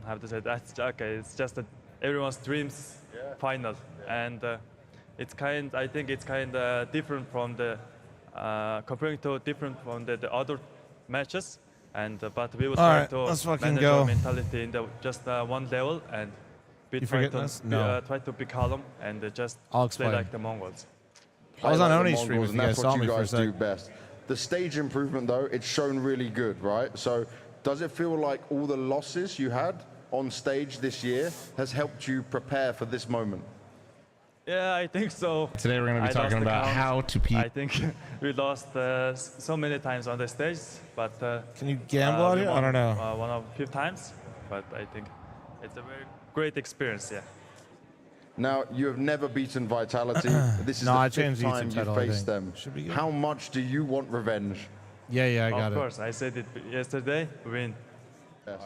have to say that's okay. It's just that everyone's dreams final, and I think it's kind of different from the comparing to different from the other matches. And but we will try to manage our mentality in just one level, and we try to be calm and just play like the Mongols. I was on Oni's stream if you guys saw me for a sec. Do best. The stage improvement, though, it's shown really good, right? So does it feel like all the losses you had on stage this year has helped you prepare for this moment? Yeah, I think so. Today we're going to be talking about how to peak. I think we lost so many times on the stage, but can you gamble on it? I don't know. One of a few times, but I think it's a very great experience. Yeah. Now, you have never beaten Vitality. This is the 5th time you faced them. How much do you want revenge? Yeah, I got it. Of course, I said it yesterday. Win. Yes.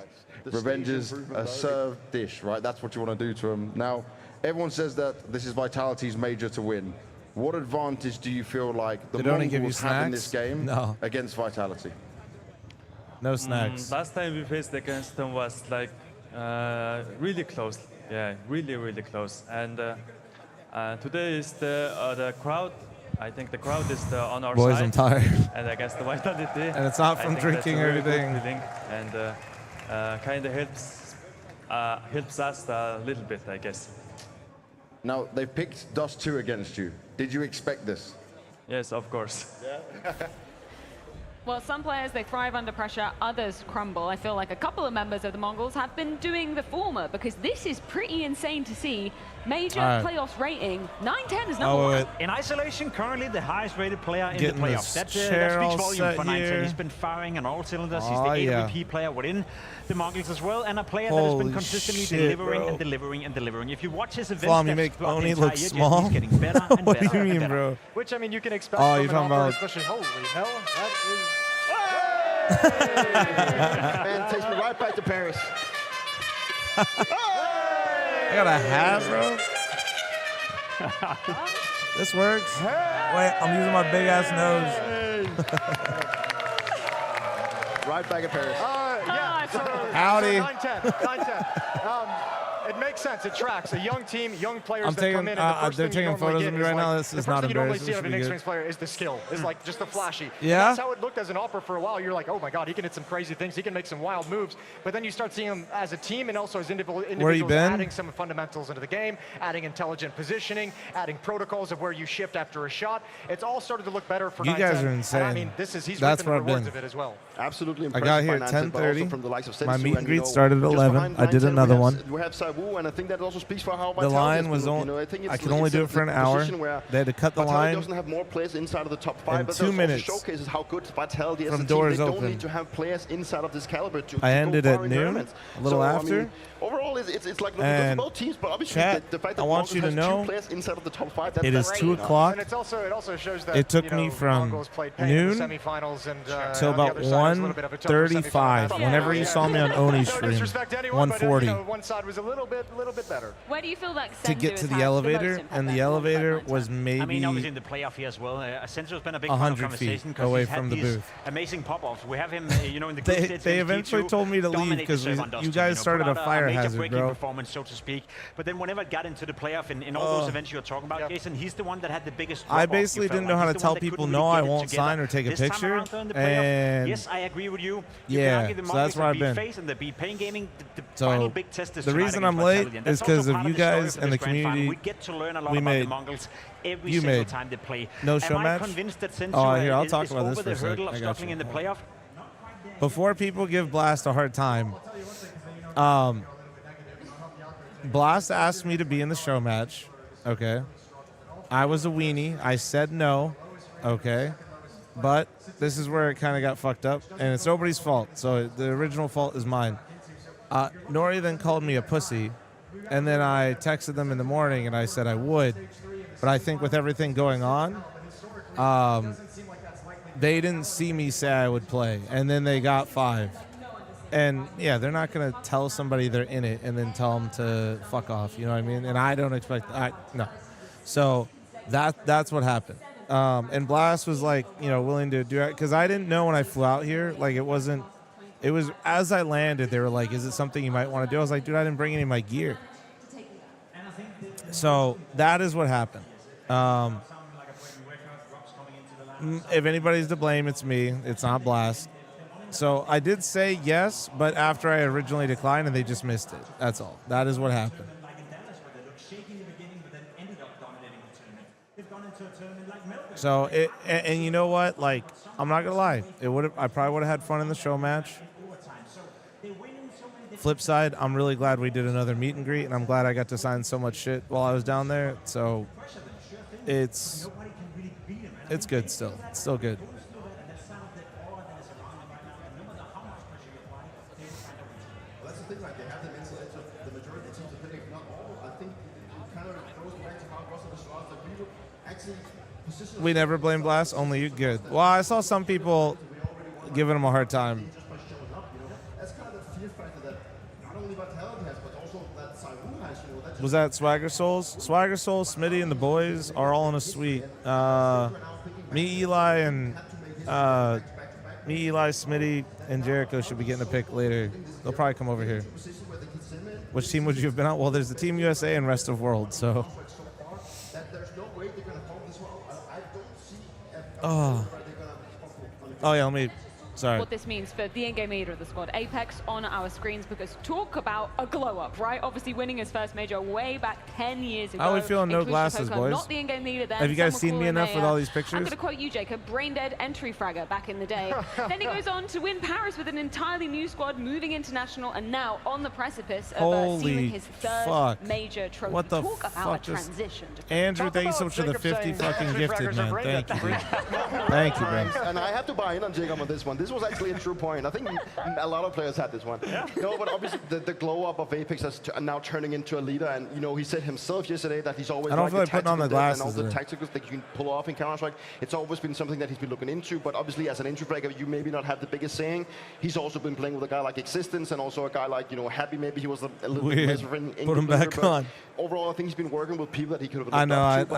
Revenge is a served dish, right? That's what you want to do to them. Now, everyone says that this is Vitality's major to win. What advantage do you feel like the Mongols have in this game against Vitality? No snacks. Last time we faced against them was like really close. Yeah, really close. And today is the crowd. I think the crowd is on our side. Boys, I'm tired. And against the Vitality. And it's not from drinking or anything. And kind of helps us a little bit, I guess. Now, they picked Dust 2 against you. Did you expect this? Yes, of course. Yeah. Well, some players, they thrive under pressure, others crumble. I feel like a couple of members of the Mongols have been doing the former, because this is pretty insane to see. Major playoffs rating, 9-10 is number one. In isolation, currently the highest rated player in the playoffs. That speaks volume for 9-10. He's been firing on all cylinders. He's the AWP player within the Mongols as well, and a player that has been consistently delivering and delivering and delivering. If you watch his events, fl0m, you make Oni look small. He's getting better and what better. do you mean, bro? Which, I mean, you can expect from an offer, especially, holy hell, that is... Man, takes me right back to Paris. I got a hat, bro. This works. Wait, I'm using my big ass nose. Right back at Paris. Yeah, so howdy. 9-10. It makes sense. It tracks. A young team, young players that come in. And the first they're thing taking photos of me right now. This is not embarrassing. The first thing you normally see out of an experienced player is the skill. It's like just the flashy. Yeah. And that's how it looked as an offer for a while. You're like, oh my God, he can hit some crazy things. He can make some wild moves. But then you start seeing him as a team and also as individuals adding some fundamentals into the game, adding intelligent positioning, adding protocols of where you shift after a shot. It's all started to look better for 9-10. You guys are insane. And I mean, he's reaping the rewards of it as well. Absolutely impressive. I got here at 10:30. My meet and greet started at 11. I did another one. We have Zywoo, and I think that also speaks for how the line was only. I could only do it for an hour. They had to cut the line. Doesn't have more players inside of the top 5, in but 2 minutes. Showcases how good Vitality is. From doors open. They open. don't need to have players inside of this caliber to I ended at noon, a little after. I mean, overall, it's like looking for both teams, but obviously the fact that I want you to know 2 players inside of the top 5. It is 2 o'clock. And it also shows that it took me from noon till about 1:35. Whenever you saw me on Oni's stream, 1:40. One side was a little bit better. Where do you feel like to get to the elevator, and the elevator was maybe. I mean, obviously in the playoff here as well. Asensio's been a big 100 feet away from the booth. Amazing pop-offs. We have him, in the they eventually told me to leave because you guys started a fire hazard, bro. Performance, so to speak. But then whenever it got into the playoff in all those events you're talking about, Jason, he's the one that had the biggest. I basically didn't know how to tell people no, I won't sign or take a picture. And yes, I agree with you. Yeah, so that's where I've been. So the reason I'm late is because of you guys and the community. We get to learn a lot we about made. the Mongols every single time they play. No show match? Oh, here, I'll talk about this for a second. I got you. Before people give Blast a hard time, Blast asked me to be in the show match, okay? I was a weenie. I said no, okay? But this is where it kind of got fucked up, and it's nobody's fault, so the original fault is mine. Nori then called me a pussy, and then I texted them in the morning, and I said I would, but I think with everything going on, they didn't see me say I would play, and then they got 5. And, yeah, they're not going to tell somebody they're in it and then tell them to fuck off, you know what I mean? And I don't expect no. So that's what happened. And Blast was, like, willing to do it. Because I didn't know when I flew out here, like, it It was as I landed, they were like, "Is it something you might want to do?" I was like, "Dude, I didn't bring any of my gear." So that is what happened. If anybody's to blame, it's me. It's not Blast. So I did say yes, but after I originally declined, and they just missed it. That's all. That is what happened. So and you know what? Like, I'm not gonna lie. I probably would have had fun in the show match. Flip side, I'm really glad we did another meet and greet, and I'm glad I got to sign so much shit while I was down there. So it's good still. It's still good. That's the thing, like they have them inside the majority of teams are picking not all. I think it kind of goes back to how it was at the start that people actually position. We never blame Blast, only you. Good. Well, I saw some people giving him a hard time. Just by showing up, that's kind of the fear factor that not only Vitality has, but also that Zywoo has. Was that Swagger Souls? Swagger Souls, Smitty, and the boys are all in a suite. Me, Eli, Smitty, and Jericho should be getting a pick later. They'll probably come over here. Which team would you have been on? Well, there's the Team USA and Rest of World, so. Oh, yeah, let me. Sorry. What this means for the in-game leader of the squad, Apex, on our screens, because talk about a glow-up, right? Obviously winning his first major way back 10 years ago. How are we feeling? No glasses, boys. Not the in-game leader then. Have you guys seen me enough with all these pictures? I'm going to quote you, Jacob, brain-dead entry fragger back in the day. Then he goes on to win Paris with an entirely new squad, moving international, and now on the precipice of sealing his third major trophy. What the talk about a transition. Andrew, thank you so much for the 50 fucking gifted, man. Thank you, dude. Thank you, bro. And I have to buy in on Jacob on this one. This was actually a true point. I think a lot of players had this one. Yeah. No, but obviously the glow up of Apex is now turning into a leader, and he said himself yesterday that he's always. I don't feel like putting on the glasses and all the tacticals that you can pull off in Counter-Strike. It's always been something that he's been looking into. But obviously, as an entry breaker, you maybe not have the biggest saying. He's also been playing with a guy like Existence and also a guy like Happy. Maybe he was a little bit less of an put him back on. Overall, I think he's been working with people that he could have. I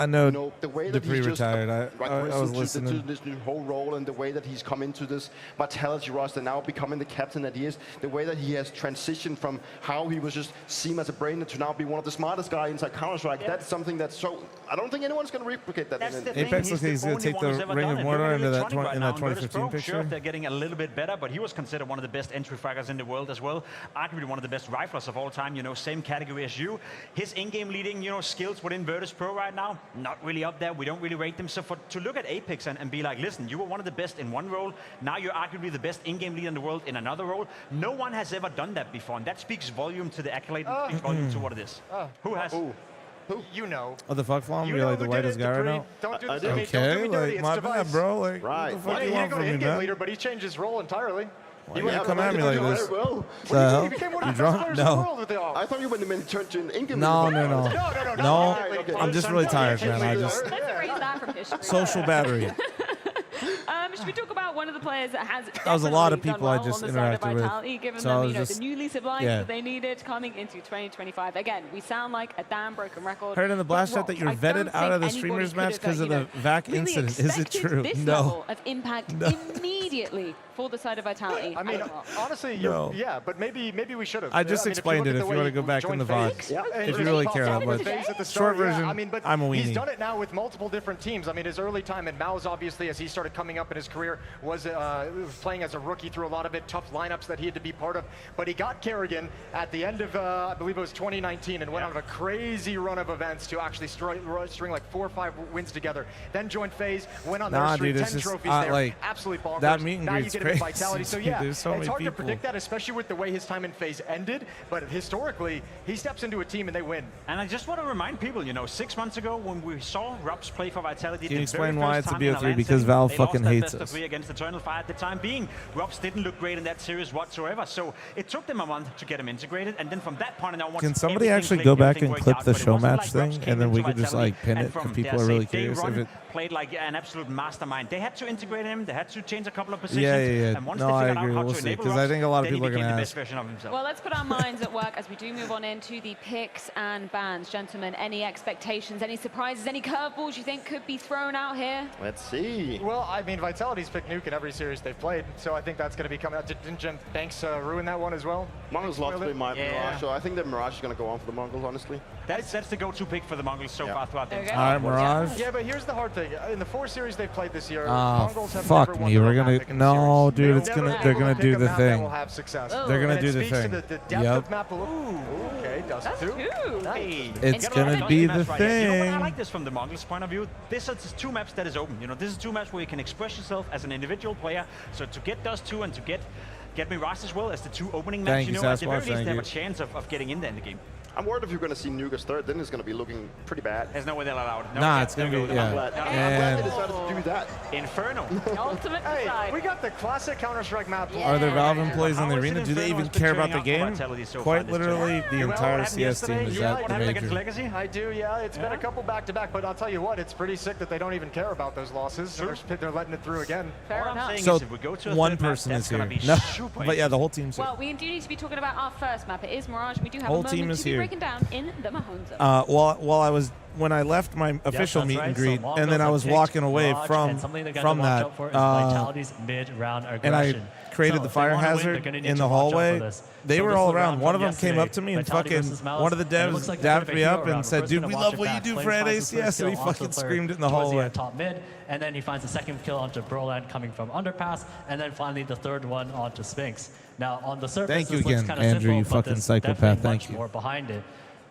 know. The way that he's just I was listening to this new whole role, and the way that he's come into this Vitality roster, now becoming the captain that he is, the way that he has transitioned from how he was just seen as a brain to now be one of the smartest guys inside Counter-Strike. That's something that's so. I don't think anyone's going to replicate that. Apex looks like he's going to take the Ring of Mordor into that in that 2015 picture. Sure, they're getting a little bit better, but he was considered one of the best entry fraggers in the world as well. Arguably one of the best riflers of all time. Same category as you. His in-game leading, skills within Virtus Pro right now, not really up there. We don't really rate them. So to look at Apex and be like, listen, you were one of the best in one role. Now you're arguably the best in-game leader in the world in another role. No one has ever done that before, and that speaks volume to the accolade, speaks volume to what it is. Who has? Who? You know. Oh, the fuck fl0m? You're like the whitest guy right now? Don't do this. Okay, like, my bad, bro. Like, right. what the fuck you want from me, man? Leader, but he changed his role entirely. Why you come at me like this? You drunk? No. I thought you went to turn to an in-game. No. Okay. I'm just really tired, man. I just social battery. Should we talk about one of the players that has that was a lot of people I just interacted with. Given them, the new lease of life that they needed coming into 2025. Again, we sound like a damn broken record. Heard in the blast chat that you're vetted out of the streamers match because of the VAC incident. Is it true? This level of impact immediately for the side of Vitality. I mean, honestly, yeah, but maybe we should have. I just explained it. If you want to go back in the VODs, if you really care that much. Short version. I mean, but I'm a weenie. He's done it now with multiple different teams. I mean, his early time in MOUZ, obviously, as he started coming up in his career, was playing as a rookie through a lot of it, tough lineups that he had to be part of. But he got Kerrigan at the end of, I believe it was 2019, and went on a crazy run of events to actually string like 4 or 5 wins together. Then joined FaZe, went on their streak, 10 trophies there. Like, absolutely bonkers. That meet and greet's crazy. Vitality. So yeah, it's hard to predict that, especially with the way his time in FaZe ended. But historically, he steps into a team and they win. And I just want to remind people, 6 months ago when we saw Rubs play for Vitality, can you explain why it's a BO3? Because Valve fucking hates us. Against Eternal Fire at the time being, Rubs didn't look great in that series whatsoever. So it took them a month to get him integrated, and then from that point on, can somebody actually go back and clip the show match thing, and then we could just like pin it if people are really curious? If it played like an absolute mastermind. They had to integrate him. They had to change a couple of positions. Yeah. yeah. And once No, they I figure out agree. how We'll to see, enable 'cause Ross, I think a lot of then he people are became gonna the ask. best version of himself. Well, let's put our minds at work as we do move on into the picks and bans. Gentlemen, any expectations, any surprises, any curveballs you think could be thrown out here? Let's see. Well, I mean, Vitality's picked Nuke in every series they've played, so I think that's going to be coming out. Didn't Jim Banks ruin that one as well? Mongols lost to Mirage, so I think that Mirage is going to go on for the Mongols, honestly. That's the go-to pick for the Mongols so far throughout the Okay. All right, Mirage. Yeah, but here's the hard thing. In the 4 series they've played this year, Ah, Mongols have fuck never won me. the We're map gonna pick in the no, series. dude. It's They've gonna never they're been able gonna to do pick a the map that thing. will have success. They're gonna And do it the speaks to thing. the depth Yep. of map. Ooh, okay, Dust That's 2. two. Hey, It's get a lot gonna of be maps the right here. You know what? I thing. like this from the Mongols' point of view. This is 2 maps that is open. You know, this is 2 maps where you can express yourself as an individual player. So to get Dust 2 and to get Mirage as well as the 2 opening maps, Thank you you, know, at the very Sasquatch, least they thank have you. a chance of getting in there in the game. I'm worried if you're going to see Nuke as third, then it's going to be looking pretty bad. There's no way they're allowed. No, Nah, yeah, it's gonna no be go. yeah. I'm glad And they decided to do that. Inferno. The ultimate Hey, decide. we got the classic Counter-Strike map. are there Valve employees in the How is arena? it Do they Inferno's even been care about turning the out for game? Vitality so far Quite this literally, the Well, what entire happened CS team yesterday? is Yeah, at what the happened against major. Legacy? I do, yeah. It's been a couple back-to-back, but I'll tell you what, it's pretty sick that they don't even care about those losses. They're letting it through again. Fair All I'm enough. saying So is if we go to a one third map, person that's is here. gonna be No, super but yeah, the whole team's here. Well, we do need to be talking about our first map. It is Mirage. We do have Whole a moment team is to be here. breaking down in the Mahone zone. When I left my official that's meet right. and So greet, Mongols and then I have was picked walking away Mirage, from and something they're gonna watch that, out for is Vitality's mid-round and I aggression. created So the if they fire wanna win, hazard they're gonna need in to the watch out for hallway. this. They So were this all is the around. round One of from them came yesterday. up to me and Vitality fucking versus Malice, one of the and it devs looks like dabbed a me hero up round. and We're said, first "Dude, gonna we watch love it what you back. do Flames for at finds the ACS." first And he kill onto fucking player screamed it in the towards hallway. top mid, and then he finds the second kill onto Broland coming from underpass, and then finally the third one onto Spinks. Now on the surface, Thank you this looks again, kinda Andrew, simple, you but fucking there's psychopath. definitely Thank much you. more behind it.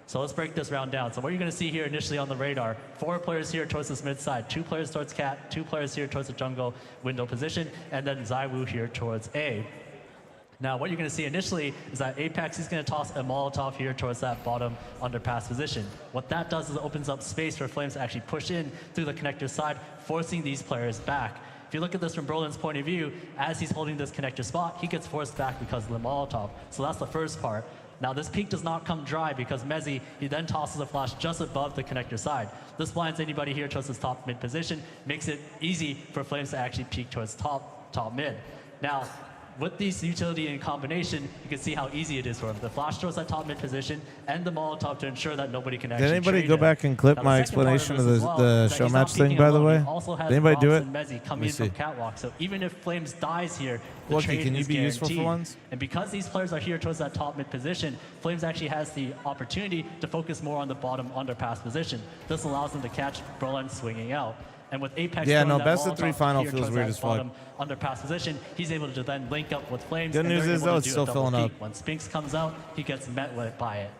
So let's break this round down. So what you're going to see here initially on the radar, 4 players here towards this mid side, 2 players towards Cat, 2 players here towards the jungle window position, and then Zywoo here towards A. Now what you're going to see initially is that Apex is going to toss a Molotov here towards that bottom underpass position. What that does is it opens up space for Flames to actually push in through the connector side, forcing these players back. If you look at this from Broland's point of view, as he's holding this connector spot, he gets forced back because of the Molotov. So that's the first part. Now this peak does not come dry because Mezzi, he then tosses a flash just above the connector side. This blinds anybody here towards this top mid position, makes it easy for Flames to actually peek towards top mid. Now, with these utility in combination, you can see how easy it is for him. The flash towards that top mid position and the Molotov to ensure that nobody can actually Did anybody trade go it. back and clip Now, my the second part explanation of this as the, well the is that show he's not match thing, peeking by the alone. way? He also has Did anybody do Ross it? and Mezzi Let coming me in from see. catwalk. So even if Flames dies here, the Lucky, trade can you is be useful for guaranteed. once? And because these players are here towards that top mid position, Flames actually has the opportunity to focus more on the bottom underpass position. This allows them to catch Broland swinging out. And with Apex Yeah, throwing no, that best of 3 Molotov final here feels towards weird that as fuck. bottom underpass position, he's able to then link up with Flames. Good and news they're is, able though, to it's do a still double filling peek. up. When Spinks comes out, he gets met by it.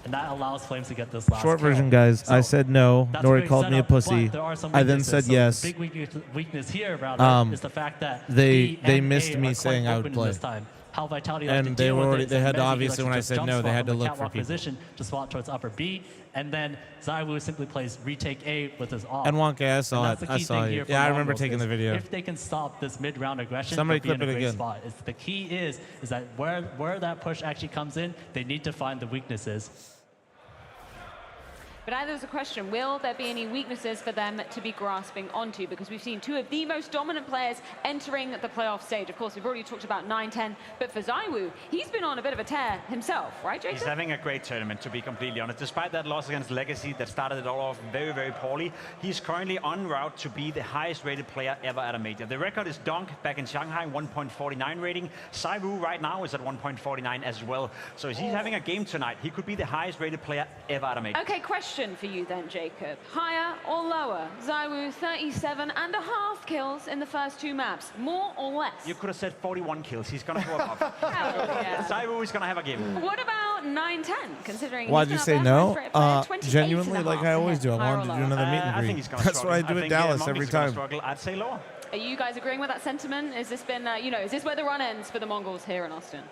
And that allows Flames to get this last Short kill. version, guys. So I said no. that's a Nori great called me a setup, pussy. but there are some I then weaknesses. said So yes. The big weakness here, rather, is the fact that They B and missed A me are saying quite I would open play. This time. How Vitality And likes to they deal were with already- it is they that had to Mezzi obviously, likes when I just said jump no, they swap had to from the look for catwalk people. position to swap towards upper B, and then Zywoo simply plays retake A with his off. And Wonka, I saw And it. that's the I key saw thing it. here for Yeah, I remember Mongols taking is the video. If they can stop this mid-round aggression, Somebody they'll be clip in a it great again. spot. The key is that where that push actually comes in, they need to find the weaknesses. But now there's a question, will there be any weaknesses for them to be grasping onto? Because we've seen 2 of the most dominant players entering the playoff stage. Of course, we've already talked about 9-10, but for Zywoo, he's been on a bit of a tear himself, right, Jacob? He's having a great tournament, to be completely honest. Despite that loss against Legacy that started it all off very, very poorly, he's currently en route to be the highest-rated player ever at a major. The record is Donk back in Shanghai, 1.49 rating. Zywoo right now is at 1.49 as well. So if he's having a game tonight, he could be the highest-rated player ever at a major. Okay, question for you then, Jacob. Higher or lower? Zywoo, 37.5 kills in the first 2 maps. More or less? You could have said 41 kills. He's going to go above. Hell yeah. Zywoo is going to have a game. What about 9-10, considering Why'd he's you say been our no? highest rated player, 28 Genuinely, and a like half I always ahead. do. I Higher wanted or to do lower? another meet and I think greet. he's going to That's struggle. what I do at think, Dallas Mongols every is gonna time. struggle. I'd say lower. Are you guys agreeing with that sentiment? Is this been, is this where the run ends for the Mongols here in Austin?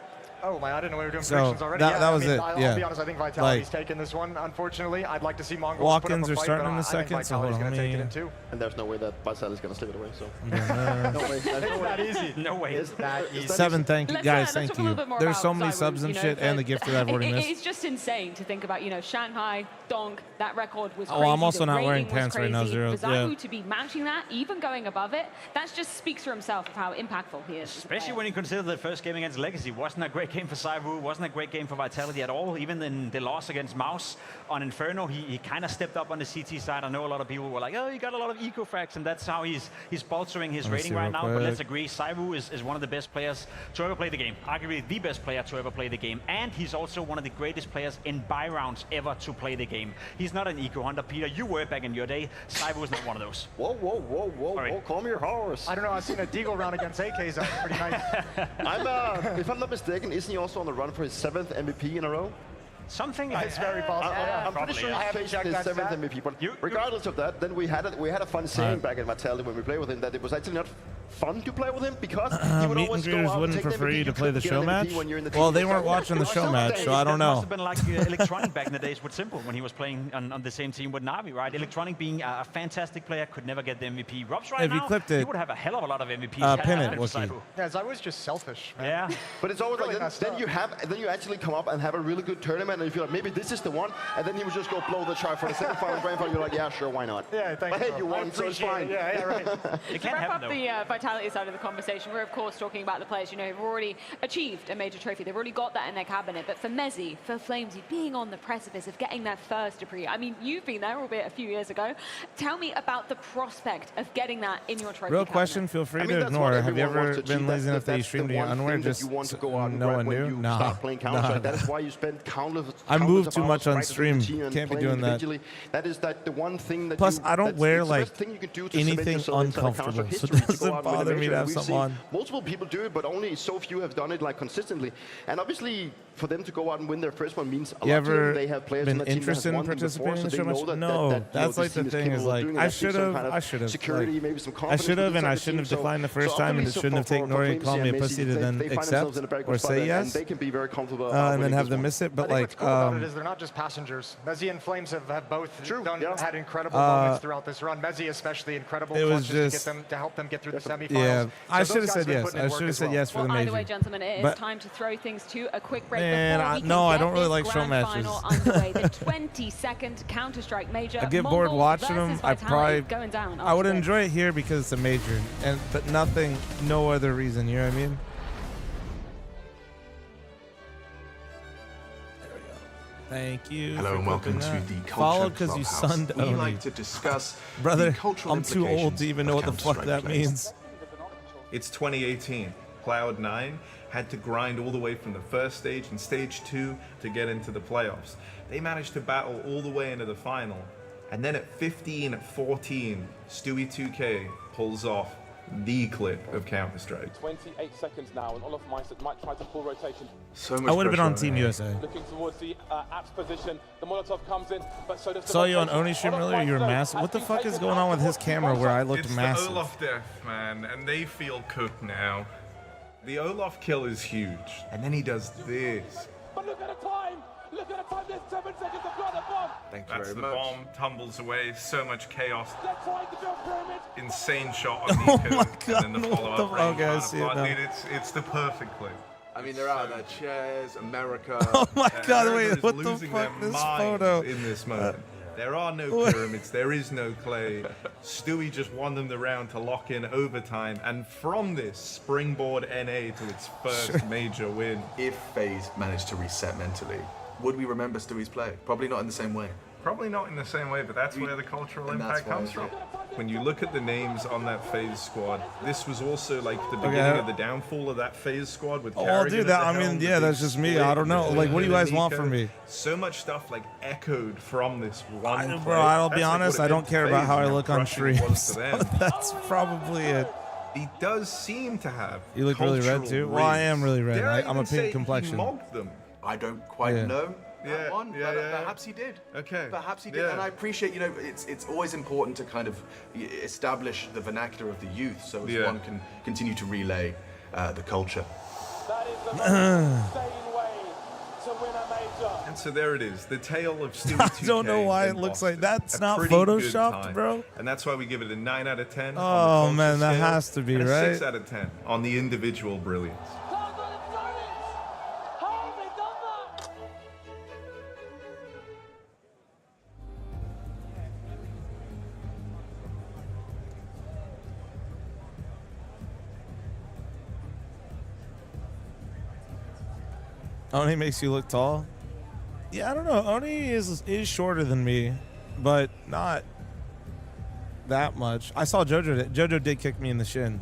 Oh my, I didn't know we were doing So predictions already. that was it. I'll be honest, I think Vitality's taking this one, unfortunately. I'd like to see Mongols Walk-ins put are up a fight, starting but in a second, I think so hold Vitality's on, going to take it in too. And there's no way that Vitality's going to slip it away, so. No way. It's that easy. No way. It's that easy. 7, thank you guys, thank you. There's so many Zywoo, subs and shit, and the gift that I've already missed. It's just insane to think about, you know, Shanghai, Dong, that record was crazy. Oh, I'm also the not wearing rating was pants right now, crazy. Zero. For Yeah. Zywoo to be matching that, even going above it, that just speaks for himself of how impactful he is. Especially when you consider the first game against Legacy wasn't a great game for Zywoo, wasn't a great game for Vitality at all. Even in the loss against Mouse on Inferno, he kind of stepped up on the CT side. I know a lot of people were like, oh, he got a lot of eco frags, and that's how he's bolstering his rating right now. But let's agree, Zywoo is one of the best players to ever play the game, arguably the best player to ever play the game, and he's also one of the greatest players in buy rounds ever to play the game. He's not an eco hunter, Peter. You were back in your day. Zywoo is not one of those. Whoa, calm your horse. I don't know, I've seen a Deagle round against AKs. That's pretty nice. If I'm not mistaken, isn't he also on the run for his 7th MVP in a row? Something like It's very possible. I'm pretty sure he's facing his 7th MVP, but regardless of that, then we had a fun saying back at Vitality when we played with him that it was actually not fun to play with him because he would always go out wouldn't and take prefer you to play the show match. The well, they weren't watching the show match, so I don't know. It must have been like Electronic back in the days with Simple when he was playing on the same team with Navi, right? Electronic being a fantastic player could never get the MVP. Rob's right now, he would have a hell of a lot of MVPs. Pin it, yeah, I was just selfish, man. Yeah. But it's always really like then you actually come up and have a really good tournament and you feel like maybe this is the one, and then he would just go blow the chart for the second final, grand final. You're like, yeah, sure, why not? Yeah, thanks. But hey, you won, so it's fine. Yeah, right. To wrap up the Vitality side of the conversation, we're of course talking about the players, you know, who've already achieved a major trophy. They've already got that in their cabinet. But for Mezzy, for fl0m, being on the precipice of getting that first Dupree, I mean, you've been there, albeit a few years ago. Tell me about the prospect of getting that in your trophy Real cabinet. question, feel free to ignore. Have you ever been lazy enough that you streamed to your underwear? Just no one knew? Nah. That is why you spend countless I move too much on stream. Can't be doing that. That is the one thing that Plus, I don't wear like anything uncomfortable, so it doesn't bother me to have something on. Multiple people do it, but only so few have done it like consistently. And obviously, for them to go out and win their first one means a lot to them. They have players in the team that have won them before, so they know that no, that's like the thing is like I should have security, maybe some I should have, and I shouldn't have declined the first time, and it shouldn't have taken Nori and called me a pussy to then accept or say yes, they can be very comfortable and then have them miss it. But like, what's cool about it is they're not just passengers. Mezzy and fl0m have both had incredible moments throughout this run. Mezzy especially incredible clutches to help them get through the semifinals. Yeah, I should have said yes. I should have said yes for the major. Either way, gentlemen, it is time to throw things to a quick break. No, I don't really like show matches. The 22nd Counter-Strike major. I get bored watching them. I would enjoy it here because it's a major, but no other reason. You know what I mean? Thank you. Hello and welcome to the Culture Follow because you sunned only. We like to discuss brother. The cultural I'm too old to even know what the fuck that means. It's 2018. Cloud9 had to grind all the way from the first stage and stage 2 to get into the playoffs. They managed to battle all the way into the final, and then at 15-14, Stewie 2K pulls off the clip of Counter-Strike. 28 seconds now, and Olaf might try to pull rotation. So much I would have been on pressure Team USA. Looking towards the Apps position, the Molotov comes in, but so does the Saw you on Oni stream earlier, you were massive. What the fuck is going on with his camera where I looked massive? It's the Olaf death, man, and they feel cooked now. The Olaf kill is huge, and then he does this. But look at the time! Look at the time, there's 7 seconds to plant a bomb! That's very much. The bomb tumbles away, so much chaos. They're trying to build pyramids! Insane shot on Nico, my God, and then the follow-up okay, I see it now. Dude, it's the perfect clip. I mean, they're out there, chairs, America. Oh my God, wait, what the fuck, this photo? In this moment. There are no pyramids, there is no clay. Stewie just won them the round to lock in overtime, and from this, springboard NA to its first major win. If FaZe managed to reset mentally, would we remember Stewie's play? Probably not in the same way. Probably not in the same way, but that's where the cultural impact comes from. When you look at the names on that FaZe squad, this was also like the beginning of the downfall of that FaZe squad with dude, that's just me. I don't know. Like, what do you guys want from me? So much stuff like echoed from this one. Bro, I'll be honest, I don't care about how I look on stream. So that's probably it. He does seem to have. You look really red too. Well, I am really red. I'm a pink complexion. He mogged them. I don't quite know. Perhaps he did. Okay. Perhaps he did, and I appreciate. You know, it's always important to kind of establish the vernacular of the youth, so as one can continue to relay the culture. That is And so there it is, the tale of Stewie 2K. I don't know why it looks like that's not photoshopped, bro. And that's why we give it a 9 out of 10. Oh man, that has to be and a right. 6 out of 10 on the individual brilliance. Oni makes you look tall. Yeah, I don't know. Oni is shorter than me, but not that much. I saw Jojo. Jojo did kick me in the shin.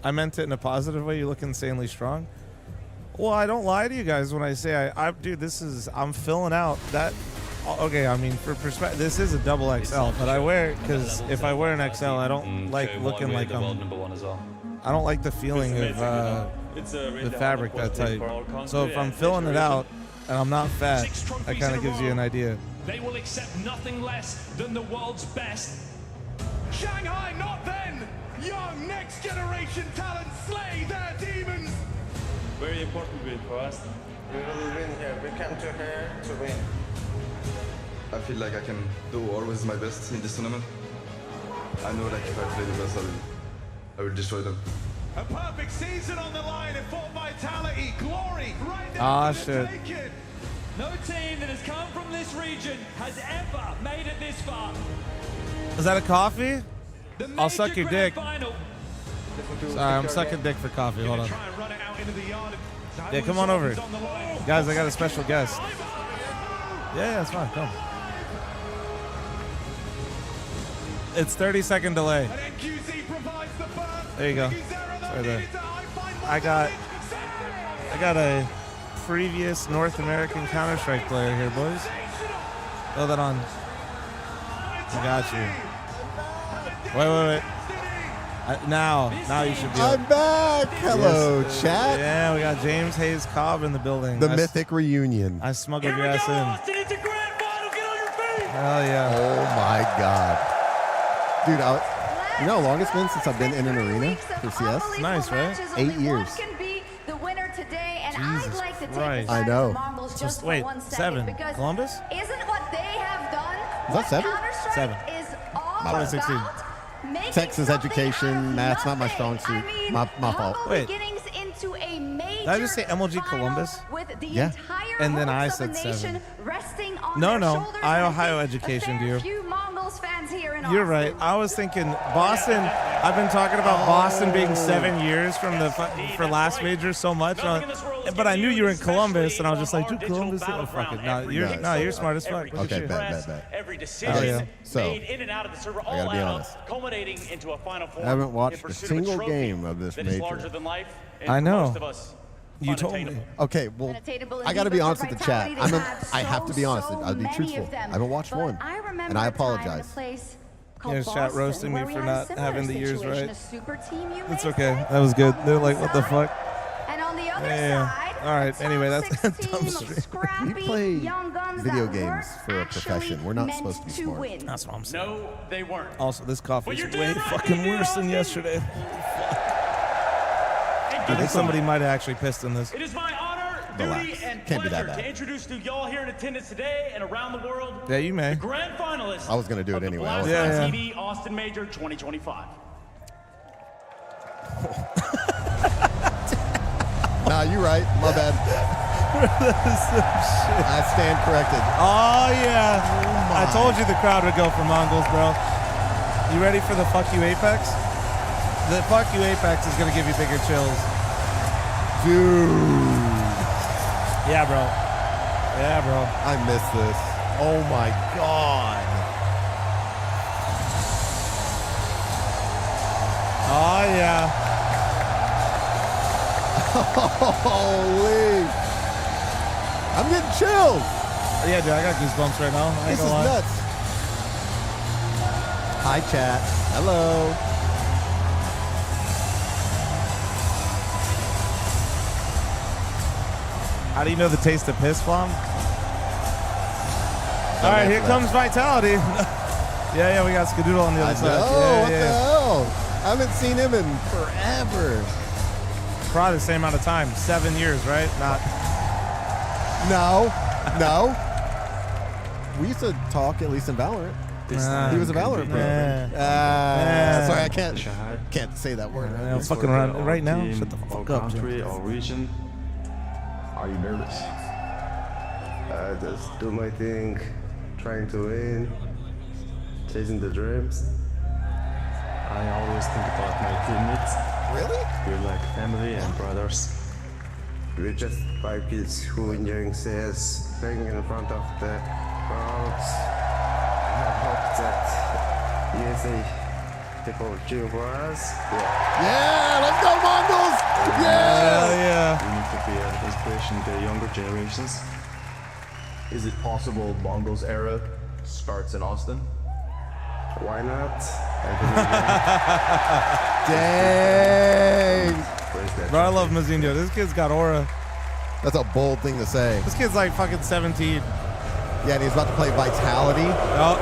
I meant it in a positive way. You look insanely strong. Well, I don't lie to you guys when I say dude, I'm filling out that. Okay, I mean, for perspective, this is a double XL, but I wear it because if I wear an XL, I don't like looking like I don't like the feeling of the fabric that tight. So if I'm filling it out and I'm not fat, that kind of gives you an idea. They will accept nothing less than the world's best. Shanghai, not then! Young next generation talent slay their demons! Very important win for us. We will win here. We came to here to win. I feel like I can do always my best in this tournament. I know like if I play the best, I will destroy them. A perfect season on the line in full vitality, glory, right now. Ah, shit. No team that has come from this region has ever made it this far. Is that a coffee? I'll suck your dick. Sorry, I'm sucking dick for coffee. Hold on. Yeah, come on over. Guys, I got a special guest. Yeah, it's fine. Come. It's 30-second delay. There you go. Right there. I got a previous North American Counter-Strike player here, boys. Throw that on. I got you. Wait. Now you should be. I'm back. Hello, chat. Yeah, we got James Hayes Cobb in the building. The mythic reunion. I smuggled your ass in. Austin, it's a grand final. Get on your feet. Hell yeah. Oh my god. Dude, you know how long it's been since I've been in an arena for CS? It's nice, right? 8 years. Jesus Christ. I know. Just wait, 7. Columbus? Isn't what they have done? Is that 7? 7. Is all 2016. Texas education, math's not my strong suit. My fault. Wait. Did I just say MLG Columbus? Yeah. And then I said 7. No, Ohio education, dude. You're right. I was thinking Boston. I've been talking about Boston being 7 years from for last major so much, but I knew you were in Columbus, and I was just like, dude, Columbus. Oh, fuck it. No, you're smart as fuck. Okay, bet. Every decision So, made in and out of the server, I gotta be honest. culminating into a final form. I haven't watched a single game of this major. I know. You told me. Okay, well, I got to be honest with the chat. I have to be honest. I'll be truthful. I haven't watched one, and I apologize. Here's chat roasting me for not having the years right. It's okay. That was good. They're like, what the fuck? Yeah. All right. Anyway, that's dumb stream. We play video games for a profession. We're not supposed to be smart. That's what I'm saying. No, they weren't. Also, this coffee is way fucking worse than yesterday. I think somebody might have actually pissed in this. It is my honor, duty, and Can't be that pleasure bad. to introduce to y'all here in attendance today and around the world. Yeah, you may. The grand finalists. I was gonna do it anyway. Yeah. TV Austin Major 2025. Nah, you're right. My bad. I stand corrected. Oh, yeah. I told you the crowd would go for Mongols, bro. You ready for the fuck you Apex? The fuck you Apex is going to give you bigger chills. Dude. Yeah, bro. Yeah, bro. I miss this. Oh, my God. Oh, yeah. Holy. I'm getting chills. Yeah, dude, I got goosebumps right now. I ain't This is gonna lie. nuts. Hi, chat. Hello. How do you know the taste of piss, fl0m? All right, here comes Vitality. Yeah, we got Skadoodle on the other side. What the hell? I haven't seen him in forever. Probably the same amount of time. 7 years, right? No. We used to talk at least in Valorant. He was a Valorant player. Sorry, I can't say that word. I'm fucking around right now. Shut the fuck up. Country or region. Are you nervous? Just do my thing, trying to win, chasing the dreams. I always think about my teammates. Really? We're like family and brothers. We're just 5 kids who enjoying CS, playing in front of the crowds. I hope that USA people cheering for us. Yeah, let's go Mongols! Yeah! We need to be an inspiration to the younger generations. Is it possible Mongols era starts in Austin? Why not? Dang! Bro, I love Mazinho. This kid's got aura. That's a bold thing to say. This kid's like fucking 17. Yeah, and he's about to play Vitality. Oh,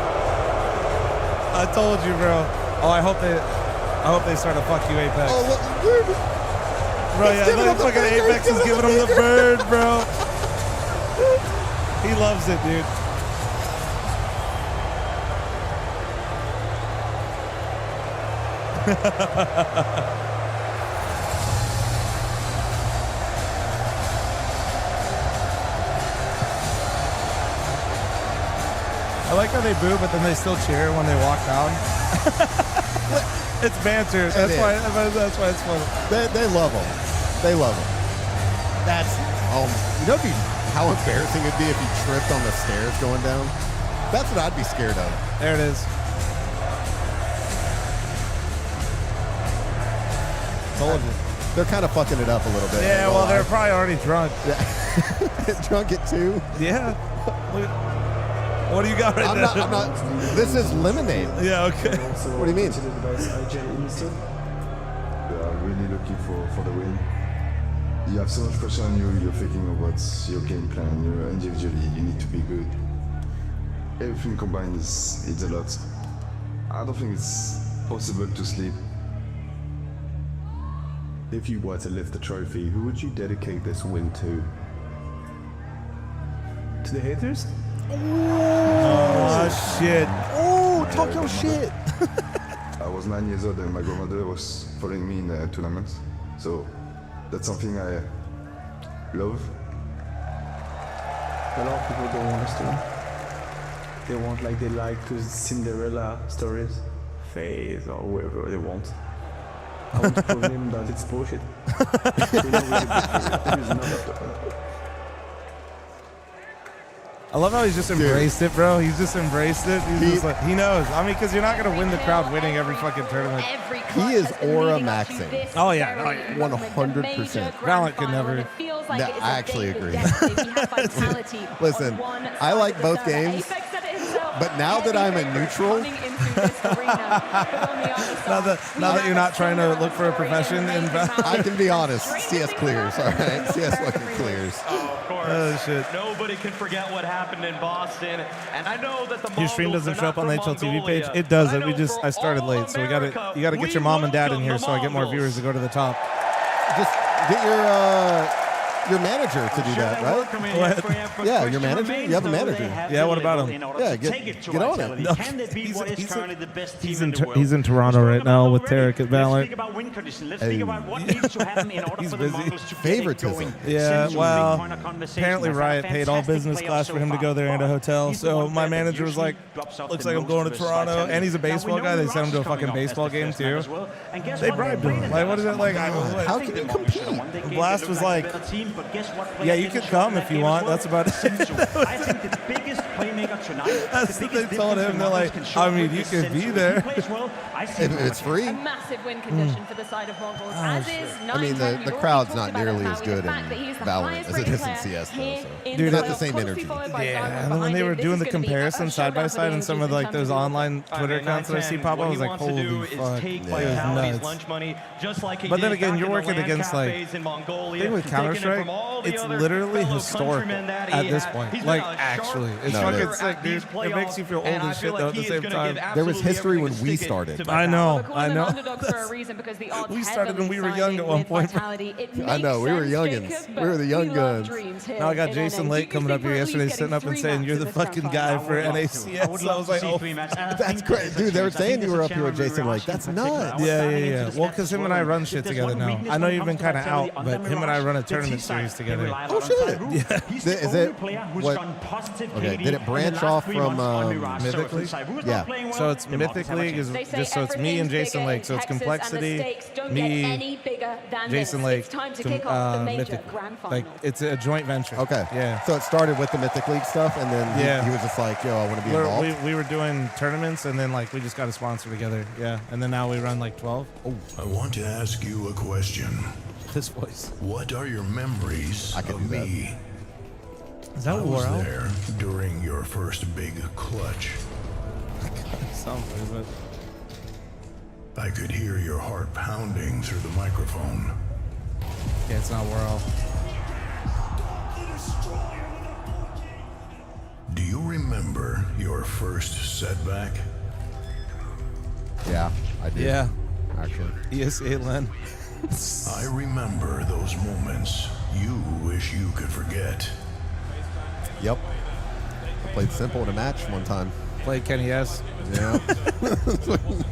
I told you, bro. Oh, I hope they start to fuck you, Apex. Oh, look, dude. Bro, yeah, look, fucking Apex is giving him the bird, bro. He loves it, dude. I like how they boo, but then they still cheer when they walk down. It's banter. That's why it's funny. They love him. They love him. That's you know how embarrassing it'd be if he tripped on the stairs going down. That's what I'd be scared of. There it is. Told you. They're kind of fucking it up a little bit. Yeah, well, they're probably already drunk. Drunk at 2? Yeah. What do you got right now? I'm not. This is lemonade. Yeah, okay. What do you mean? We are really looking for the win. You have so much pressure on you, you're thinking about your game plan, individually, you need to be good. Everything combined it's a lot. I don't think it's possible to sleep. If you were to lift the trophy, who would you dedicate this win to? To the haters? Oh, shit. Oh, talk your shit. I was 9 years old and my grandmother was following me in tournaments. So that's something I love. A lot of people don't want us to. They want they like to Cinderella stories, Faith or whoever they want. I want to prove them that it's bullshit. I love how he's just embraced it, bro. He's just embraced it. He's just like, he knows. I mean, because you're not going to win the crowd winning every fucking tournament. He is aura maxing. Oh, yeah. 100%. Valorant could never. I actually agree. Listen, I like both games, but now that I'm a neutral, now that you're not trying to look for a profession, I can be honest. CS clears, all right? CS fucking clears. Oh, of course. Oh, shit. Nobody can forget what happened in Boston, and I know that the Your stream doesn't show up on the HLTV page. It does. I started late, so you gotta get your mom and dad in here so I get more viewers to go to the top. Just get your manager to do that, right? Yeah, your manager. You have a manager. Yeah, what about him? Yeah, get on it. No, he's in Toronto right now with Tarek at Valorant. He's busy. Favoritism. Yeah, well, apparently Riot paid all business class for him to go there and a hotel. So my manager was like, looks like I'm going to Toronto. And he's a baseball guy. They sent him to a fucking baseball game too. They bribed him. Like, what is it like? How can you compete? Blast was like, yeah, you could come if you want. That's about it. That's what they told him. They're like, I mean, you could be there. If it's free. A massive win condition for the side of Mongols. As is I mean, the crowd's not nearly as good in Valorant as it is in CS, though. So. Dude, not the same energy. Yeah, and then when they were doing the comparison side by side on some of those online Twitter accounts that I see pop up, I was like, holy fuck, it was nuts. But then again, you're working against thing with Counter-Strike, like it's literally historical at this point. Like actually, it's fucking sick, dude. It makes you feel old as shit though at the same time. There was history when we started. I know. We started when we were young at one point. I know, we were youngins. We were the young guns. Now I got Jason Lake coming up here yesterday, sitting up and saying, "You're the fucking guy for NACS." I was like, "Oh, that's great, dude." They were saying you were up here with Jason Lake. That's nuts. Yeah. Well, because him and I run shit together now. I know you've been kind of out, but him and I run a tournament series together. Oh shit! Yeah. Is it what? Okay. Did it branch off from Mythic League? Yeah. So it's Mythic League is just so it's me and Jason Lake. So it's Complexity, me, Jason Lake, Mythic. Like it's a joint venture. Okay. Yeah. So it started with the Mythic League stuff, and then he was just like, "Yo, I want to be involved." We were doing tournaments, and then like we just got a sponsor together. Yeah. And then now we run like 12. Oh. I want to ask you a question. This voice. What are your memories of me? Is that I was there during your first big clutch. Something, but I could hear your heart pounding through the microphone. Yeah, it's not Whirl. Do you remember your first setback? Yeah, I do. Yeah. Actually. ESA Len. I remember those moments you wish you could forget. Yep. I played simple in a match one time. Played Kenny S. Yeah.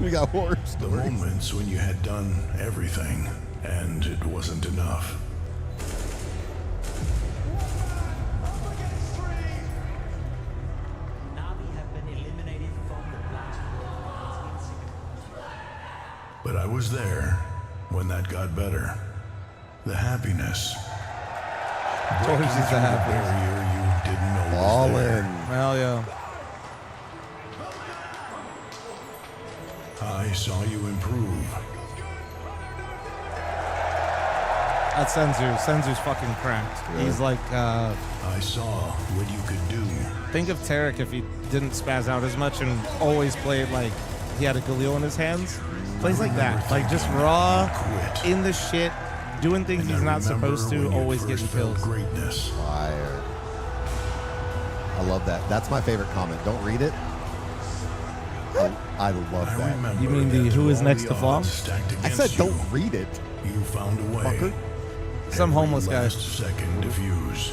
We got horror The moments when you had done everything and it wasn't enough. But I was there when that got better. The happiness. Towards is the happiness. Barrier you didn't know All was there. in. Hell yeah. I saw you improve. That's Senzu. Senzu's fucking cracked. Yeah. He's like, I saw what you could do. Think of Tarek if he didn't spaz out as much and always played like he had a Galil in his hands. Plays like that. Like just raw, in the shit, doing things he's not supposed to, always getting kills. Greatness. Fire. I love that. That's my favorite comment. Don't read it. I love that. You mean the who is next to Flom? I said don't read it. You found a way. Fucker. Some homeless guy. Last second diffuse.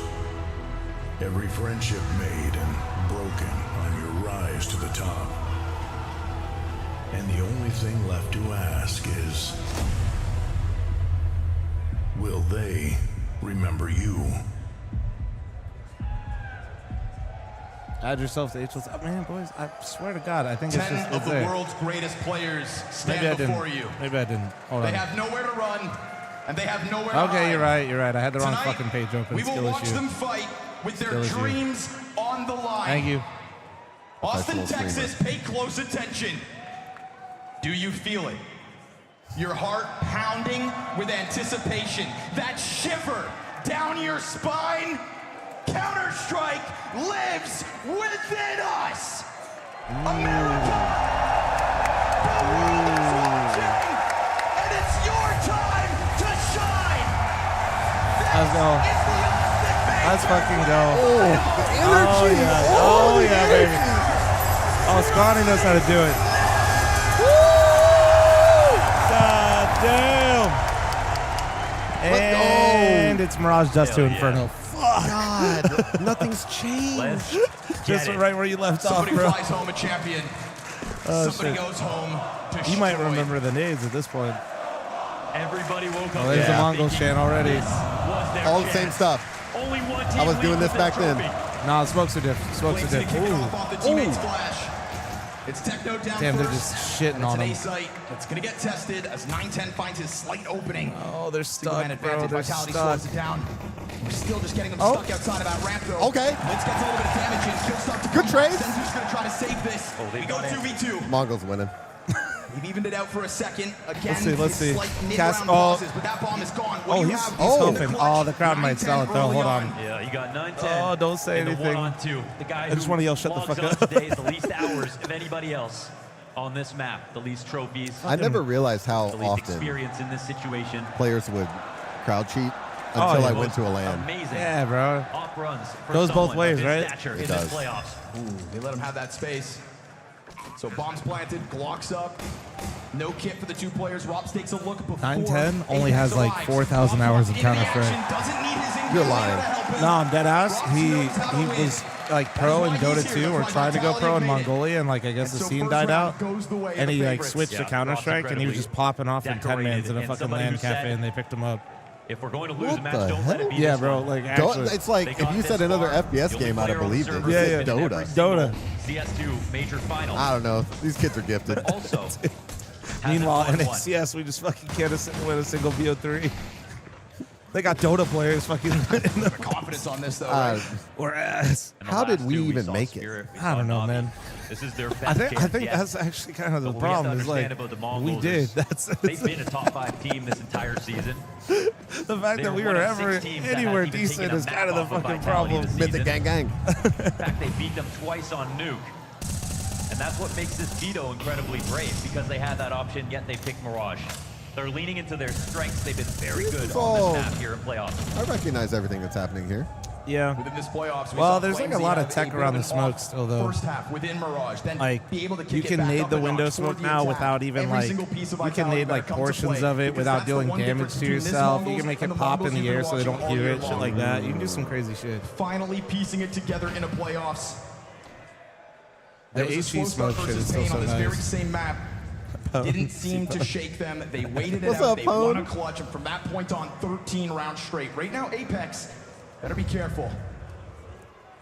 Every friendship made and broken on your rise to the top. And the only thing left to ask is, will they remember you? Add yourself to HL's. Oh, man, boys, I swear to God, I think it's 10 just of the there. world's greatest players stand Maybe I before didn't. you. Maybe I didn't. Hold They on. have nowhere to run, and they have nowhere to hide. Okay, you're right. You're right. I had the wrong Tonight, fucking page open. we will Skill watch issue. them fight with their Skill issue. dreams on the line. Thank you. Austin, Professional Texas, pay close attention. Do you feel it? Your heart pounding with anticipation. That shiver down your spine. Counter-Strike lives within us. America! The world is watching, and it's your time to shine. Let's go. It's the Austin Major. Let's fucking go. Oh, the energy. Oh, yeah. Oh, yeah, baby. Oh, Scotty knows how to do it. God damn. And it's Mirage Dust to Inferno. Fuck. God, nothing's changed. Just right where you left off, Somebody bro. flies home a champion. Oh, Somebody shit. goes home to You might destroy. remember the names at this point. Everybody woke up. Oh, there's the Mongols chant already. All the same stuff. Only one I was doing this back then. Nah, the smokes are different. Smokes are Kick it different. off off the teammate's flash. It's Techno down Damn, they're first. just shitting And on him. today's site, it's going to get tested as 9-10 finds his slight opening. Oh, they're Single man stuck, bro. advantage. They're Vitality stuck. slows it down. We're still just getting them Oh. stuck outside of that ramp, though. Okay. Let's get a little bit of damage in. Kill start to Good come trade. back. Senzu's going to try to save this. We go 2v2. Mongols winning. We've evened it out for a second. Again, Let's see. slight Cast. mid-round Oh, pauses, but that bomb is gone. What do you he's have? hoping. The Oh, clutch. the crowd might sell it, 9-10 though. early Hold on. Yeah, you got 9-10. Oh, don't say and anything. The 1-on-2. The guy I just who want to yell, shut the logs fuck on up. today is the least hours of anybody else on this map. The least trophies. I never realized how The least often experience in this situation. players would crowd cheat. until I went to a LAN. Amazing. Yeah, bro. Off runs. Goes both ways, right? It does. Ooh, they let him have that space. So bombs planted, Glocks up. No kit for the two players. Rob takes a look before. 910 only has like 4,000 hours of Counter-Strike. You're lying. No, I'm dead ass. He was like pro in Dota 2 or tried to go pro in Mongolia, and like I guess the scene died out, and he like switched to Counter-Strike, and he was just popping off in 10 mans in a fucking LAN cafe, and they picked him up. If we're going to lose a match, don't let it be Yeah, bro. Like actually, It's like if you said another FPS game, I'd have believed it. Yeah. Dota. CS2 major final. I don't know. These kids are gifted. Also, meanwhile, in CS, we just fucking can't win a single BO3. They got Dota players fucking in the confidence on this though. Right? Or ass. How did we even make it? I don't know, man. This is their I best think that's actually kind of the problem. Is like we did. They've been a top 5 team this entire season. The fact that we were ever anywhere decent is kind of the fucking problem. Mythic gang. In fact, they beat them twice on Nuke. And that's what makes this veto incredibly brave, because they had that option, yet they picked Mirage. They're leaning into their strengths. They've been very good on this map here in playoffs. I recognize everything that's happening here. Yeah. Within this playoffs, well, there's like a lot of tech around the smoke still, though. First half within Mirage, then like be able to you kick can it back nade up the a window notch smoke toward the now attack. without even Every like single piece of you can vitality nade better like come to portions play, of it because without that's the dealing one damage difference to between this yourself. You Mongols can make and it the pop in Mongols the you've air been so they don't watching all hear year it, shit long. like that. You can do some crazy shit. Finally piecing it together in a playoffs. The There was a HE slow smoke start shit is versus still Pain so on this very nice. same map. Didn't seem to shake them. They waited it What's out. up, They won a Pone? clutch, and from that point on, 13 rounds straight. Right now, Apex, better be careful.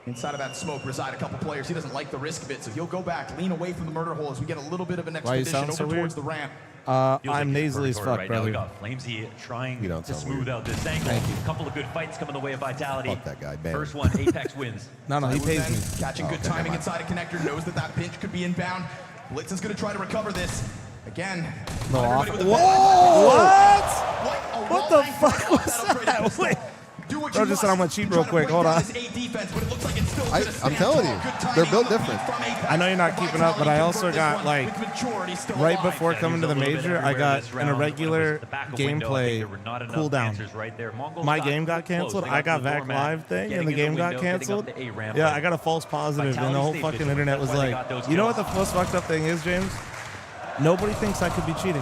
Inside of that smoke reside a couple players. He doesn't like the risk of it, so he'll go back, lean away from the murder hole as we get a little bit of an Why you expedition sound over so weird? towards the ramp. I'm nasally as fuck, right brother. Now we got Flamesy trying You don't to sound smooth weird. out this angle. Thank you. A couple of good fights coming the way of Vitality. Fuck that guy, bam. First one, Apex wins. No, he Zywoo pays then me. Catching good okay, timing never inside a connector, knows that that pinch could be inbound. Blitz is going to try to recover this. Again. No, not off. everybody with a What? What the fuck was that? Wait. Do what Bro, you just said must. I'm gonna cheat You're real trying to quick. break Hold down on. this A defense, but it looks like it's still gonna I'm stand telling tall. you, Good timing they're built on the different. feed from Apex. I know you're not keeping up, but I also got like right before coming to the major, I got an irregular gameplay cooldown. My game got canceled. I got back live thing, and the game got canceled. Yeah, I got a false positive, and the whole fucking internet was like, you know what the most fucked up thing is, James? Nobody thinks I could be cheating.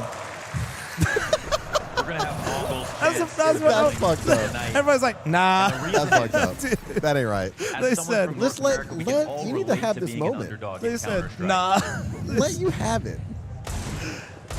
We're going to have Mongols. That's fucked up. Everybody's like, nah. That's fucked up. That ain't right. They said, Let's let you need to have this moment. They said, nah. Let you have it.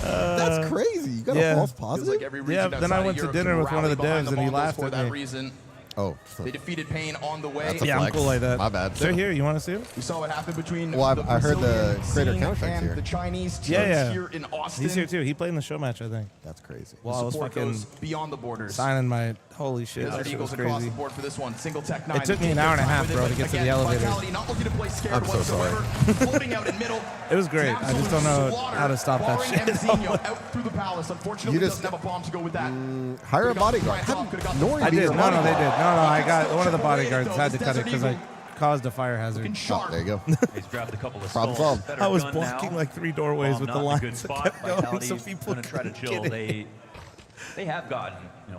That's crazy. You got a false positive? Yeah, then I went to dinner with one of the devs, and he laughed at me. Oh. They defeated Pain on the way. That's a Yeah, I'm flex. cool like that. My bad. They're here. You want to see them? We saw what happened between Well, I heard the Brazilian creator scene Counter-Strike's and here. the Chinese teams Yeah. here in Austin. He's here too. He played in the show match, I think. That's crazy. Well, I was Support fucking goes beyond the borders. signing my holy shit. Desert That shit was Eagles across crazy. the board for this one. Single tech 9. It took me an hour and a half, bro, to get to the elevator. Vitality not looking to play scared I'm so sorry. whatsoever. Floating out in middle. It was great. I just don't know Slaughter, how to stop that barring shit. Mzinho out through the palace. Unfortunately, You just- doesn't have a bomb to go with that. Hire a bodyguard. Nori I be did. your No, they bodyguard. did. No, I got one of the bodyguards had to cut it because I caused a fire hazard. Oh, there you go. He's grabbed a couple of Problem skulls. solved. Better I was gun blocking now. like 3 doorways with the Bomb not in a good lines that spot. kept going, so Vitality's people gonna try to couldn't chill. get in. They have gotten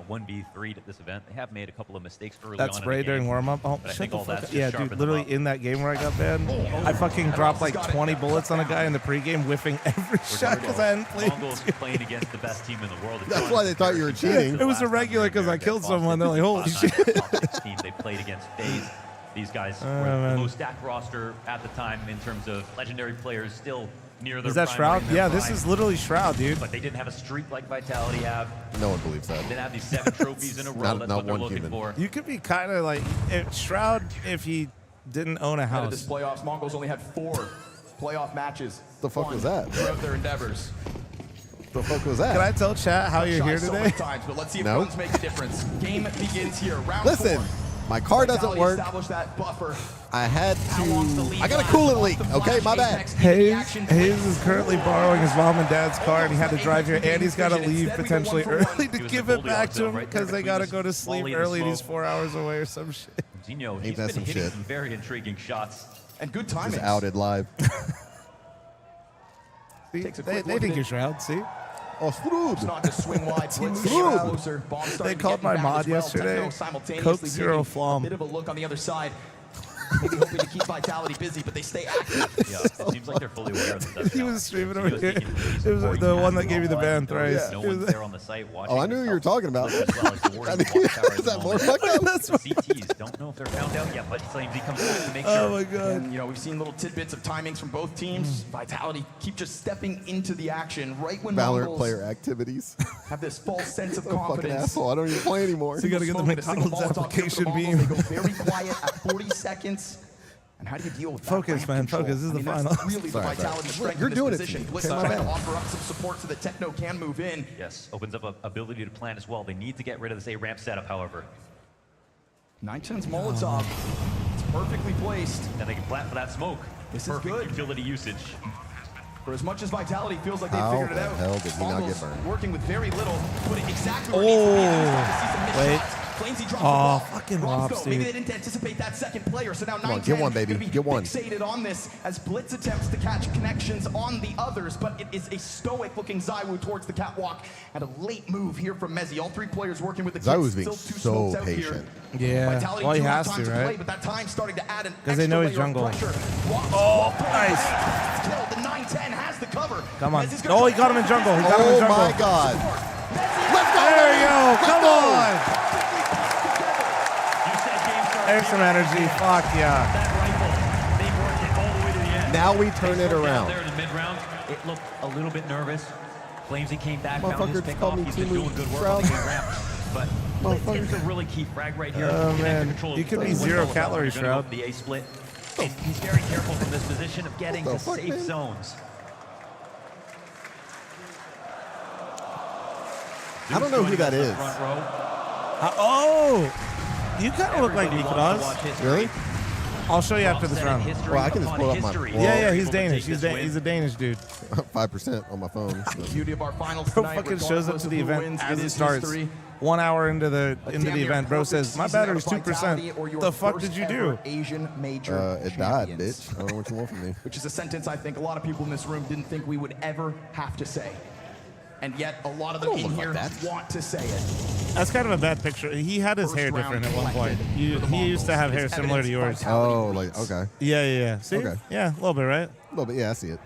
1v3 at this event. They have made a couple of mistakes early That on spray in the during game, warm up. Oh, but I shut think the all fuck that's up. just Yeah, sharpened dude, them literally up. in that game where I got banned, I fucking dropped like 20 bullets on a guy in the pregame, whiffing every shot because I hadn't played. Mongols playing against the best team in the world. That's why they thought you were cheating. It was irregular because I killed someone. They're like, holy shit. Team they played against FaZe. These guys Oh, were the man. most stacked roster at the time in terms of legendary players still near their Is that prime, Shroud? right in their Yeah, this prime. is literally Shroud, dude. But they didn't have a streak like Vitality have. No one believes that. They didn't have these 7 trophies in a row. Not- That's not what they're one looking human. for. You could be kind of like Shroud if he didn't own a Ahead of this house. playoffs, Mongols only had 4 playoff matches. The fuck was that? Throughout their endeavors. The fuck was that? Can I tell chat how you're here Tried so today? many times, but let's see if No. runs make a difference. Game begins here. Round Listen, 4. my car doesn't Vitality work. established that buffer. I had How long's the to. lead I got a last? coolant leak. The Okay, my Flash bad. Apex in the Hayes action is currently borrowing his mom and dad's car, and he had to drive here, and he's got to Instead, we leave go potentially 1 for 1. early to He was give in it the back Goldilocks to zone him right because there they got to between go to us. sleep Volley in the early, and he's smoke. 4 hours away or some shit. Zinho, Ain't he's that been some hitting shit? some very intriguing shots. And good timing. Just outed live. See, Takes a they quick look think at you're it. Shroud, see? It's not just swing wide. They called my mod yesterday Coke Zero fl0m. A bit of a look on the other side. Maybe hoping to keep Vitality busy, but they stay active. Yeah, it seems like they're fully aware of that. He was streaming over here. It was the one that gave you the ban thrice. No one's there on the site watching. Oh, I knew who you were talking about. Is that more fucked up? CTs don't know if they're found out yet, but fl0m comes back to make sure. Oh my god. And, you know, we've seen little tidbits of timings from both teams. Vitality keep just stepping into the action right when Valorant Mongols player activities. have this false sense of Fucking confidence. asshole. I don't even play anymore. So you gotta get the McDonald's application beam. They go very quiet at 40 seconds. And how do you deal with that? Focus, man. Focus. This is the final. Really the vitality and strength You're in this doing it position. to me. Blitz trying to offer up some support so that Techno can move in. Yes, opens up an ability to plan as well. They need to get rid of this A-ramp setup, however. 910's Molotov. It's perfectly placed. And they can plant for that smoke. This Perfect is good. utility usage. For as much as Vitality feels like they've How figured it the out, hell did he not Mongols get burned? working with very little, put it exactly where it needs to be. And we start to see some missed Wait. shots. fl0m drops Oh, the ball. fucking Robs Robs, go. Maybe dude. they didn't anticipate that second player, so now 910 on, get one, baby. gonna be Get one. fixated on this as Blitz attempts to catch connections on the others, but it is a stoic-looking Zywoo towards the catwalk and a late move here from Mezzy. All three players working with the Zywoo's kids. being Still two so smokes out patient. here. Yeah. Vitality Well, he do have has time to, play, right? but that time starting to add an Because they know he's jungle. Oh, nice. Killed. The 910 has the cover. Come on. Mezzy's gonna Oh, he try got him in jungle. He got him in Oh jungle. my god. There you go. Come on. There's some energy. Fuck yeah. They worked it all the way to the end. Now we turn it around. There in the mid-round, it looked a little bit nervous. fl0m came back, found his Motherfucker pick called off. me He's been Timu doing good work Shroud. on the ramp. But Blitz gets a really key frag right here. Oh, man. Control You could be of the 0 window. calorie, They're gonna go Shroud. for the A split. And he's very careful from this position of getting What to the fuck, safe man? zones. I don't know who that is. Front row. Oh, you kind of look like Nicolas. Really? I'll show you after this round. Well, I can just pull up my. Yeah, he's Danish. He's a Danish dude. 5% on my phone. The beauty of our finals Bro tonight, fucking shows up regardless to of the who event wins, as it is starts. history. 1 hour into the A damn near event, bro perfect says, "My season out battery's of Vitality 2%." or your The fuck first did you ever do? Asian major It died, champions. bitch. I don't know what you want from me. Which is a sentence I think a lot of people in this room didn't think we would ever have to say. And yet a lot of them in here want to say it. That's kind of a bad picture. He had his hair different at one point. He used to have hair similar to yours. Oh, like, okay. Yeah. See? Okay. Yeah, a little bit, right? A little bit, yeah, I see it.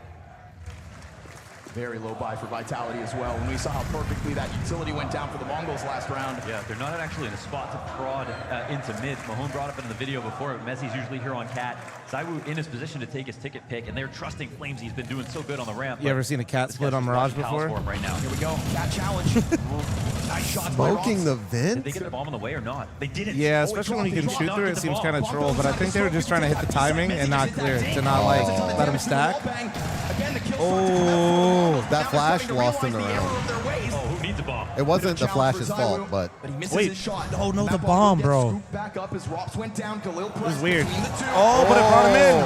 Very low buy for Vitality as well. When we saw how perfectly that utility went down for the Mongols last round. Yeah, they're not actually in a spot to prod into mid. Mahone brought up in the video before. Mezzy's usually here on Cat. Zywoo in his position to take his ticket pick, and they're trusting fl0m. He's been doing so good on the ramp. You ever seen a cat split on Mirage before? For him right now. Here we go. Cat challenge. Nice shots by Smoking Ross. the Did vent? they get the bomb on the way or not? They didn't. Yeah, especially when you can shoot through it, it seems kind of troll. But I think they were just trying to hit the timing and not clear it, to not like let him stack. Oh, that flash lost him the round. Oh, who needs a bomb? It wasn't the flash's fault, but wait. Oh no, the bomb, bro. Back up as Rops went down. Galil This is pressed weird. between the two. Oh, but it brought him in.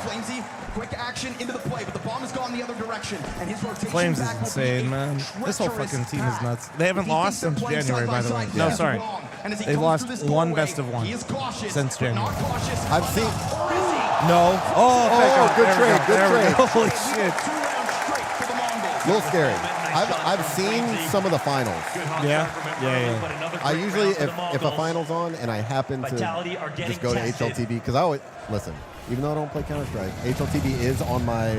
fl0m, quick action into the play, but the bomb has gone the other direction, and his rotation fl0m is back will be insane, a man. This whole treacherous fucking team is path. nuts. They haven't If he lost thinks since they're playing January, by side the by way. side, No, he's sorry. wrong. And as he They've comes lost through this one doorway, best of one he is cautious, since but not January. cautious I've seen. enough. Or is he? No. Oh, thank God. good There we trade, go. good There we trade. go. Holy shit. 2 rounds straight for the Mongols. A little scary. I've seen some of the finals. Yeah. I usually, if a final's on and I happen to Vitality are getting just go to tested. HLTV, because I always, listen, even though I don't play Counter-Strike, HLTV is on my,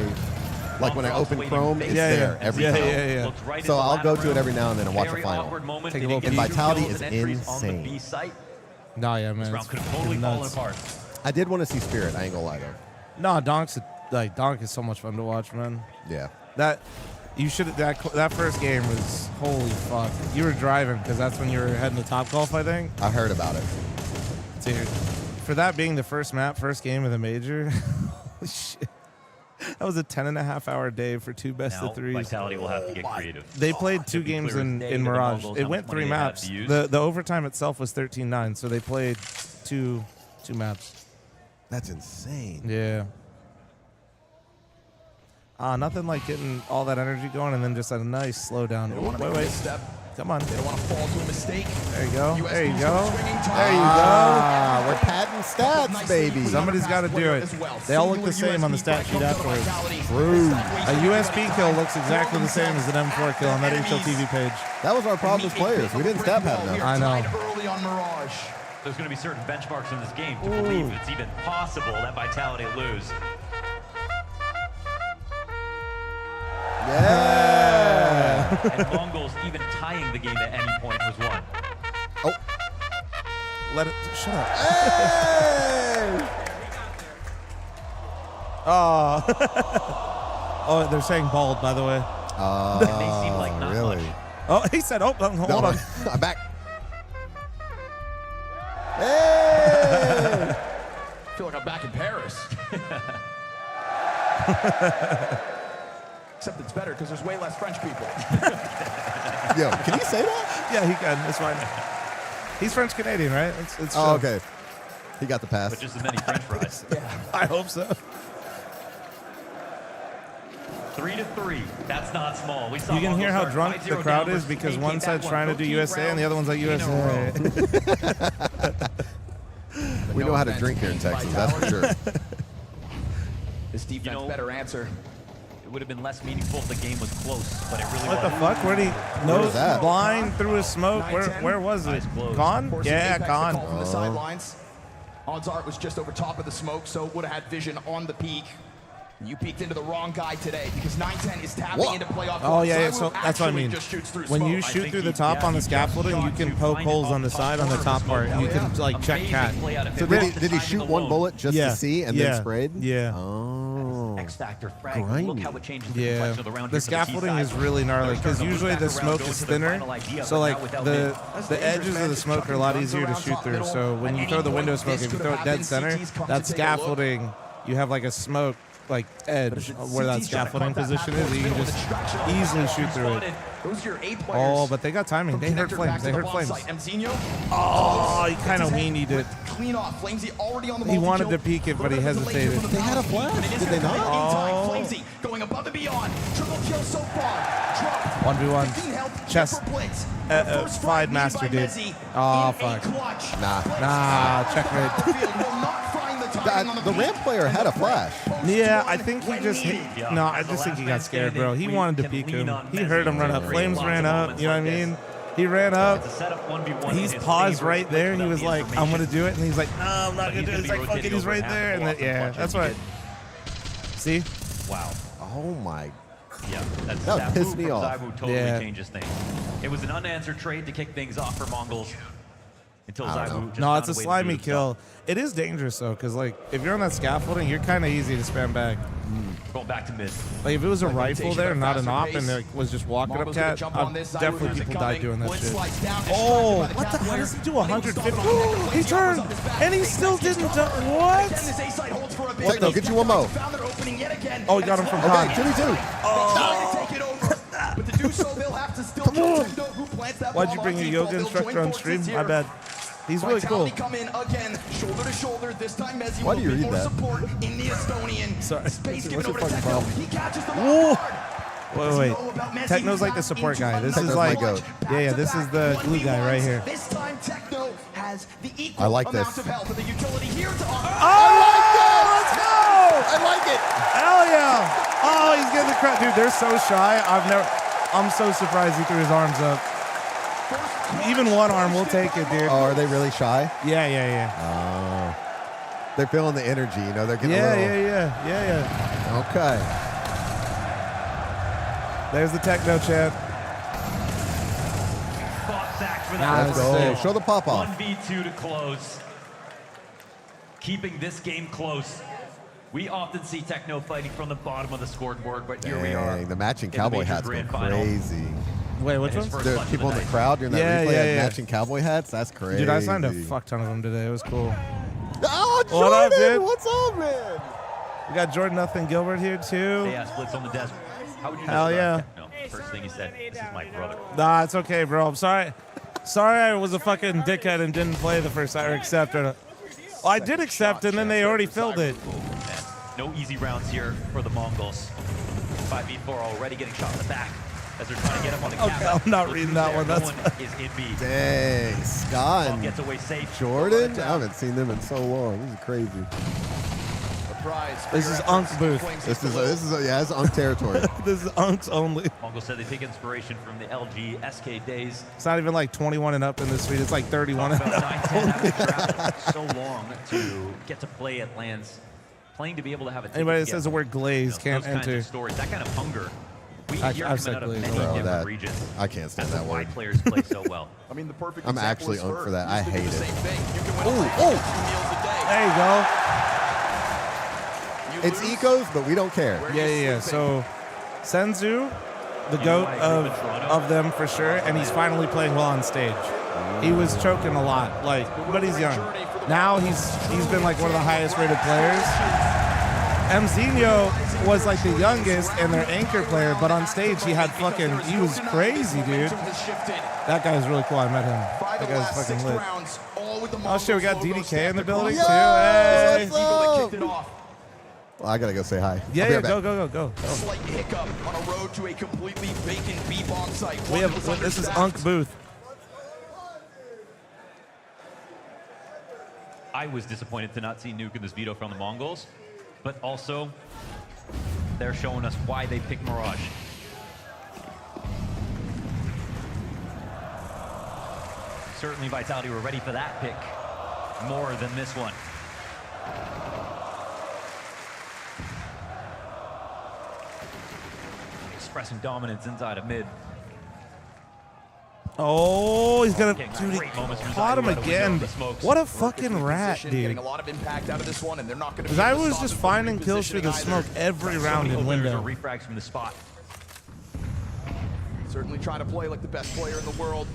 like when I open Chrome, it's there every time. Yeah. Right So into I'll go ladder to it room. every now and then and watch a Very final. awkward moment. Take a They look. didn't And get Vitality kills is and entries on the insane. B site. No, yeah, This man. round could have It's totally fallen nuts. apart. I did want to see Spirit, I ain't gonna lie though. No, Donk is so much fun to watch, man. Yeah. That first game was holy fuck. You were driving because that's when you were heading to Top Golf, I think. I heard about it. Dude, for that being the first game of the major, holy shit. That was a 10.5-hour day for 2 best Now, of 3s. Vitality will have to get creative. They played 2 To be games clear as in day to the Mirage. Mongols It how went much 3 money they have maps. to use. The overtime itself was 13-9, so they played two maps. That's insane. Yeah. Nothing like getting all that energy going and then just a nice slowdown. They want to make Wait. a step Come on. They don't want to fall to a mistake. There you go. US There you moves go. are swinging time. There you Ah, we're padding stats, baby. Somebody's got to do it. They all look the same on the stat sheet afterwards. True. A USB kill looks exactly the same as an M4 kill on that HLTV page. That was our problem as players. We didn't stat pad enough. I know. Early on Mirage. There's going to be certain benchmarks in this game to believe it's even possible that Vitality lose. Yeah. And Mongols even tying the game at any point was won. Oh. Let it. Shut up. Hey! Oh. Oh, they're saying bald, by the way. They seem like not really? much. Oh, he said, oh, hold on. I'm back. Hey! I feel like I'm back in Paris. Except it's better because there's way less French people. Yo, can he say that? Yeah, he can. It's fine. He's French Canadian, right? It's Oh, okay. He got the pass. But just as many French fries. I hope so. 3-3. That's not small. We saw You can hear how Mongols start drunk the 5-0 crowd down is versus because AK. one That side's one, trying to do 13 USA and the other one's like rounds in a USA. We know how to drink here in Texas, that's for sure. This defense better answer. It would have been less meaningful if the game was close, but it really What the wasn't. fuck? Where'd he nose blind through his smoke? Where was it? Con? Yeah, Con. From the sidelines. Odds are it was just over top of the smoke, so would have had vision on the peak. You peeked into the wrong guy today because 910 is tapping into playoff. Oh yeah, so that's what I mean. When you shoot through the top on the scaffolding, you can poke holes on the side on the top part. You can like check cat. So did he shoot one bullet just to see and then sprayed? Yeah. Oh. X Factor frag. Look how it changes the Yeah, complexion of the round. the scaffolding is really gnarly because usually the smoke is thinner, so like the edges of the smoke are a lot easier to shoot through. So when you throw the window smoke, if you throw it dead center, that scaffolding, you have like a smoke like edge where that scaffolding position is, you can just easily shoot through it. Oh, but they got timing. They heard flames. They heard flames. Oh, he kind of weenied it. Clean off. Flamesy already on the He wanted to peek it, but he hesitated. They had a flash, did they not? Oh. Flamesy going above and beyond. Triple kill so far. Drop. 1v1. Chest. Fied master, dude. Oh, fuck. Nah, checkmate. The ramp player had a flash. Yeah, I think he just no, I just think he got scared, bro. He wanted to peek him. He heard him run up. Flames ran up, you know what I mean? He ran up. He's paused right there, and he was like, I'm going to do it. And he's like, no, I'm not going to do it. It's like, fuck it, he's right there. And then, yeah, that's what. See? Wow. Oh, my. Yeah, that's that pissed me off. Zywoo totally changes things. It was an unanswered trade to kick things off for Mongols. Until Zywoo just No, it's a found way to slimy do kill. It is dangerous, though, because, like, if you're on that scaffolding, you're kind of easy to spam back. Going back to mid. Like, if it was a rifle there, not an op, and it was just walking up cat, definitely people died doing that shit. Oh, what the hell does he do? 150? He turned, and he still didn't do what? What the? Get you one more. Oh, he got him from Con. Okay, 2v2. Come on. Why'd you bring your yoga instructor on stream? My bad. He's really cool. Come in again, shoulder to shoulder. This time Mezzi Why do you read that? support in the Estonian. Sorry. Space What's your given over to fucking Techno. problem? He catches the Wait. Techno's like the support guy. This is like, yeah, this is the glue guy right here. This time Techno has the equal I like amount this. of health of the utility here to Let's go! I like it. Hell yeah! Oh, he's getting the crowd. Dude, they're so shy. I'm so surprised he threw his arms up. Even one arm, we'll take it, dude. Oh, are they really shy? Yeah. Oh. They're feeling the energy, you know, they're getting a little... Yeah. Okay. There's the Techno chant. Let's go. Show the pop-off. 1v2 to close. Keeping this game close. We often see Techno fighting from the bottom of the scoreboard, but here we are. The matching cowboy hats go crazy. Wait, which ones? The people in the crowd during that replay had matching cowboy hats. That's crazy. Dude, I signed a fuck ton of them today. It was cool. Oh, Jordan! What up, dude? What's up, man? We got Jordan Nothing Gilbert here, too. Yeah, splits on the desk. How would you Hell yeah. Techno? First thing he said, this is my brother. Nah, it's okay, bro. I'm sorry. Sorry I was a fucking dickhead and didn't play the first time or accept it. Well, I did accept, and then they already filled it. No easy rounds here for the Mongols. 5v4 already getting shot in the back. as they're trying to get up on the Okay, I'm not reading that one. That's is in B. Dang, Scott and Gets away safe. Jordan. I haven't seen them in so long. This is crazy. This is Unk's booth. This is yeah, it's Unk territory. This is Unk's only. Mongols said they take inspiration from the LG SK days. It's not even like 21 and up in this suite. It's like 31 and up. So long to get to play at lands, playing to be able to have a. Anybody that says the word glaze can't those kinds enter. of stories, that kind of hunger. We I've hear coming said out of glaze. many Bro, different that- regions. I can't stand That's that why word. players play so well. I mean, the perfect I'm example actually is Unk Ferg. for that. I Used to do hate the it. same thing. You can win a Ooh, fight ooh. 2 meals a day. There you go. It's ecos, but we don't care. Yeah. So, Senzu, the goat of them for sure, and he's finally playing well on stage. He was choking a lot, but he's young. Now he's been like one of the highest rated players. Mzinho was like the youngest and their anchor player, but on stage he was crazy, dude. That guy's really cool. I met him. That guy's fucking lit. Oh shit, we got DDK in the building too. Hey. Well, I gotta go say hi. Yeah, go. Slight hiccup on a road to a completely vacant B-bomb site. This is Unk booth. I was disappointed to not see Nuke in this veto from the Mongols, but also they're showing us why they picked Mirage. Certainly Vitality were ready for that pick more than this one. Expressing dominance inside of mid. Oh, he's gonna Getting dude, he great moments from caught him Zywoo out of again. the smokes. What a fucking rat, dude. Getting a lot of impact out of this one, and they're not going to. Zywoo was just finding kills through the smoke every round in window. Refrags from the spot. Certainly trying to play like the best player in the world.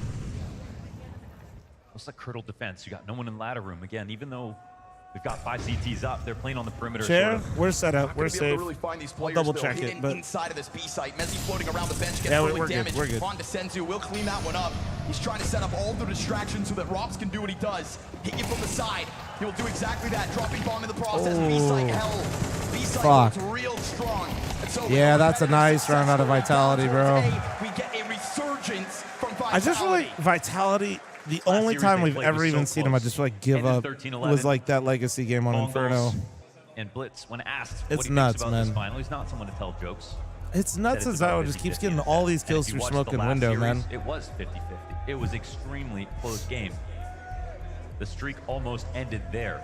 What's the curdled defense? You got no one in ladder room again, even though we've got 5 CTs up. They're playing on the perimeter. Chair, sort of. we're set up. We're safe. Really find these players, Double check it, but inside of this B site, Mezzi floating around the bench gets yeah, early we're damage. good. We're good. On to Senzu, will clean that one up. He's trying to set up all the distractions so that Robs can do what he does. Hit you from the side. He will do exactly that. Dropping bomb in the process. B site hell. B site looks real strong. And so yeah, that's a nice round out of Vitality, bro. We get a resurgence from Vitality. I just feel like Vitality. The only time we've ever even seen him, I just feel like give up, was like that Legacy game on Inferno. And Blitz, when asked it's what he nuts, thinks about man. this final, he's not someone to tell jokes. It's nuts as Zywoo just keeps getting all these kills through smoke and window, man. It was 50-50. It was extremely close game. The streak almost ended there.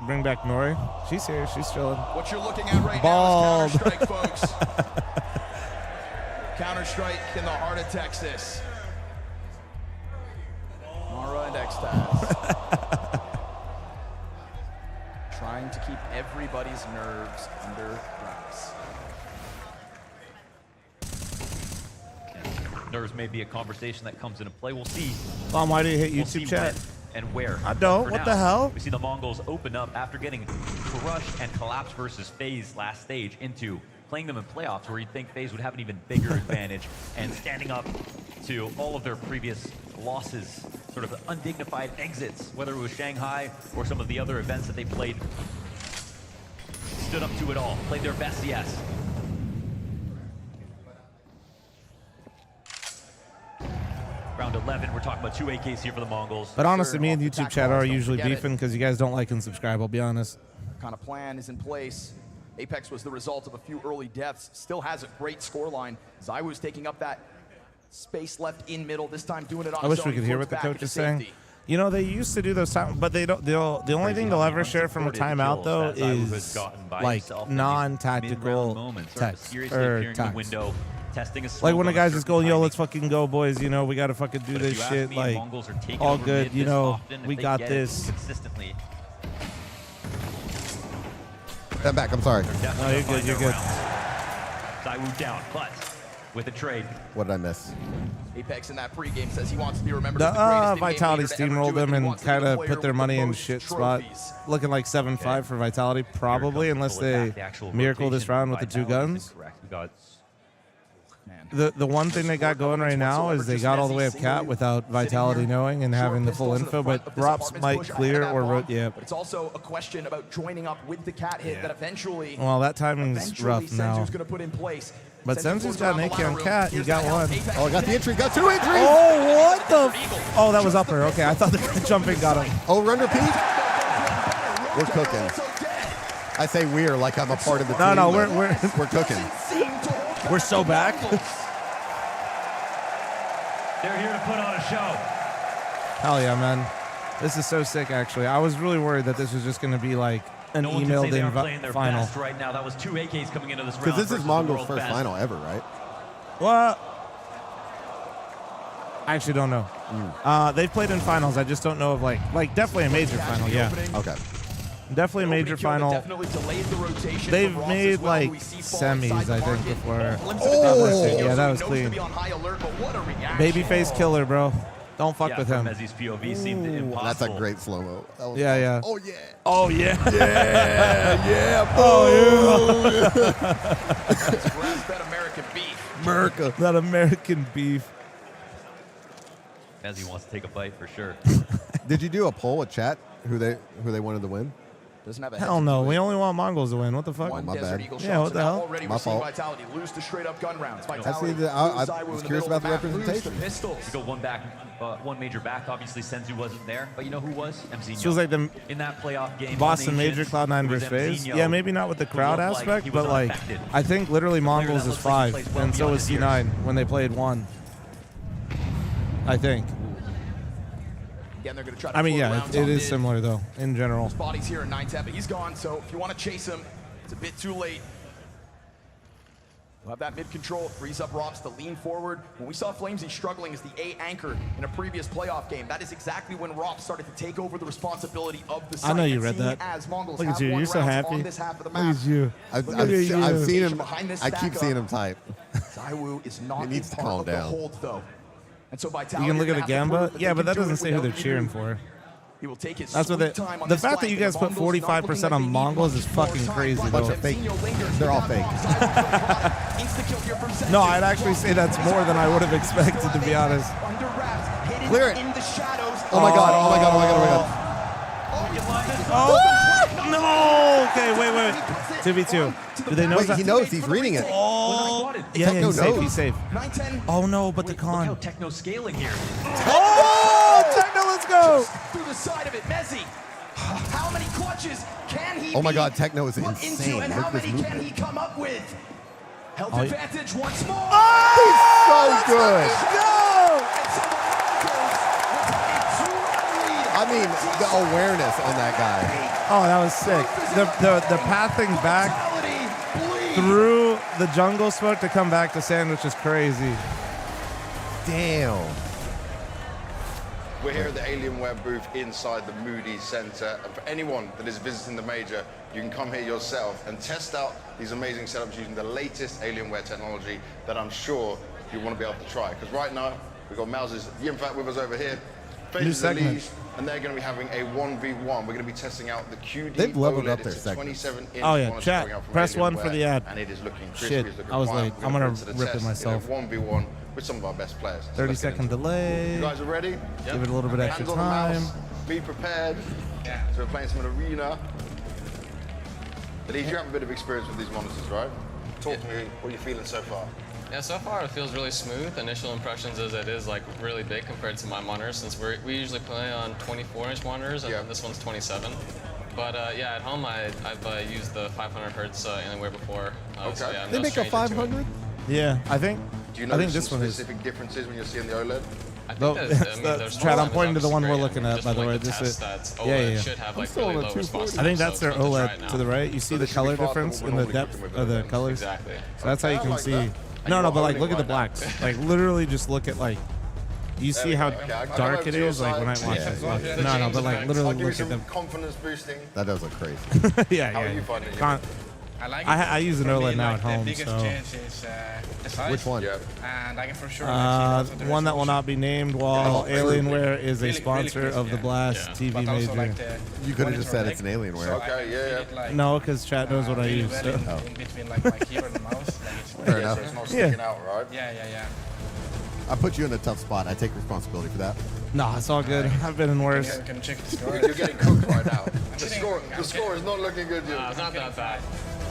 Bring back Nori. She's here. She's chilling. What you're looking at right now is Counter-Strike, folks. Counter-Strike in the heart of Texas. Mara and Extaz. Trying to keep everybody's nerves under wraps. Nerves may be a conversation that comes into play. We'll see. Mom, why do you hit We'll YouTube see chat? when and where. I don't. For What now, the hell? We see the Mongols open up after getting crushed and collapsed versus FaZe last stage into playing them in playoffs, where you'd think FaZe would have an even bigger advantage, and standing up to all of their previous losses, sort of undignified exits, whether it was Shanghai or some of the other events that they played. Stood up to it all, played their best, yes. Round 11, we're talking about 2 AKs here for the Mongols. But honestly, me and YouTube chat are usually beefing because you guys don't like and subscribe, I'll be honest. Kind of plan is in place. Apex was the result of a few early deaths. Still has a great scoreline. Zywoo's taking up that space left in middle, this time doing it on I wish his we own. could hear what the coach is saying. You know, they used to do those time, but they don't. The only thing they'll ever share from a timeout though is like non-tactical text or text. Like when the guys just going, yo, let's fucking go, boys. You know, we gotta fucking do this shit. Like, all good. You know, we got this. Consistently. Step back. I'm sorry. No, you're good. You're good. Zywoo down, but with a trade. What did I miss? Apex in that pregame says he wants to be remembered The as the greatest Vitality in-game leader to ever steamrolled do it, them he and wants to be the kind of player put their with money the in most shit spot. trophies. Looking like 7-5 for Vitality, probably, unless they miracle this round with the 2 guns. The one thing they got going right now is they got all the way up cat without Vitality knowing and having the full info, but Drops might clear or yeah. But it's also a question about joining up with the cat hit that eventually. Well, that timing's rough now. Senzu's going to put in place. But Senzu's got an AK on Cat. He got one. Oh, I got the entry. Got 2 entries. Oh, what the? Oh, that was upper. Okay, I thought the jumping got him. Oh, run repeat. We're cooking. I say we're like I'm a part of the team. No, we're cooking. We're so back. They're here to put on a show. Hell yeah, man. This is so sick, actually. I was really worried that this was just going to be like an emailed in final. Right now, that was 2 AKs coming into this round. Because this is Mongols' first final ever, right? What? I actually don't know. They've played in finals. I just don't know of like definitely a major final. Yeah. Okay. Definitely a major final. They've made like semis, I think, before. Oh! Yeah, that was clean. Babyface killer, bro. Don't fuck with him. POV seemed impossible. That's a great slow-mo. Yeah, yeah. Oh, yeah. Oh, yeah. Yeah, yeah. Oh, yeah. That American beef. America. That American beef. Mezzy wants to take a bite for sure. Did you do a poll with chat who they wanted to win? Doesn't have a Hell no. We only want Mongols to win. What the fuck? Oh, my bad. Yeah, what the hell? My fault. Vitality lose to straight up gun rounds. I was curious about the representation. You go one major back. Obviously, Senzu wasn't there, but you know who was? MZ. Feels like the in that playoff game. Boston Major Cloud9 versus FaZe. Yeah, maybe not with the crowd aspect, but like I think literally Mongols is 5, and so was C9 when they played 1. I think. Again, they're going to try to I mean, yeah, it is similar though in general. His body's here in 9-10, but he's gone. So if you want to chase him, it's a bit too late. We'll have that mid control, frees up Robs to lean forward. When we saw fl0m struggling as the A anchor in a previous playoff game, that is exactly when Robs started to take over the responsibility of the site. I know you read that. Look at you, you're so happy. Look at you. I've seen him. I keep seeing him type. Zywoo is not he needs to calm down. Hold, though. And so Vitality, you can look at the Gamba. Yeah, but that doesn't say who they're cheering for. He will take his That's what the fact that you guys put 45% on Mongols is fucking crazy. Bunch of fake. They're all fake. No, I'd actually say that's more than I would have expected, to be honest. Clear it. Oh my god! Oh my god! Oh my god! Oh my god! Oh no! Okay, wait. 2v2. Do they know? Wait, he knows. He's reading it. Oh, yeah, he's safe. He's safe. Oh no, but the con. Look how Techno scaling here. Oh, Techno, let's go! Through the side of it, Mezzy. How many clutches can he? Oh my God, Techno is insane. And how many can he come up with? Health advantage once more. Oh, he's so good. I mean, the awareness on that guy. Oh, that was sick. The pathing back through the jungle smoke to come back to sandwich is crazy. Damn. We're here at the Alienware booth inside the Moody Center. And for anyone that is visiting the major, you can come here yourself and test out these amazing setups using the latest Alienware technology that I'm sure you want to be able to try. Because right now, we've got Mouse's Yimfat with us over here. New segment. And they're going to be having a 1v1. We're going to be testing out the QD They've leveled OLED. up their segment. 27-inch oh yeah, chat. Press 1 for the ad. And it is looking crispy. Shit, I was late. I'm going to rip it myself. 1v1 with some of our best players. 30-second delay. You guys are ready? Give it a little bit extra time. Be prepared. Yeah. So we're playing some arena. Elise, you have a bit of experience with these monitors, right? Talk to me. What are you feeling so far? Yeah, so far it feels really smooth. Initial impressions is it is like really big compared to my monitor, since we usually play on 24-inch monitors, and this one's 27. But yeah, at home I've used the 500 hertz Alienware before. Okay. So, yeah, they make a 500? Yeah, I think. Do you know this one is. Specific differences when you're seeing the OLED? I think there's Chad, I'm pointing to the one we're looking at, by the way. This is yeah. should have like really low response. I think that's their OLED to the right. You see the color difference in the depth of the colors. Exactly. So that's how you can see. No, but like look at the blacks. Like literally just look at like. You see how dark it is, like when I watch it. No, but like literally look at them. Confidence boosting. That does look crazy. Yeah. How are you finding it? I use an OLED now at home, so. Which one? And I can for sure one that will not be named while Alienware is a sponsor of the Blast TV major. You could have just said it's an Alienware. Okay, yeah. No, because chat knows what I use. So. in between like my keyboard and mouse. Fair enough. So it's not sticking out, right? Yeah. I put you in a tough spot. I take responsibility for that. No, it's all good. I've been in worse. Can check the score. You're getting cooked right now. The score is not looking good. It's not that bad.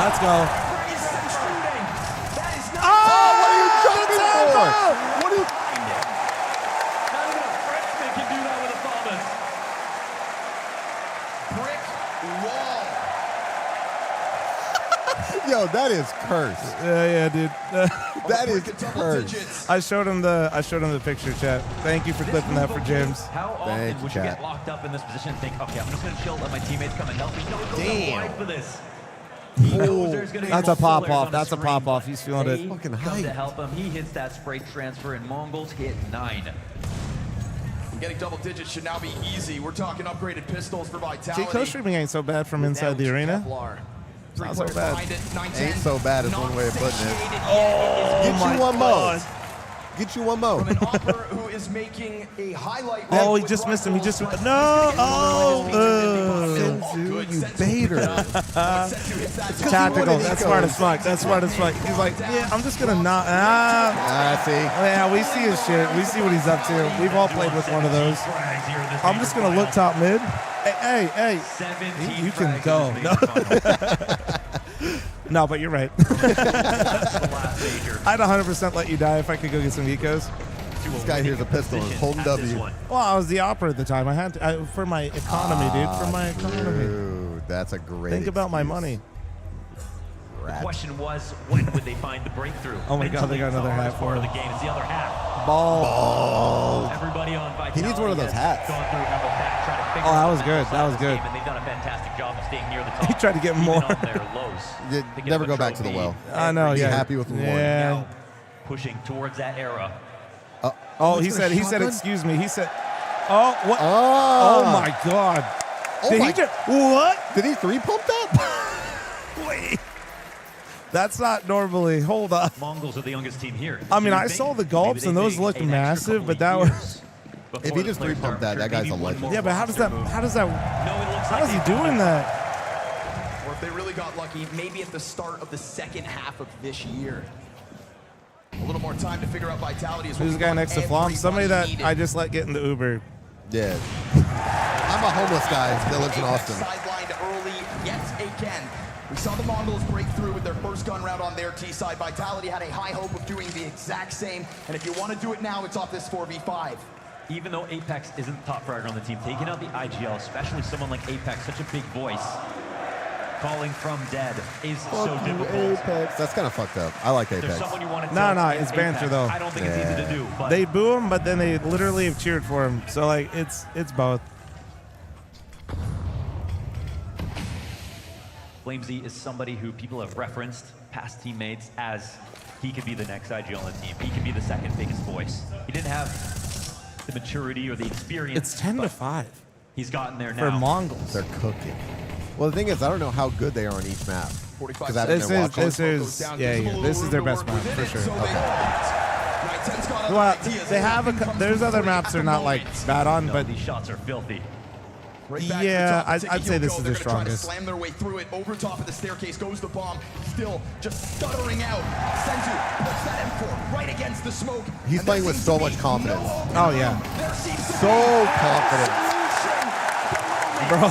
Let's go. Oh, what are you jumping for? What are you? brick wall. Yo, that is cursed. Yeah, dude. That is cursed. I showed him the picture, chat. Thank you for clipping that for James. How often would you get locked up in this position and think, okay, I'm just going to chill, let my teammates come and help me? No, he goes out wide for this. That's a pop off. That's a pop off. He's feeling it. Fucking come to help him. He hits that spray transfer, and Mongols hit 9. Getting double digits should now be easy. We're talking upgraded pistols for Vitality. See, co-streaming ain't so bad from inside the arena. It's not so bad. Ain't so bad is one way of putting it. Oh, Get you one more. Get you one more. From an Opera who is making a highlight. Oh, he just missed him. He just no. Oh, Zywoo, you baiter. It's tactical. That's smart as fuck. That's smart as fuck. He's like, yeah, I'm just gonna not. See. Yeah, we see his shit. We see what he's up to. We've all played with one of those. I'm just gonna look top mid. Hey. You can go. No, but you're right. I'd 100% let you die if I could go get some ecos. This guy here's a pistol and is holding W. Well, I was the opera at the time. I had to for my economy, dude. For my economy. Dude, that's a great. Think about my money. The question was, when would they find the breakthrough? Oh my God, they got another hat for the him. game. It's the other half. Ball. Everybody on Vitality. He needs one of those hats. Gone through number back, trying to figure Oh, that out was the good. map That was of this good. game, and they've done a fantastic job of staying near the top. He tried to get more. Even on their lows. Never go back to the well. I know. Be Yeah. happy with one. Yeah. Pushing towards that era. Oh, he said. Excuse me. He said. Oh, what? Oh my God. Did he just what? Did he 3-pump that? Wait. That's not normally. Hold on. Mongols are the youngest team here. I mean, I saw the gulps and those looked massive, but that was. If he just 3-pumped that guy's a legend. Yeah, but how does he doing that? Or if they really got lucky, maybe at the start of the second half of this year. A little more time to figure out Vitality. Who's the guy next to fl0m? Somebody that I just let get in the Uber. Yeah. I'm a homeless guy that lives in Austin. Sidelined early yet again. We saw the Mongols break through with their first gun round on their T side. Vitality had a high hope of doing the exact same. And if you want to do it now, it's off this 4v5. Even though Apex isn't top fragger on the team, taking out the IGL, especially someone like Apex, such a big voice, calling from dead is so difficult. Apex. That's kind of fucked up. I like Apex. No, it's banter though. I don't think it's easy to do. But they boo him, but then they literally have cheered for him. So like, it's both. fl0m is somebody who people have referenced, past teammates, as he could be the next IG on the team. He could be the second biggest voice. He didn't have the maturity or the experience. It's 10-5. He's gotten there now. For Mongols. They're cooking. Well, the thing is, I don't know how good they are on each map. This is their best map for sure. Well, they have there's other maps they're not like bad on, but these shots are filthy. Yeah, I'd say this is their strongest. Slam their way through it. Over top of the staircase goes the bomb. Still just stuttering out. Zywoo puts that M4 right against the smoke. He's playing with so much confidence. Oh yeah, so confident, bro.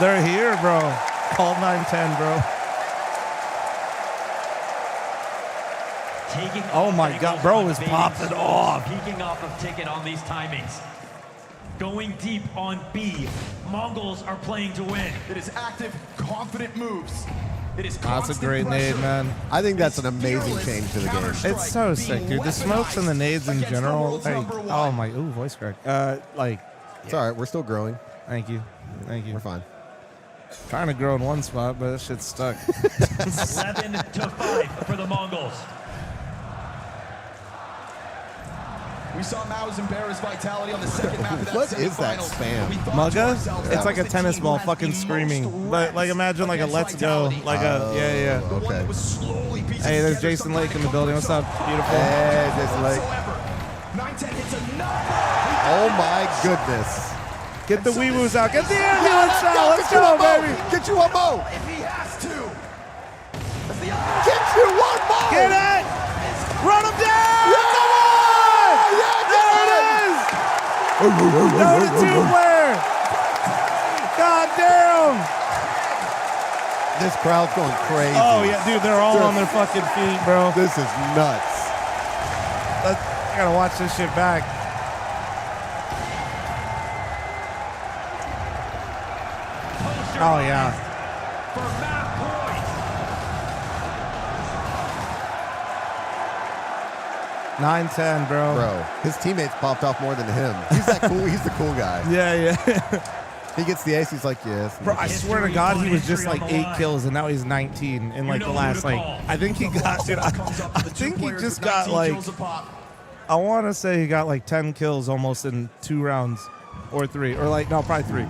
They're here, bro. Call 910, bro. Oh my God, bro is popping off. Peeking off of Ticket on these timings. Going deep on B. Mongols are playing to win. It is active, confident moves. It is That's a great nade, man. I think that's an amazing change to the game. It's so sick, dude. The smokes and the nades in general. Hey, oh my, voice crack. It's all right. We're still growing. Thank you. We're fine. Trying to grow in one spot, but that shit's stuck. 11-5 for the Mongols. We saw Mao's embarrass Vitality on the second map of that What is that spam? Mugga? It's like a tennis ball fucking screaming. But like imagine like a let's go. Like yeah. Okay. Hey, there's Jason Lake in the building. What's up? Beautiful. Hey, Jason Lake. Oh my goodness. Get the wee-woos out. Get the ambulance out. Let's go, baby. Get you one more. If he has to. Get you one more. Get it. Run him down. Yeah. No to two-player! God damn! This crowd's going crazy. Oh yeah, dude, they're all on their fucking feet, bro. This is nuts. I gotta watch this shit back. Oh, yeah. For map point. 9-10, bro. Bro, his teammates popped off more than him. He's that cool. He's the cool guy. Yeah. He gets the ace. He's like, yes. Bro, I swear to God, he was just like 8 kills, and now he's 19 in like the last like. I think he got. Dude, I think he just got like. I want to say he got like 10 kills almost in 2 rounds, or 3, or like no, probably 3.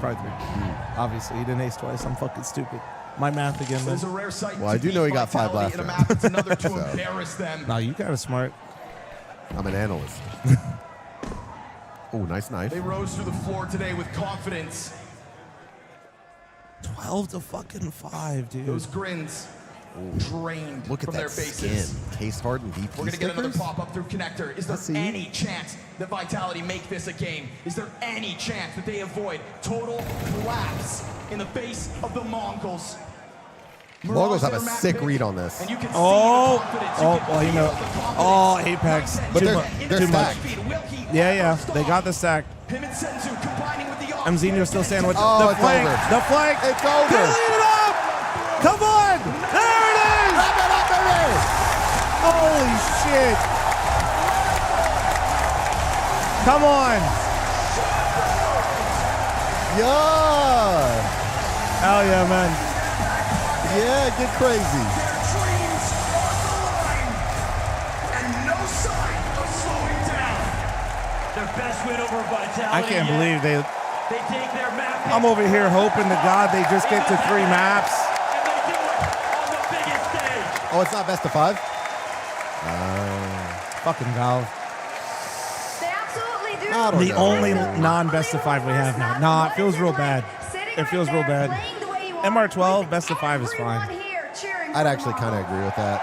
Obviously, he didn't ace twice. I'm fucking stupid. My math again, man. Well, I do know he got 5 last round. No, you kind of smart. I'm an analyst. Oh, nice knife. They rose through the floor today with confidence. 12-5, dude. Those grins drained Look at from that their faces. skin. Case hardened VP We're going to get another stickers? pop-up through connector. Is there any chance that Vitality make this a game? Is there any chance that they avoid total collapse in the face of the Mongols? Mongols have a sick read on this. Well, you know. Oh, Apex. But Too they're much. stacked. Yeah. They got the stack. Mzinho still standing with Oh, the it's flank. over. The flank. It's over. Lead it up. Come on. There it is. Wrap it up, baby. Holy shit. Come on. Yeah. Hell yeah, man. Yeah, get crazy. Their best win over Vitality. I can't believe they take their map. I'm over here hoping to God they just get to 3 maps. And they do it on the biggest stage. Oh, it's not best of 5? Fucking Valve. They absolutely do. I don't The know. only non-best of 5 we have now. Nah, it feels real bad. It feels real bad. MR12, best of 5 is fine. I'd actually kind of agree with that.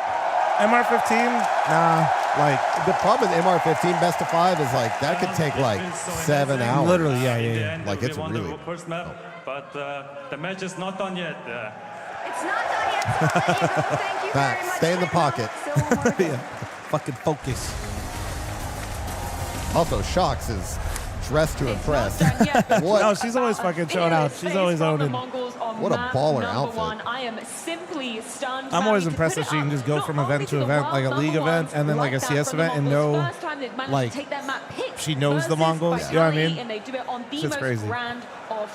MR15, nah. Like the problem with MR15 best of 5 is like that could take like 7 hours. Literally, yeah. Like it's won really. the first map, but the match is not done yet. It's not done yet. So I'll let you know. Thank you very much. Stay in the pocket. Yeah. Fucking focus. Also, Shox is dressed to impress. What? No, she's always fucking showing out. She's always owning. What a baller outfit. I am simply stunned. I'm always impressed that she can just go from event to event, like a league event and then like a CS event, and know, like, she knows the Mongols. You know what I mean? Shit's crazy.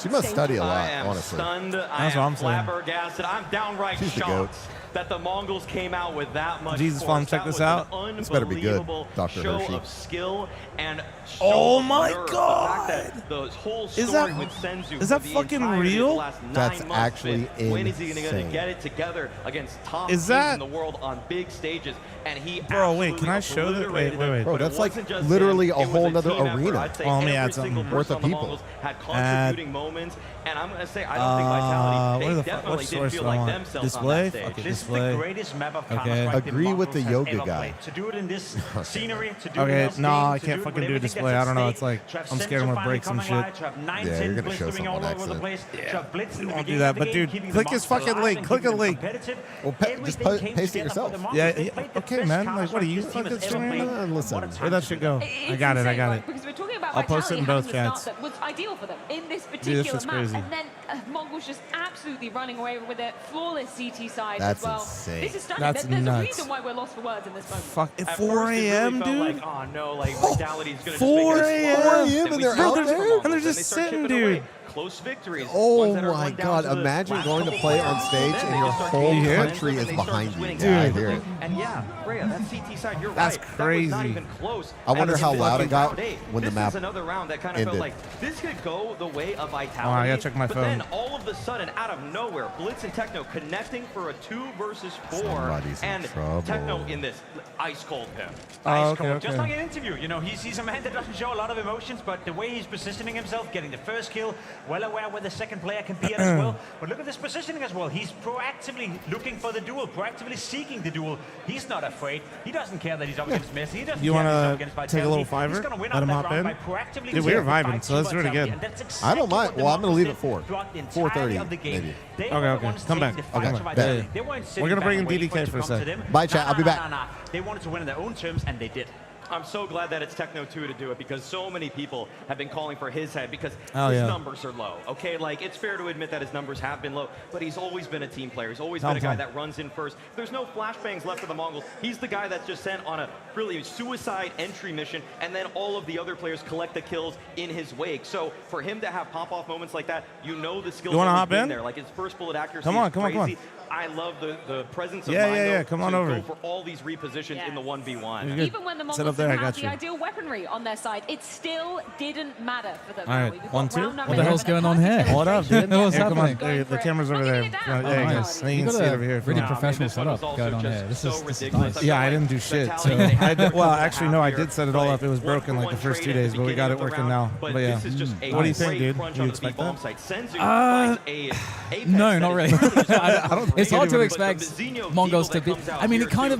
She must study a lot, honestly. Stunned. That's what I'm saying. Flabbergasted. I'm downright She's the goat. shocked that the Mongols came out with that much Jesus, force. Flom, check That this was an out. This better be good, unbelievable Dr. show Hershey. of skill and Oh show my of nerve. God. The fact that the whole story Is that- with Senzu is that for the fucking entirety of the real? last 9 That's months actually been, when is he going to insane. get it together against top Is teams that- in the world on big stages? And he Bro, wait, can I show that? Wait. Bro, But it that's like wasn't just literally him, a it was whole nother team effort. arena. I'd say Oh, let me every add single something. Worth person of on the people. Mongols had Add- contributing moments, and I'm going to say I don't think Vitality, where they the fuck? definitely What didn't source feel do I like want? themselves Display? on that stage. Okay, This is display. the greatest map of Okay. Counter-Strike the Agree with the Mongols has yoga ever guy. played. To do it in this scenery, to do Okay, it in this no, game, I to can't do it fucking with do a everything that's display. at I don't know. stake, It's like, to have I'm scared I'm Senzu gonna break some finally shit. coming alive, to have 9 Yeah, you're gonna show blistering something all on over the accident. place, to have blitz in the Won't do beginning that, of the but game, dude, keeping the click his Mongols fucking alive link. and Click keeping a them link. competitive. Well, just Everything came paste it together for yourself. the Mongols. Yeah, They yeah. played the Okay, best man. Like, Counter-Strike what are you this team fucking has ever streaming? played. Listen, What a Where'd that shit go? It's I got it. insane, right? Because we're talking about I'll post it in both Vitality having chats. the start that was ideal for them in this Dude, particular this shit's map, crazy. and then Mongols just absolutely running away with it. Flawless CT side That's as well. insane. This is stunning. That's There's a nuts. reason why we're lost for words in this moment. Fuck, at At 4 first, it really a.m., felt dude? Like, oh no, like Vitality's going to 4 just make it a.m. slower. 4 a.m. Then and we they're see out the there? Mongols, And they're then just they start sitting, chipping away. dude. Close victories. Oh ones that are my run down God! to the Imagine last going to couple play on playoffs. stage Then and they your start whole gaining momentum, country and is they start behind just you. winning Yeah, I quickly. hear it. And yeah, Rhea, that CT side, you're That's right. That was not crazy. even close. I wonder And how this loud is it got round 8. when the This map is another round that kind of felt ended. like this could go the way of Vitality. Oh, I gotta check my but phone. then all of a sudden, out of nowhere, Blitz and Techno connecting for a 2 versus 4, Somebody's in and trouble. Techno in this ice cold pin. Ice cold. Just like an interview, you know, he's a man that doesn't show a lot of emotions, but the way he's positioning himself, getting the first kill, well aware where the second player can be at as well. But look at this positioning as well. He's proactively looking for the duel, proactively seeking the duel. He's not afraid. He doesn't care that he's up against Messi. He doesn't You care that he's up want against to Vitality. take a little He's fiver? gonna win Let out him that hop round in? by proactively Dude, we were taking the vibing, fight so let's to do it Vitality. again. And that's I exactly don't mind. what the Well, I'm gonna Mongols leave did at 4. throughout the entirety 4:30 of the game. maybe. They Okay, were the okay. ones Come taking back. the fight Okay, to bet. Vitality. They weren't sitting We're gonna back bring in and waiting for DDK it to for a come to sec. them. Bye, chat. I'll be back. They wanted to win in their own terms, and they did. I'm so glad that it's Techno 2 to do it because so many people have been calling for his head because his numbers are low. Okay, like it's fair to admit that his numbers have been low, but he's always been a team player. He's always been a guy that runs in first. There's no flashbangs left for the Mongols. He's the guy that's just sent on a really suicide entry mission, and then all of the other players collect the kills in his wake. So for him to have pop-off moments like that, you know the skills have been there. Like his first bullet accuracy is crazy. I love the presence of mind, come on over. Go for all these repositions in the 1v1. Even when the Mongols didn't have the ideal weaponry on their side, it still didn't matter for them. All right, 1, 2. What the hell's going on here? What up, dude? What's happening? happening? The camera's over there. Nice. You can see it over here. Really professional setup going on here. This is nice. Yeah, I didn't do shit. So well, actually, no, I did set it all up. It was broken like the first 2 days, but we got it working now. But yeah. What do you think, dude? Do you expect that? No, not really. It's hard to expect Mongols to be. I mean, it kind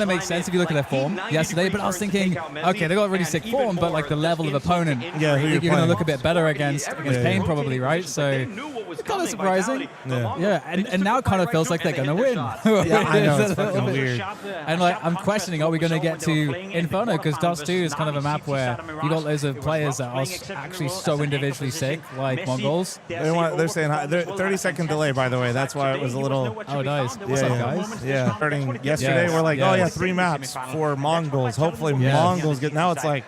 of makes sense if you look at their form yesterday. But I was thinking, okay, they got really sick form, but like the level of opponent, you're going to look a bit better against Pain, probably, right? So it's kind of surprising. Yeah, and now it kind of feels like they're going to win. Yeah, I know, it's fucking weird. And like, I'm questioning, are we going to get to Inferno? Because Dust 2 is kind of a map where you got loads of players that are actually so individually sick, like Mongols. They're saying 30-second delay, by the way. That's why it was a little. Oh, nice. What's up, guys? Yeah, starting yesterday, we're like, oh yeah, 3 maps for Mongols. Hopefully Mongols get. Now it's like,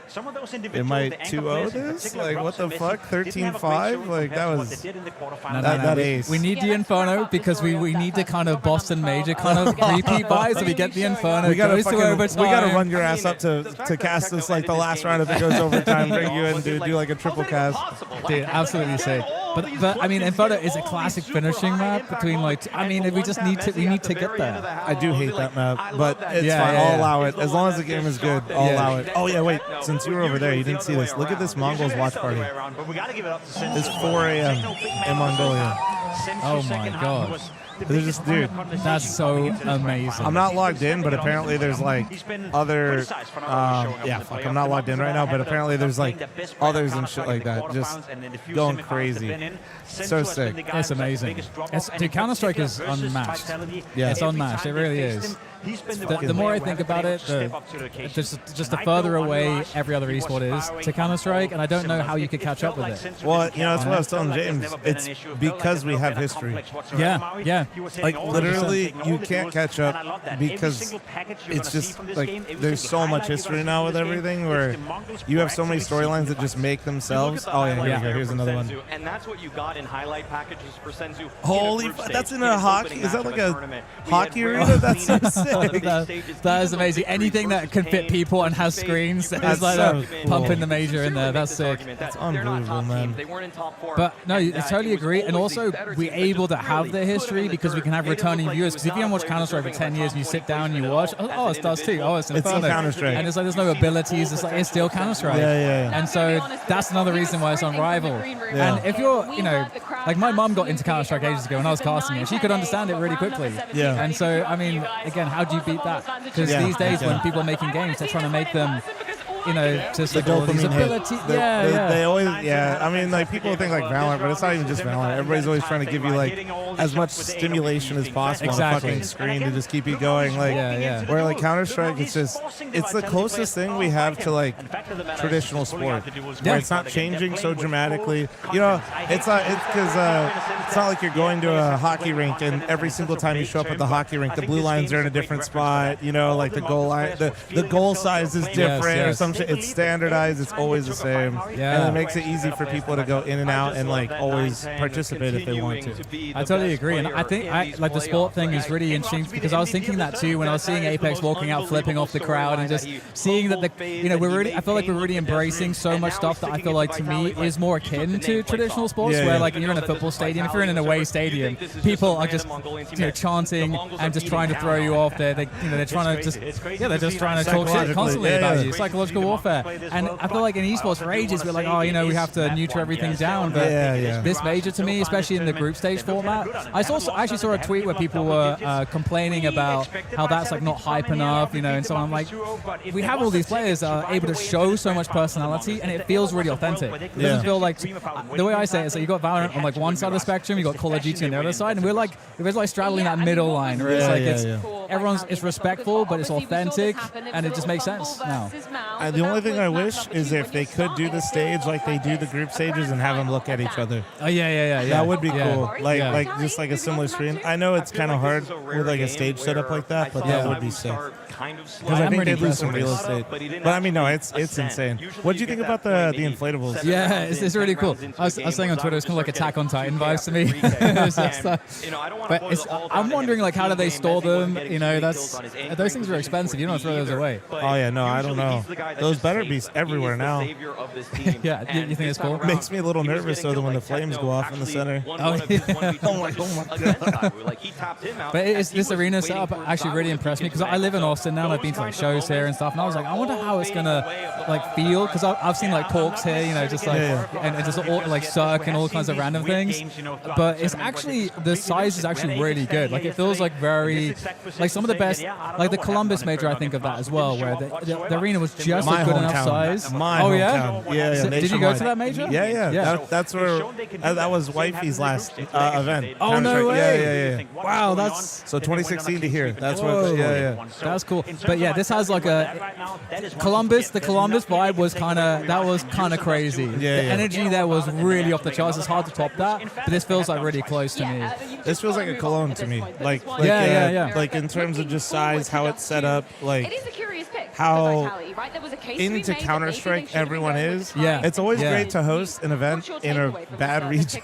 they might 2-0 this? Like, what the fuck? 13-5? Like, that was that ace. We need the Inferno because we need the kind of Boston Major kind of repeat buys. So we get the Inferno. We gotta run your ass up to cast this like the last round if it goes overtime. Bring you in, do like a triple cast. Dude, absolutely sick. But I mean, Inferno is a classic finishing map between like. I mean, we need to get there. I do hate that map, but it's fine. I'll allow it as long as the game is good. I'll allow it. Oh yeah, wait. Since you were over there, you didn't see this. Look at this Mongols watch party. It's 4 a.m. in Mongolia. Oh my god. They're just, dude, that's so amazing. I'm not logged in, but apparently there's like other, I'm not logged in right now, but apparently there's like others and shit like that, just going crazy. So sick. It's amazing. Dude, Counter-Strike is unmatched. Yeah, it's unmatched. It really is. The more I think about it, just the further away every other esport is to Counter-Strike, and I don't know how you could catch up with it. Well, you know, that's what I was telling James. It's because we have history. Yeah. Like, literally, you can't catch up because it's just, like, there's so much history now with everything where you have so many storylines that just make themselves. Oh, yeah, here's another one. And that's what you got in highlight packages for Senzu. Holy fuck, that's in a hockey? Is that like a hockey arena? That's so sick. That is amazing. Anything that can fit people and has screens is like pumping the major in there. That's sick. That's unbelievable, man. But no, I totally agree. And also, we're able to have their history because we can have returning viewers. Because if you haven't watched Counter-Strike for 10 years and you sit down and you watch, oh, it's Dust 2. Oh, it's Inferno. It's Counter-Strike. And it's like there's no abilities. It's like it's still Counter-Strike. Yeah. And so that's another reason why it's on Rival. And if you're, like my mom got into Counter-Strike ages ago when I was casting it. She could understand it really quickly. Yeah. And so, I mean, again, how do you beat that? Because these days when people are making games, they're trying to make them, just the like all these dopamine abilities. They always, I mean, like, people think like Valorant, but it's not even just Valorant. Everybody's always trying to give you like as much stimulation as possible on a fucking screen to just keep you going. Like, where like Counter-Strike, it's the closest thing we have to like traditional sport, where it's not changing so dramatically. You know, it's not like you're going to a hockey rink and every single time you show up at the hockey rink, the blue lines are in a different spot. You know, like the goal line, the goal size is different or some shit. It's standardized. It's always the same. Yeah. And it makes it easy for people to go in and out and like always participate if they want to. I totally agree, and I think like the sport thing is really interesting because I was thinking that too when I was seeing Apex walking out, flipping off the crowd, and just seeing that I feel like we're really embracing so much stuff that I feel like to me is more akin to traditional sports, where like you're in a football stadium, if you're in an away stadium, people are just chanting and just trying to throw you off. They're trying to just trying to talk shit constantly about you. Psychological warfare. And I feel like in esports for ages we're like, we have to neuter everything down. But this major to me, especially in the group stage format, I actually saw a tweet where people were complaining about how that's like not hype enough, and so I'm like, we have all these players that are able to show so much personality and it feels really authentic. It doesn't feel like, the way I say it is like you got Valorant on like one side of the spectrum, you got Call of Duty on the other side, and we're like straddling that middle line where it's like it's respectful, but it's authentic, and it just makes sense now. The only thing I wish is if they could do the stage like they do the group stages and have them look at each other. Oh yeah. That would be cool. Like just like a similar screen. I know it's kind of hard with like a stage setup like that, but that would be sick. Because I think they'd lose some real estate. But I mean, no, it's insane. What do you think about the inflatables? Yeah, it's really cool. I was saying on Twitter, it's kind of like Attack on Titan vibes to me. I'm wondering, like, how do they store them? You know, those things are expensive. You don't throw those away. Oh yeah, no, I don't know. Those better be everywhere now. Yeah, you think it's cool? Makes me a little nervous though when the flames go off in the center. Oh my god. But this arena setup actually really impressed me because I live in Austin now and I've been to like shows here and stuff, and I was like, I wonder how it's gonna like feel, because I've seen like talks here, you know, just like and just all like Cirque and all kinds of random things. But it's actually, the size is actually really good. Like it feels like very like some of the best, like the Columbus major, I think of that as well, where the arena was just a good enough size. Yeah. Did you go to that major? Yeah. That's where that was Wifey's last event. Oh no way! Yeah. Wow, that's so 2016 to here. That's what. Yeah. That's cool. But yeah, this has like a Columbus. The Columbus vibe was kind of crazy. The energy there was really off the charts. It's hard to top that, but this feels like really close to me. This feels like a Cologne to me. Like Like in terms of just size, how it's set up, like how into Counter-Strike everyone is. It's always great to host an event in a bad region.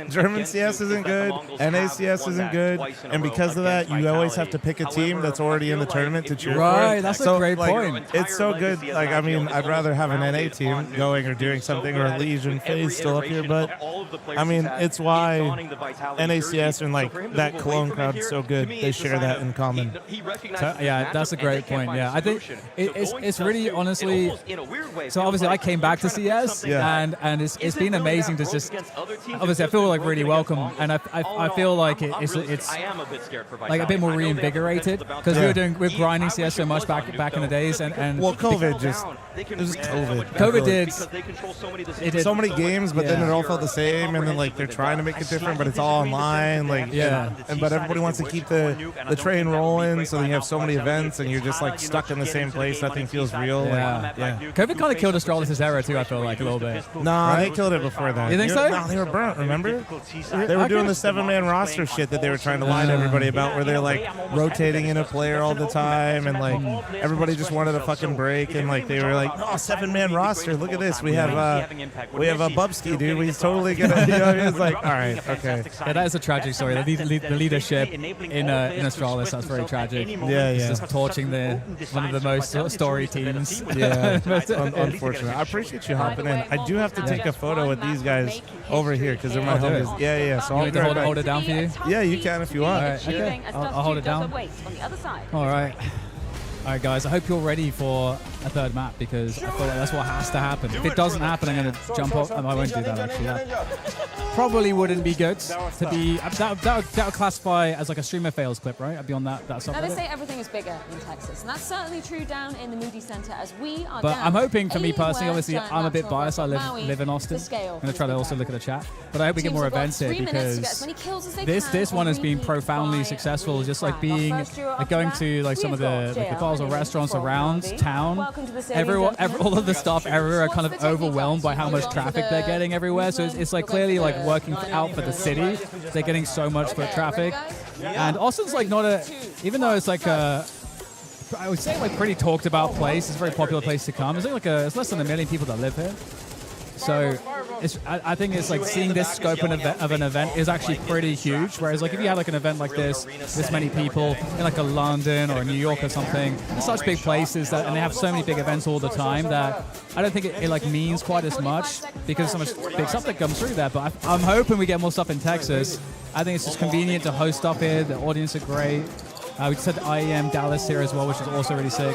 German CS isn't good, NACS isn't good, and because of that, you always have to pick a team that's already in the tournament to cheer for. Right, that's a great point. It's so good. Like, I mean, I'd rather have an NA team going or doing something, or a Legion phase still up here, but I mean, it's why NACS and like that Cologne crowd is so good. They share that in common. Yeah, that's a great point. Yeah, I think it's really honestly. So obviously, I came back to CS, and it's been amazing to just. Obviously, I feel like really welcome, and I feel like it's like a bit more reinvigorated because we're grinding CS so much back in the days, and well, COVID it was COVID. COVID did so many games, but then it all felt the same, and then like they're trying to make it different, but it's all online, like but everybody wants to keep the train rolling, so then you have so many events, and you're just like stuck in the same place. Nothing feels real. COVID kind of killed Astralis' era too. I feel like a little bit. Nah, they killed it before that. You think so? No, they were burnt. Remember? They were doing the 7-man roster shit that they were trying to lie to everybody about, where they're like rotating in a player all the time, and like everybody just wanted a fucking break, and like they were like, oh, 7-man roster. Look at this. We have a Bubsky, dude. He's totally gonna. You know, it's like, all right, okay. Yeah, that is a tragic story. The leadership in Astralis, that's very tragic. It's just torching one of the most storied teams. Unfortunate. I appreciate you hopping in. I do have to take a photo with these guys over here because they're my homies. So I'll hold it down for you. Yeah, you can if you want. All right, okay. I'll hold it down. All right. All right, guys, I hope you're ready for a third map, because I feel like that's what has to happen. If it doesn't happen, I'm going to jump off. I won't do that, actually. That probably wouldn't be good to be. That would classify as like a streamer fails clip, right? I'd be on that subreddit. Now, they say everything is bigger in Texas, and that's certainly true down in the Moody Center as we are. But I'm hoping, for me personally, obviously, I'm a bit biased. I live in Austin. I'm going to try to also look at the chat. But I hope we get more events here, because this one has been profoundly successful. Just like being, like going to like some of the bars or restaurants around town. All of the staff everywhere are kind of overwhelmed by how much traffic they're getting everywhere. So it's like clearly like working out for the city. They're getting so much foot traffic. And Austin's like not even though it's like I would say like pretty talked about place. It's a very popular place to come. It's less than 1 million people that live here. So I think it's like seeing this scope of an event is actually pretty huge. Whereas like if you had like an event like this many people in like a London or a New York or something, in such big places and they have so many big events all the time that I don't think it like means quite as much because so much big stuff that comes through there. But I'm hoping we get more stuff in Texas. I think it's just convenient to host up here. The audience are great. We just had IEM Dallas here as well, which is also really sick.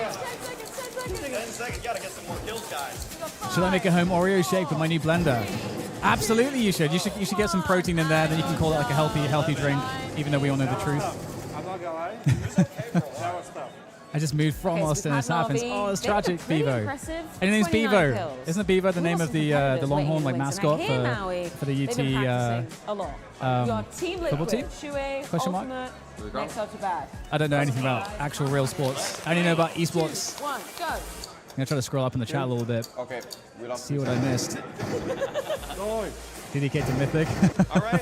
Should I make a home Oreo shake with my new blender? Absolutely, you should. You should get some protein in there. Then you can call it like a healthy drink, even though we all know the truth. I'm not gonna lie. You're so careful. That was tough. I just moved from Austin. This happens. Oh, it's tragic, Bevo. And your name's Bevo. Isn't Bevo the name of the Longhorn like mascot for the UT football team? Question mark? I don't know anything about actual real sports. I only know about esports. I'm gonna try to scroll up in the chat a little bit. Okay. See what I missed. DDK to Mythic. All right,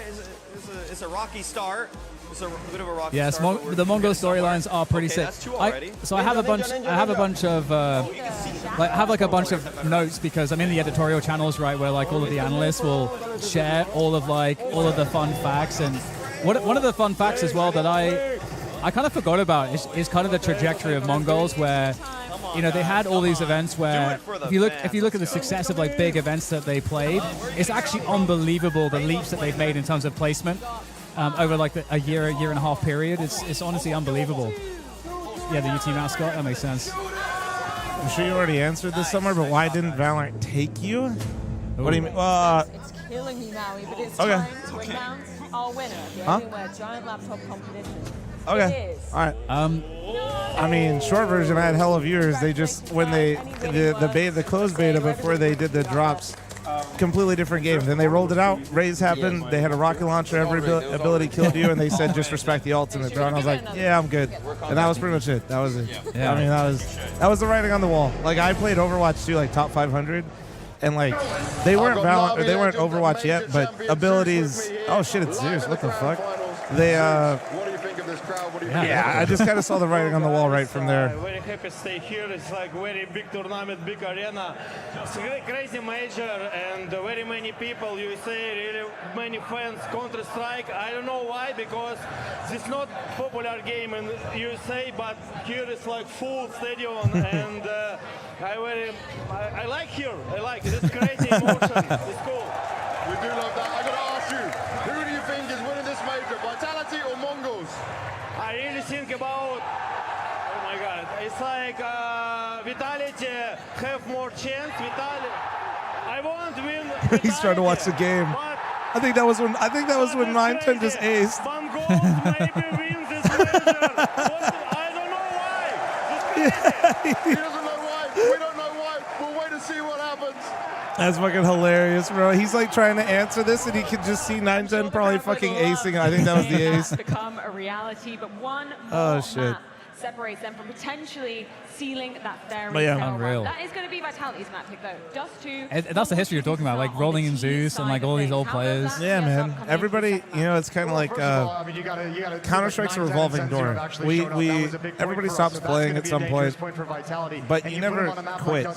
it's a rocky start. It's a bit of a rocky yes, start. the Mongol storylines are pretty sick. That's two already. I have a bunch. I have a bunch of a bunch of notes because I'm in the editorial channels, right, where like all of the analysts will share all of the fun facts. And one of the fun facts as well that I kind of forgot about is kind of the trajectory of Mongols, where they had all these events where if you look at the success of like big events that they played, it's actually unbelievable the leaps that they've made in terms of placement over like a year and a half period. It's honestly unbelievable. Yeah, the UT mascot, that makes sense. I'm sure you already answered this somewhere, but why didn't Valorant take you? What do you mean? It's killing me, Maui, but it's okay. time to announce our winner. The Huh? Alienware Giant Laptop Competition. Okay. All right. I mean, short version, I had hella viewers. They just when the closed beta before they did the drops, completely different game. Then they rolled it out. Raise happened. They had a rocket launcher. Every ability killed you, and they said just respect the ultimate, bro. And I was like, yeah, I'm good. And that was pretty much it. That was it. Yeah. I mean, that was the writing on the wall. Like I played Overwatch 2, like top 500. And like they weren't Overwatch yet, but abilities. Oh shit, it's Zeus. What the fuck? They What do you think of this crowd? What do you think? yeah, I just kind of saw the writing on the wall right from there. Very happy to stay here. It's like very big tournament, big arena. It's a crazy major and very many people, USA, really many fans, Counter-Strike. I don't know why, because it's not popular game in USA, but here it's like full stadium and I like here. I like it. It's crazy emotion. It's cool. We do love that. I gotta ask you, who do you think is winning this major, Vitality or Mongols? I really think about, oh my God, it's like Vitality have more chance. I won't win. Vitality, He's trying to watch the game. I think that was when 910 just aced. Mongols maybe win this major. I don't know why. He doesn't know why. We don't know why. We'll wait and see what happens. That's fucking hilarious, bro. He's like trying to answer this, and he could just see 910 probably fucking acing. I think that was the ace. Become a reality, but one Oh more shit. map separates them from potentially sealing that fairy But yeah. tale Unreal. run. That is going to be Vitality's map pick, though. Just to That's the history you're talking about, like rolling in Zeus and like all these old players. Yeah, man. Everybody, it's kind of like Counter-Strike's a revolving door. Everybody stops playing at some point, but you never quit.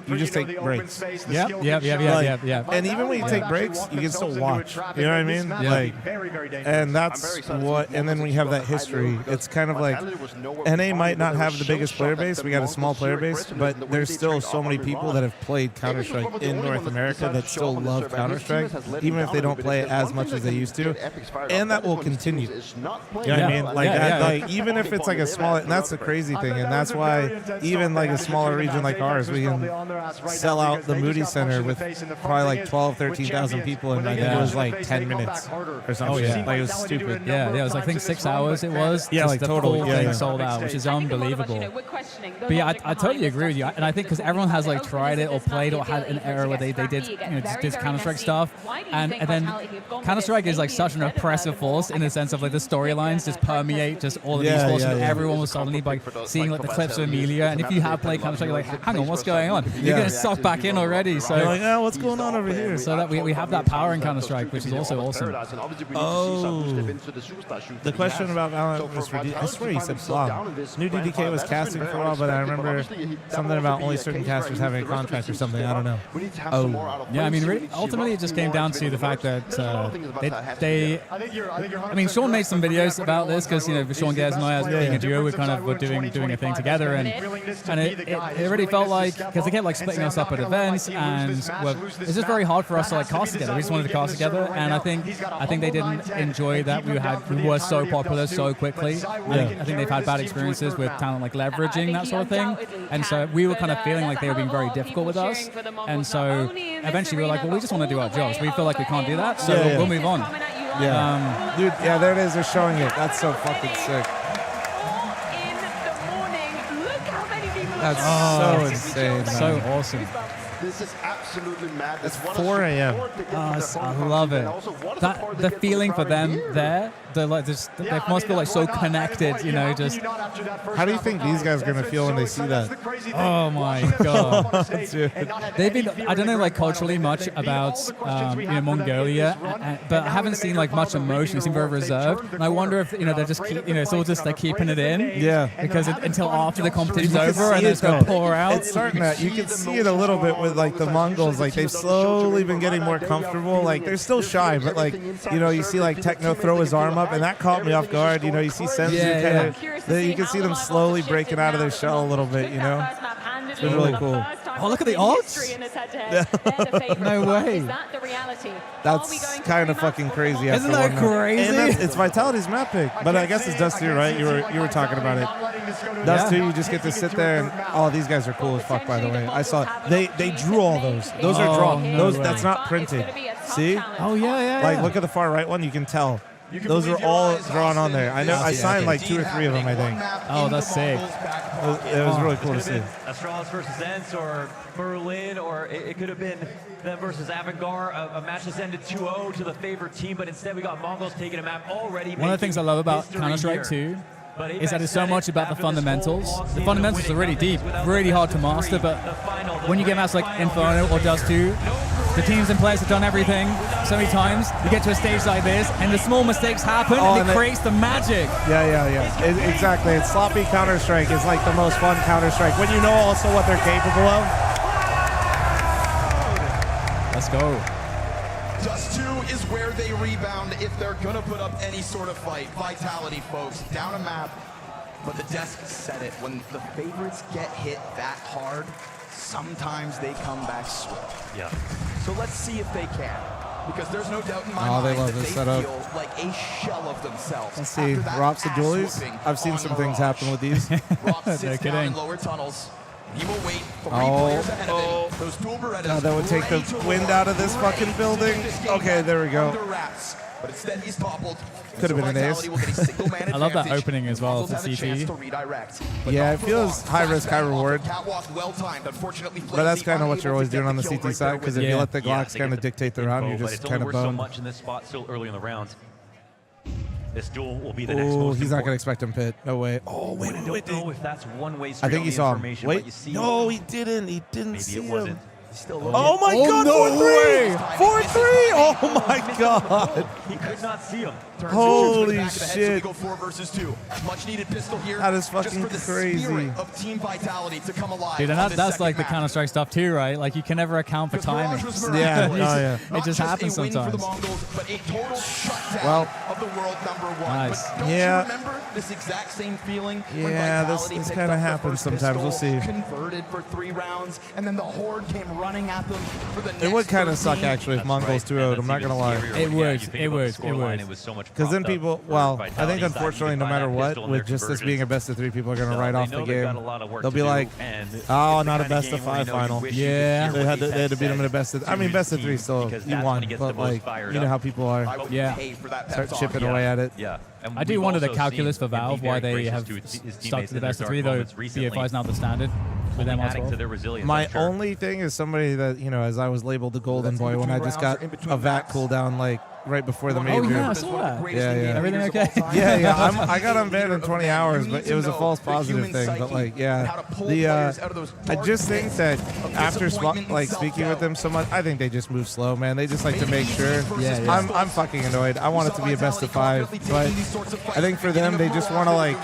You just take breaks. Yeah. And even when you take breaks, you can still watch. You know what I mean? Yeah. Like, and that's what. And then we have that history. It's kind of like NA might not have the biggest player base. We got a small player base, but there's still so many people that have played Counter-Strike in North America that still love Counter-Strike, even if they don't play it as much as they used to, and that will continue. You know what I mean? Like that, like even if it's like a small, and that's the crazy thing, and that's why even like a smaller region like ours, we can sell out the Moody Center with probably like 12, 13,000 people, and I think it was like 10 minutes or something. Oh yeah, Like it was stupid. Yeah, it was like I think 6 hours. It was. Yeah, just like the total. full thing sold out, which is unbelievable. But yeah, I totally agree with you, and I think because everyone has like tried it or played or had an era where they did did Counter-Strike stuff, and then Counter-Strike is like such an oppressive force in the sense of like the storylines just permeate just all of these forces, and everyone was suddenly like seeing like the clips of Amelia, and if you have played Counter-Strike, you're like, hang on, what's going on? You're getting sucked back in already. So you're like, oh, what's going on over here? So that we have that power in Counter-Strike, which is also awesome. Oh, the question about Valorant was for I swear he said fl0m. Knew DDK was casting for a while, but I remember something about only certain casters having a contract or something. I don't know. Oh, yeah. I mean, ultimately, it just came down to the fact that they. I mean, Sean made some videos about this because Sean Gers and I, as being a duo, we kind of were doing a thing together, and it really felt like because they kept like splitting us up at events, and it's just very hard for us to like cast together. We just wanted to cast together, and I think they didn't enjoy that we were so popular so quickly. I think they've had bad experiences with talent like leveraging that sort of thing, and so we were kind of feeling like they were being very difficult with us, and so eventually we were like, well, we just want to do our jobs. We feel like we can't do that, so we'll move on. Yeah, dude. Yeah, there it is. They're showing it. That's so fucking sick. That's so insane. So awesome. This is absolutely mad. It's 4 a.m. I love it. The feeling for them there, they must feel like so connected, you know, just. How do you think these guys are going to feel when they see that? Oh my God. They've been, I don't know like culturally much about you know, Mongolia, but I haven't seen like much emotion. They seem very reserved. And I wonder if, you know, they're just, you know, it's all just like keeping it in. Yeah. Because until after the competition's over and it's going to pour out. It's starting to, you can see it a little bit with like the Mongols, like they've slowly been getting more comfortable. Like they're still shy, but like, you know, you see like Techno throw his arm up, and that caught me off guard. You know, you see Senzu you can see them slowly breaking out of their shell a little bit. You know, it's been really cool. Oh, look at the odds! No way. That's kind of fucking crazy. Isn't that crazy? And it's Vitality's map pick, but I guess it's Dust 2, right? You were talking about it. Dust 2, you just get to sit there and oh, these guys are cool as fuck. By the way, I saw they drew all those. Those are drawn. That's not printed. See? Oh yeah. Like look at the far right one. You can tell. Those are all drawn on there. I know. I signed like 2 or 3 of them, I think. Oh, that's sick. It was really cool to see. Astralis versus Ents or Berlin, or it could have been them versus Avantgarde, a match that's ended 2-0 to the favored team, but instead we got Mongols taking a map already. One of the things I love about Counter-Strike 2 is that it's so much about the fundamentals. The fundamentals are really deep, really hard to master, but when you get maps like Inferno or Dust 2, the teams and players have done everything so many times. You get to a stage like this, and the small mistakes happen, and it creates the magic. Yeah. Exactly. It's sloppy Counter-Strike is like the most fun Counter-Strike when you know also what they're capable of. Let's go. Dust 2 is where they rebound if they're going to put up any sort of fight. Vitality, folks, down a map. But the desk said it. When the favorites get hit that hard, sometimes they come back swift. Yeah. So let's see if they can. Because there's no doubt in my mind that they feel like a shell of themselves. Let's see. Rops the dualies. I've seen some things happen with these. Rob sits down in lower tunnels. He will wait 3 players ahead of him. Those dual Berettas God, that would take the wind out of this fucking building. Okay, there we go. But instead he's toppled. Could have been an ace. I love that opening as well for CT. Yeah, it feels high risk, high reward. But that's kind of what you're always doing on the CT side, because if you let the Glocks kind of dictate the round, you're just kind of boned. So much in this spot still early in the rounds. This duel will be the next most he's not going to expect him pit. No way. Oh, wait. I don't know if that's one-way I think he saw him. Wait. No, he didn't. He didn't see him. Oh my God, 4-3! 4-3! Oh my God! He could not see him. Holy shit. Go 4 versus 2. Much needed pistol here. That is fucking crazy. Of Team Vitality to come alive. Dude, and that's like the Counter-Strike stuff too, right? Like you can never account for timing. Yeah. It just happens sometimes. But a total shutdown of the world #1. Nice. But don't you remember this exact same feeling? Yeah, this kind of happens sometimes. We'll see. Converted for 3 rounds, and then the Horde came running at them for the next. It would kind of suck actually if Mongols 2-0'd. I'm not gonna lie. It would. Because then people, well, I think unfortunately, no matter what, with just this being a best of 3, people are gonna write off the game. They'll be like, oh, not a best of 5 final. Yeah. They had to beat them in a best of. I mean, best of 3 still you won, but like you know how people are. Yeah. Start chipping away at it. Yeah. I do wonder the calculus for Valve why they have stuck to the best of 3, though BFI is now the standard for them as well. My only thing is somebody that, you know, as I was labeled the golden boy when I just got a VAT cooldown like right before the major. Oh yeah, I saw that. Yeah. Everything okay? Yeah. I got unbanned in 20 hours, but it was a false positive thing. But like, I just think that after speaking with them so much, I think they just move slow, man. They just like to make sure. Yeah. I'm fucking annoyed. I want it to be a best of 5, but I think for them, they just want to like.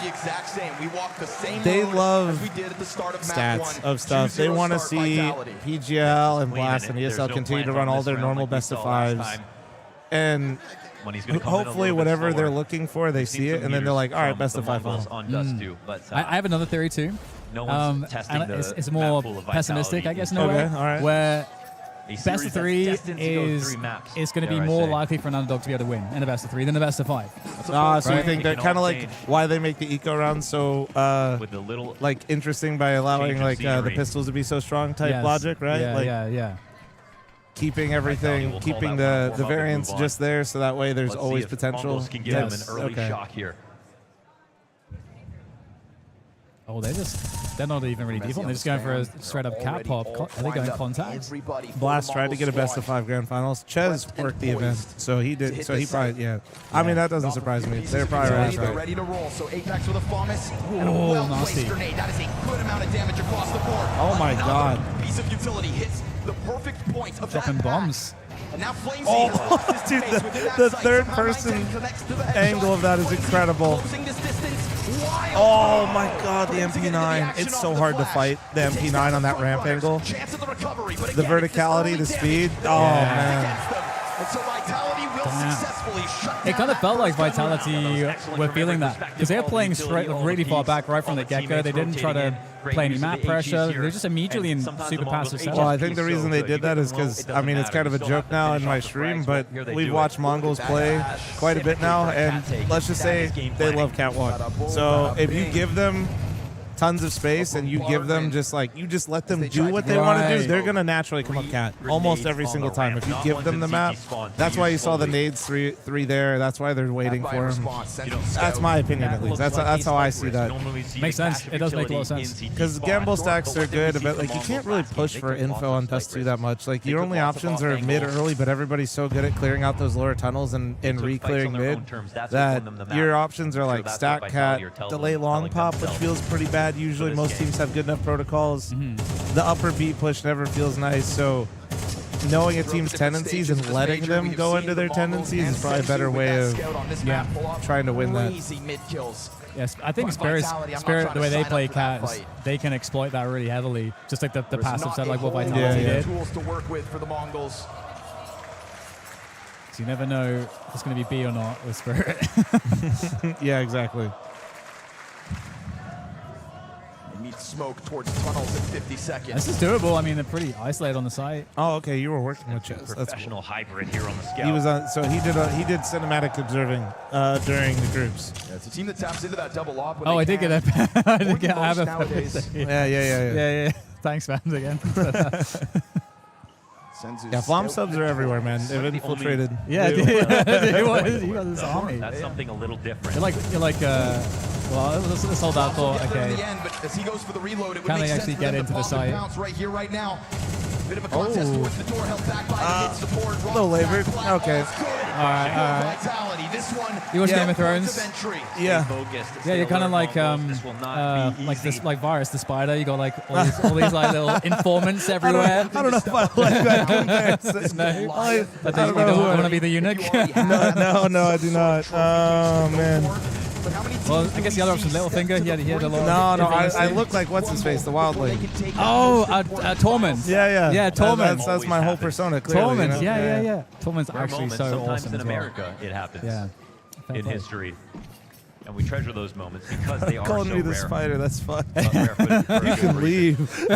They love stats of stuff. They want to see PGL and Blast and ESL continue to run all their normal best of 5s. And hopefully whatever they're looking for, they see it, and then they're like, all right, best of 5 final. I have another theory too. And it's more pessimistic, I guess, in a way. All right. Where best of 3 is going to be more likely for an underdog to be able to win in a best of 3 than a best of 5. So you think that kind of like why they make the eco round so like interesting by allowing like the pistols to be so strong type logic, right? Yeah. Keeping everything, keeping the variants just there, so that way there's always potential. Can give them an early shock here. Oh, they just They're not even really default. They're just going for a straight-up cat pop. Are they going contacts? Blast tried to get a best-of-5 grand finals. Ches worked the event, so he did. So he probably, yeah. I mean, that doesn't surprise me. They're probably right. Ready to roll. So Apex with a FOMIS and a Oh, well-placed nasty. grenade. That is a good amount of damage across the board. Oh my God. Piece of utility hits the perfect point of Dropping that bombs. And now fl0m Oh, dude, the third-person angle of that is incredible. Oh my God, the MP9. It's so hard to fight the MP9 on that ramp angle. The verticality, the speed. Oh, man. It kind of felt like Vitality were feeling that because they were playing straight, really far back right from the get-go. They didn't try to play any map pressure. They're just immediately in super passive setup. Well, I think the reason they did that is because, I mean, it's kind of a joke now in my stream, but we've watched Mongols play quite a bit now, and let's just say they love catwalk. So if you give them tons of space and you give them just like, you just let them do what they want to do, they're going to naturally come up cat almost every single time. If you give them the map, that's why you saw the nades three there. That's why they're waiting for him. That's my opinion, at least. That's how I see that. Makes sense. It does make a lot of sense. Because gamble stacks are good, but like you can't really push for info on Dust 2 that much. Like your only options are mid early, but everybody's so good at clearing out those lower tunnels and re-clearing mid that your options are like stack cat, delay long pop, which feels pretty bad. Usually most teams have good enough protocols. The upper beat push never feels nice, so knowing a team's tendencies and letting them go into their tendencies is probably a better way of trying to win that. Yes, I think Spirit, the way they play cat, they can exploit that really heavily, just like the passive set, like what Vitality did. Tools to work with for the Mongols. So you never know if it's going to be B or not with Spirit. Yeah, exactly. Smoke towards tunnels in 50 seconds. This is doable. I mean, they're pretty isolated on the site. Oh, okay. You were working with Ches. That's professional hybrid here on the Scout. He was on. So he did cinematic observing during the groups. Yeah, it's a team that taps into that double op. Oh, I did get that. I did get have nowadays. Yeah. Thanks, fans, again. Yeah, fl0m subs are everywhere, man. They've infiltrated. Yeah, you got this army. That's something a little different. You're like well, let's hold out for, okay. As he goes for the reload, it would Can make they actually sense get for them into to the pop site? and bounce right here, right now. Bit of a contest towards the door, held back by the support. A little labored. Okay. All right. Vitality. This one. You watch Game of Thrones? Yeah. Yeah, you're kind of like like Virus the Spider. You got like all these like little informants everywhere. I don't know if I like that comparison. No, I don't know. You want to be the eunuch? No, I do not. Oh man. Well, I guess the other option, Littlefinger. He had a lot. No, I look like what's his face, the Wildling. Oh, Torment. Yeah, Torment. That's my whole persona. Clearly, Torment. You know? Yeah. Torment's actually so sometimes awesome in as well. America it happens. Yeah. In history. And we treasure those moments because they are Calling so me the rare. spider, that's fine. You can leave.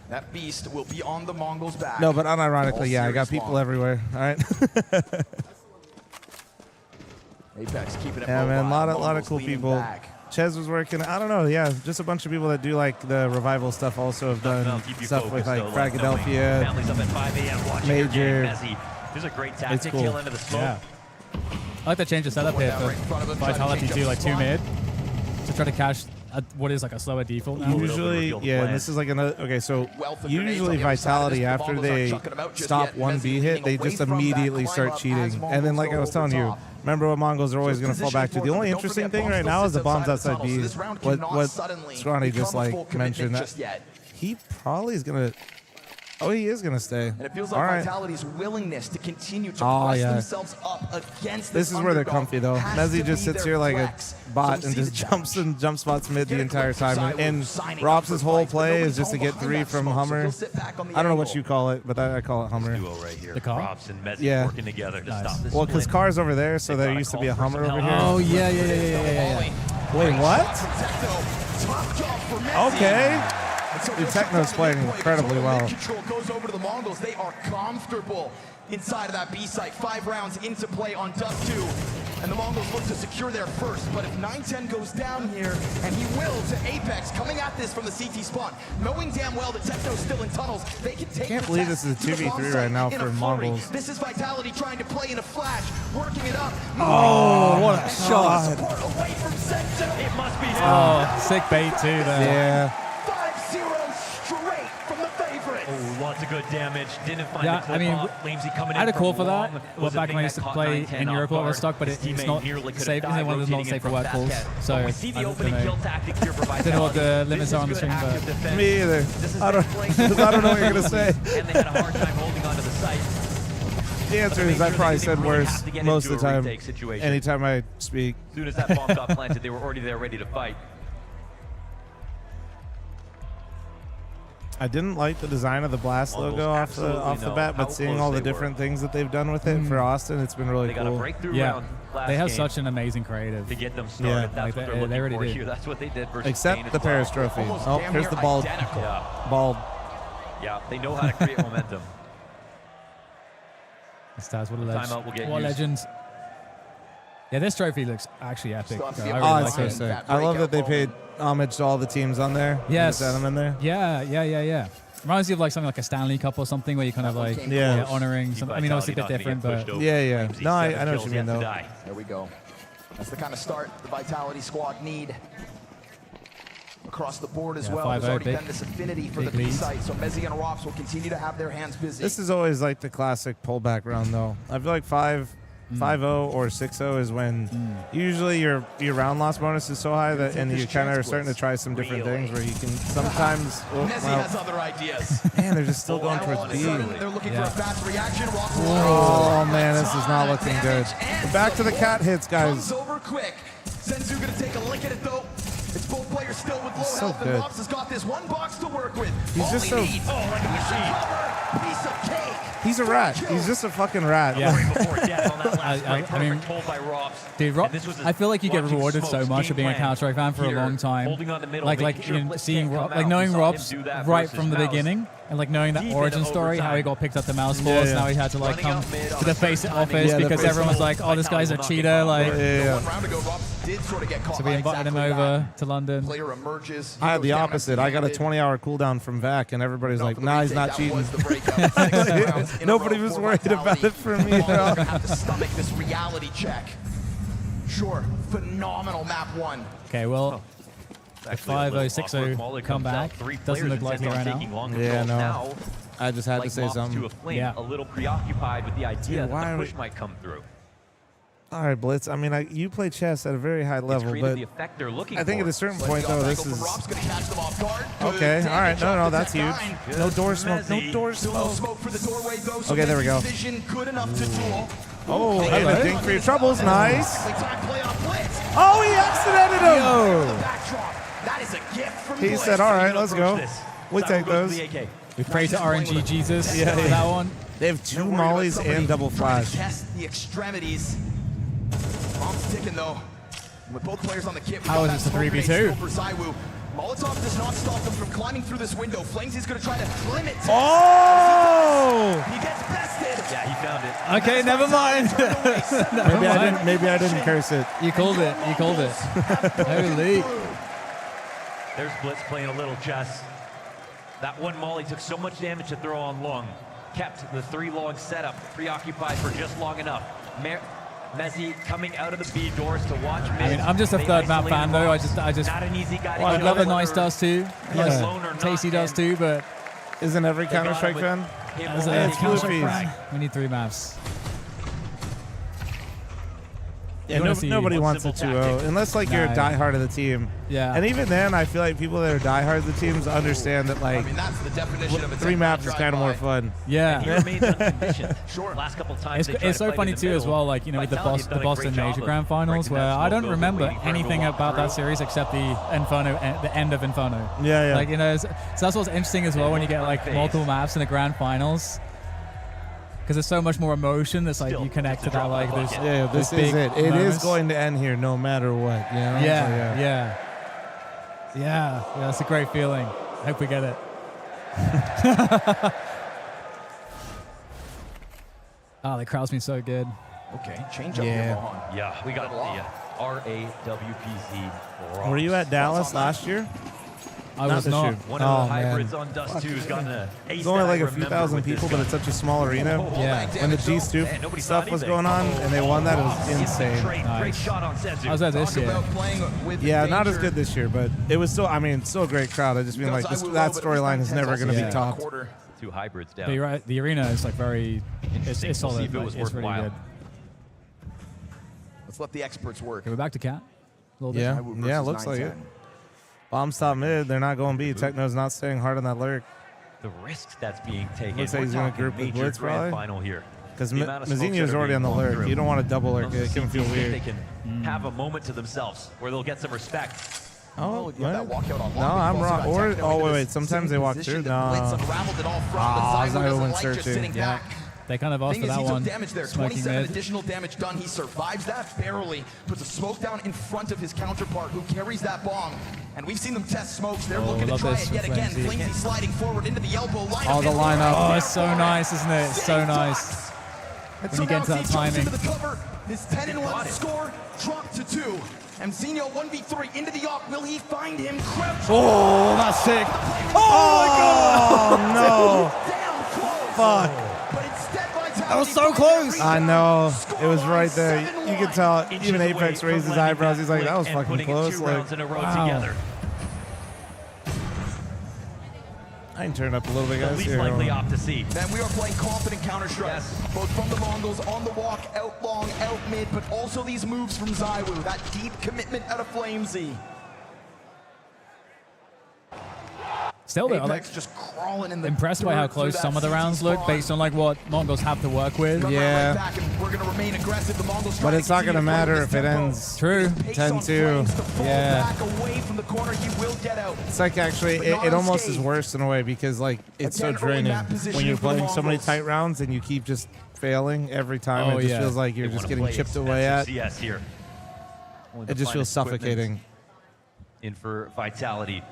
That beast will be on the Mongols' back. No, but unironically, yeah, I got people everywhere. All right. Apex keeping it yeah, man, a lot of cool leaning people. back. Ches was working. I don't know. Yeah, just a bunch of people that do like the revival stuff. Also have done stuff with like Fragadelphia, Major. There's a great It's tactic cool. kill into the smoke. Yeah. I like to change the setup here for Vitality to like 2 mid to try to catch what is like a slower default now. Usually, yeah, and this is like another. Okay, so usually Vitality, after they stop one B hit, they just immediately start cheating. And then, like I was telling you, remember what Mongols are always going to fall back to. The only interesting thing right now is the bombs outside B. What Scrawny just like mentioned, that he probably is going to. Oh, he is going to stay. And it feels like Vitality's willingness to continue to press themselves up against this is where they're comfy, though. Mezzy just sits here like a bot and just jumps and jump spots mid the entire time. And Rops' whole play is just to get 3 from Hummer. I don't know what you call it, but I call it Hummer. The car? Rops and Mezzy Yeah. working together to stop this Well, because car's over there, so there used to be a Hummer over here. Oh, yeah. Wait, what? Okay. Dude, Techno's playing incredibly well. Control goes over to the Mongols. They are comfortable inside of that B site. 5 rounds into play on Dust 2. And the Mongols look to secure their first. But if 9-10 goes down here, and he will to Apex, coming at this from the CT spot, knowing damn well that Techno's still in tunnels, they can take I can't believe this is a 2v3 right now for Mongols. This is Vitality trying to play in a flash, working it up. Oh, what a shot. It must be him. Oh, sick bait too there. Yeah. 5-0 straight from the favorites. Oh, lots of good damage. Didn't find Yeah, the clip I mean, off. Flamesy coming I had in a call from for that. long. Well, back when I used to play in Europe, I was stuck, but it's not safe. It's one of the not safe for work calls. So I don't know what the limits are on the stream, but Me either. I don't know what you're gonna say. And they had a hard time holding onto the site. The answer is I probably said worse most of the time. Anytime I speak. As soon as that bomb got planted, they were already there ready to fight. I didn't like the design of the Blast logo off the bat, but seeing all the different things that they've done with it for Austin, it's been really cool. Yeah, they have such an amazing creative. To get them started, yeah, that's what they're they looking already for do. here. That's what they did versus Except Spain the as well. Paris Trophy. Oh, here's the bald. Bald. Yeah, they know how to create momentum. Stars, what a Timeout will get what used. legends. Yeah, this trophy looks actually epic. I really Oh, it's like so it. sick. I love that they paid homage to all the teams on there. Yes. Set them in there. Yeah. Reminds you of like something like a Stanley Cup or something where you kind of like honoring something. I mean, obviously a bit different, but yeah. No, I know what you mean though. There we go. That's the kind of start the Vitality squad need. Across the board as well. There's already been this affinity for the B site, so Mezzi and Rops will continue to have their hands busy. This is always like the classic pullback round though. I feel like 5-0 or 6-0 is when usually your round loss bonus is so high that and you kind of are starting to try some different things where you can sometimes. Mezzi has other ideas. Man, they're just still going towards B. They're looking for a fast reaction. Oh man, this is not looking good. Back to the cat hits, guys. Comes over quick. Zenzu gonna take a lick at it though. It's both players still with low health, and Rops has got this one box to work with. He's just so. Piece of cake. He's a rat. He's just a fucking rat. Yeah. I mean, dude, I feel like you get rewarded so much for being a Counter-Strike fan for a long time. Like you know, seeing like knowing Rob's right from the beginning, and like knowing that origin story, how he got picked up the mouse force, now he had to like come to the face office because everyone was like, oh, this guy's a cheater. Like, so we invited him over to London. I had the opposite. I got a 20-hour cooldown from VAC, and everybody's like, nah, he's not cheating. Nobody was worried about it for me at all. Have to stomach this reality check. Sure, phenomenal map one. Okay, well, the 5-0, 6-0 comeback doesn't look likely right now. Yeah, no. I just had to say something. Yeah. A little preoccupied with the idea that the push might come through. All right, Blitz. I mean, you play chess at a very high level, but I think at a certain point, though, this is... Okay, all right. No, that's huge. No door smoke. No door smoke. Okay, there we go. Oh, hey, the ding for your troubles. Nice. Oh, he accidented him. He said, all right, let's go. We take those. We pray to RNG Jesus for that one. They have 2 mollies and double flash. Test the extremities. Bomb's ticking though. With both players on the kit, how is this a 3v2? For Zywoo. Molotov does not stop them from climbing through this window. Flamesy's going to try to limit. Oh! He gets bested. Yeah, he found it. Okay, never mind. Maybe I didn't curse it. You called it. You called it. Holy. There's Blitz playing a little chess. That one molly took so much damage to throw on long. Kept the 3 long setup preoccupied for just long enough. Mezzi coming out of the B doors to watch mid. I mean, I'm just a third map fan though. I just not an easy guy to I get love over. it. Nice does too. Yeah. Tasty does too, but isn't every Counter-Strike fan? It's we need 3 maps. Yeah, nobody wants a 2-0 unless like you're a diehard of the team. Yeah. And even then, I feel like people that are diehards of the teams understand that like 3 maps is kind of more fun. Yeah. He remains unconditioned. Last couple times it's so funny too as well. Like you know with the Boston Major Grand Finals, where I don't remember anything about that series except the Inferno, the end of Inferno. Yeah. Like you know, so that's what's interesting as well when you get like multiple maps in the Grand Finals. Because there's so much more emotion that's like you connect to that like this. Yeah, this is it. It is going to end here no matter what. You know? Yeah, that's a great feeling. I hope we get it. Oh, the crowd's been so good. Okay, change up here, Mohan. Yeah, we got the RAWPC. Were you at Dallas last year? I was not. One of the hybrids on Dust 2 has gotten an ace. It's only like a few thousand people, but it's such a small arena. Yeah. When the G2 stuff was going on and they won that, it was insane. Great shot on Zywoo. I was at this year. Yeah, not as good this year, but it was still, I mean, still a great crowd. I just mean like that storyline is never going to be topped. 2 hybrids down. But you're right, the arena is like very, it's solid. See if it was It's really worthwhile. good. Let's let the experts work. Okay, we're back to Cat. A little bit. Yeah, looks like it. Bombs top mid, they're not going B. Techno's not staying hard on that lurk. The risks that's being taken. Looks like he's going to group with Blitz grand probably. final here. Because Mazinho's already on the lurk. You don't want to double lurk it. It can feel weird. They can have a moment to themselves where they'll get some respect. Oh, yeah, that walkout on no, I'm wrong. Or, oh, wait. Sometimes they walk through. No. Zywoo went searching. Yeah. They kind of asked for that he one. took damage there. Smoking 27 mid. additional damage done. He survives that barely. Puts a smoke down in front of his counterpart who carries that bomb. And we've seen them test smokes. They're looking to try it yet again. fl0m sliding forward into the elbow. Oh, the lineup. Oh, it's so nice, isn't it? It's so nice. When you get into that timing. His 10-1 score dropped to 2. Mzinho 1v3 into the arc. Will he find him? Crouch. Oh, that's sick. Oh, no. Fuck. That was so close. I know. It was right there. You can tell. Even Apex raised his eyebrows. He's like, that was fucking close. Like, wow. I can turn up a little bit, guys. The least likely opt to see. Man, we are playing confident Counter-Strike. Both from the Mongols, on the walk, out long, out mid, but also these moves from Zywoo. That deep commitment out of fl0m. Still, though, like, just crawling in the impressed by how close some of the rounds look based on like what Mongols have to work with. Yeah. But it's not going to matter if it ends True. 10-2. Yeah. It's like actually, it almost is worse in a way because like it's so draining when you're playing so many tight rounds and you keep just failing every time. Oh, it just feels like you're just getting chipped away at. Here. It just feels suffocating. In for Vitality.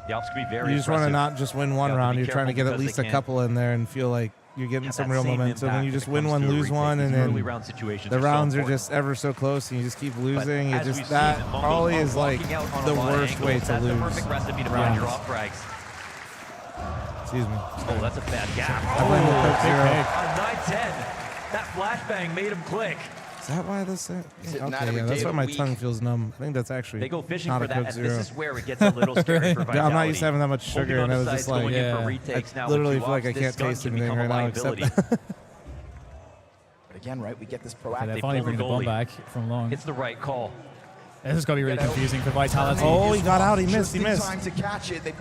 The Alps could be very You just want to not just win one round. You're trying to get at because least they a couple in there and feel like you're getting some real momentum. And you just win comes one, to a lose retake. one, and These early then round situations the are so rounds are important. just ever so close, and you just keep losing. But It as just we've that seen, Mongols probably are is like walking out on a the lot of worst way angles. to That's lose. the perfect recipe to find your off frags. Excuse me. Oh, that's a bad gap. I blame the Coke Zero. On 9-10, that flashbang made him click. Is that why this? Okay, yeah, that's why my tongue feels numb. I think that's actually They go fishing not for a that, Coke and Zero. this is where it gets a little scary for Vitality. I'm not used to having that much sugar, and I was just like, I literally feel like I can't taste anything right now except that. But again, right, we get this Yeah, proactive. they're finally bringing the bomb back from long. It's the right call. This is going to be really confusing for Vitality. Oh, he got out. He missed. He missed.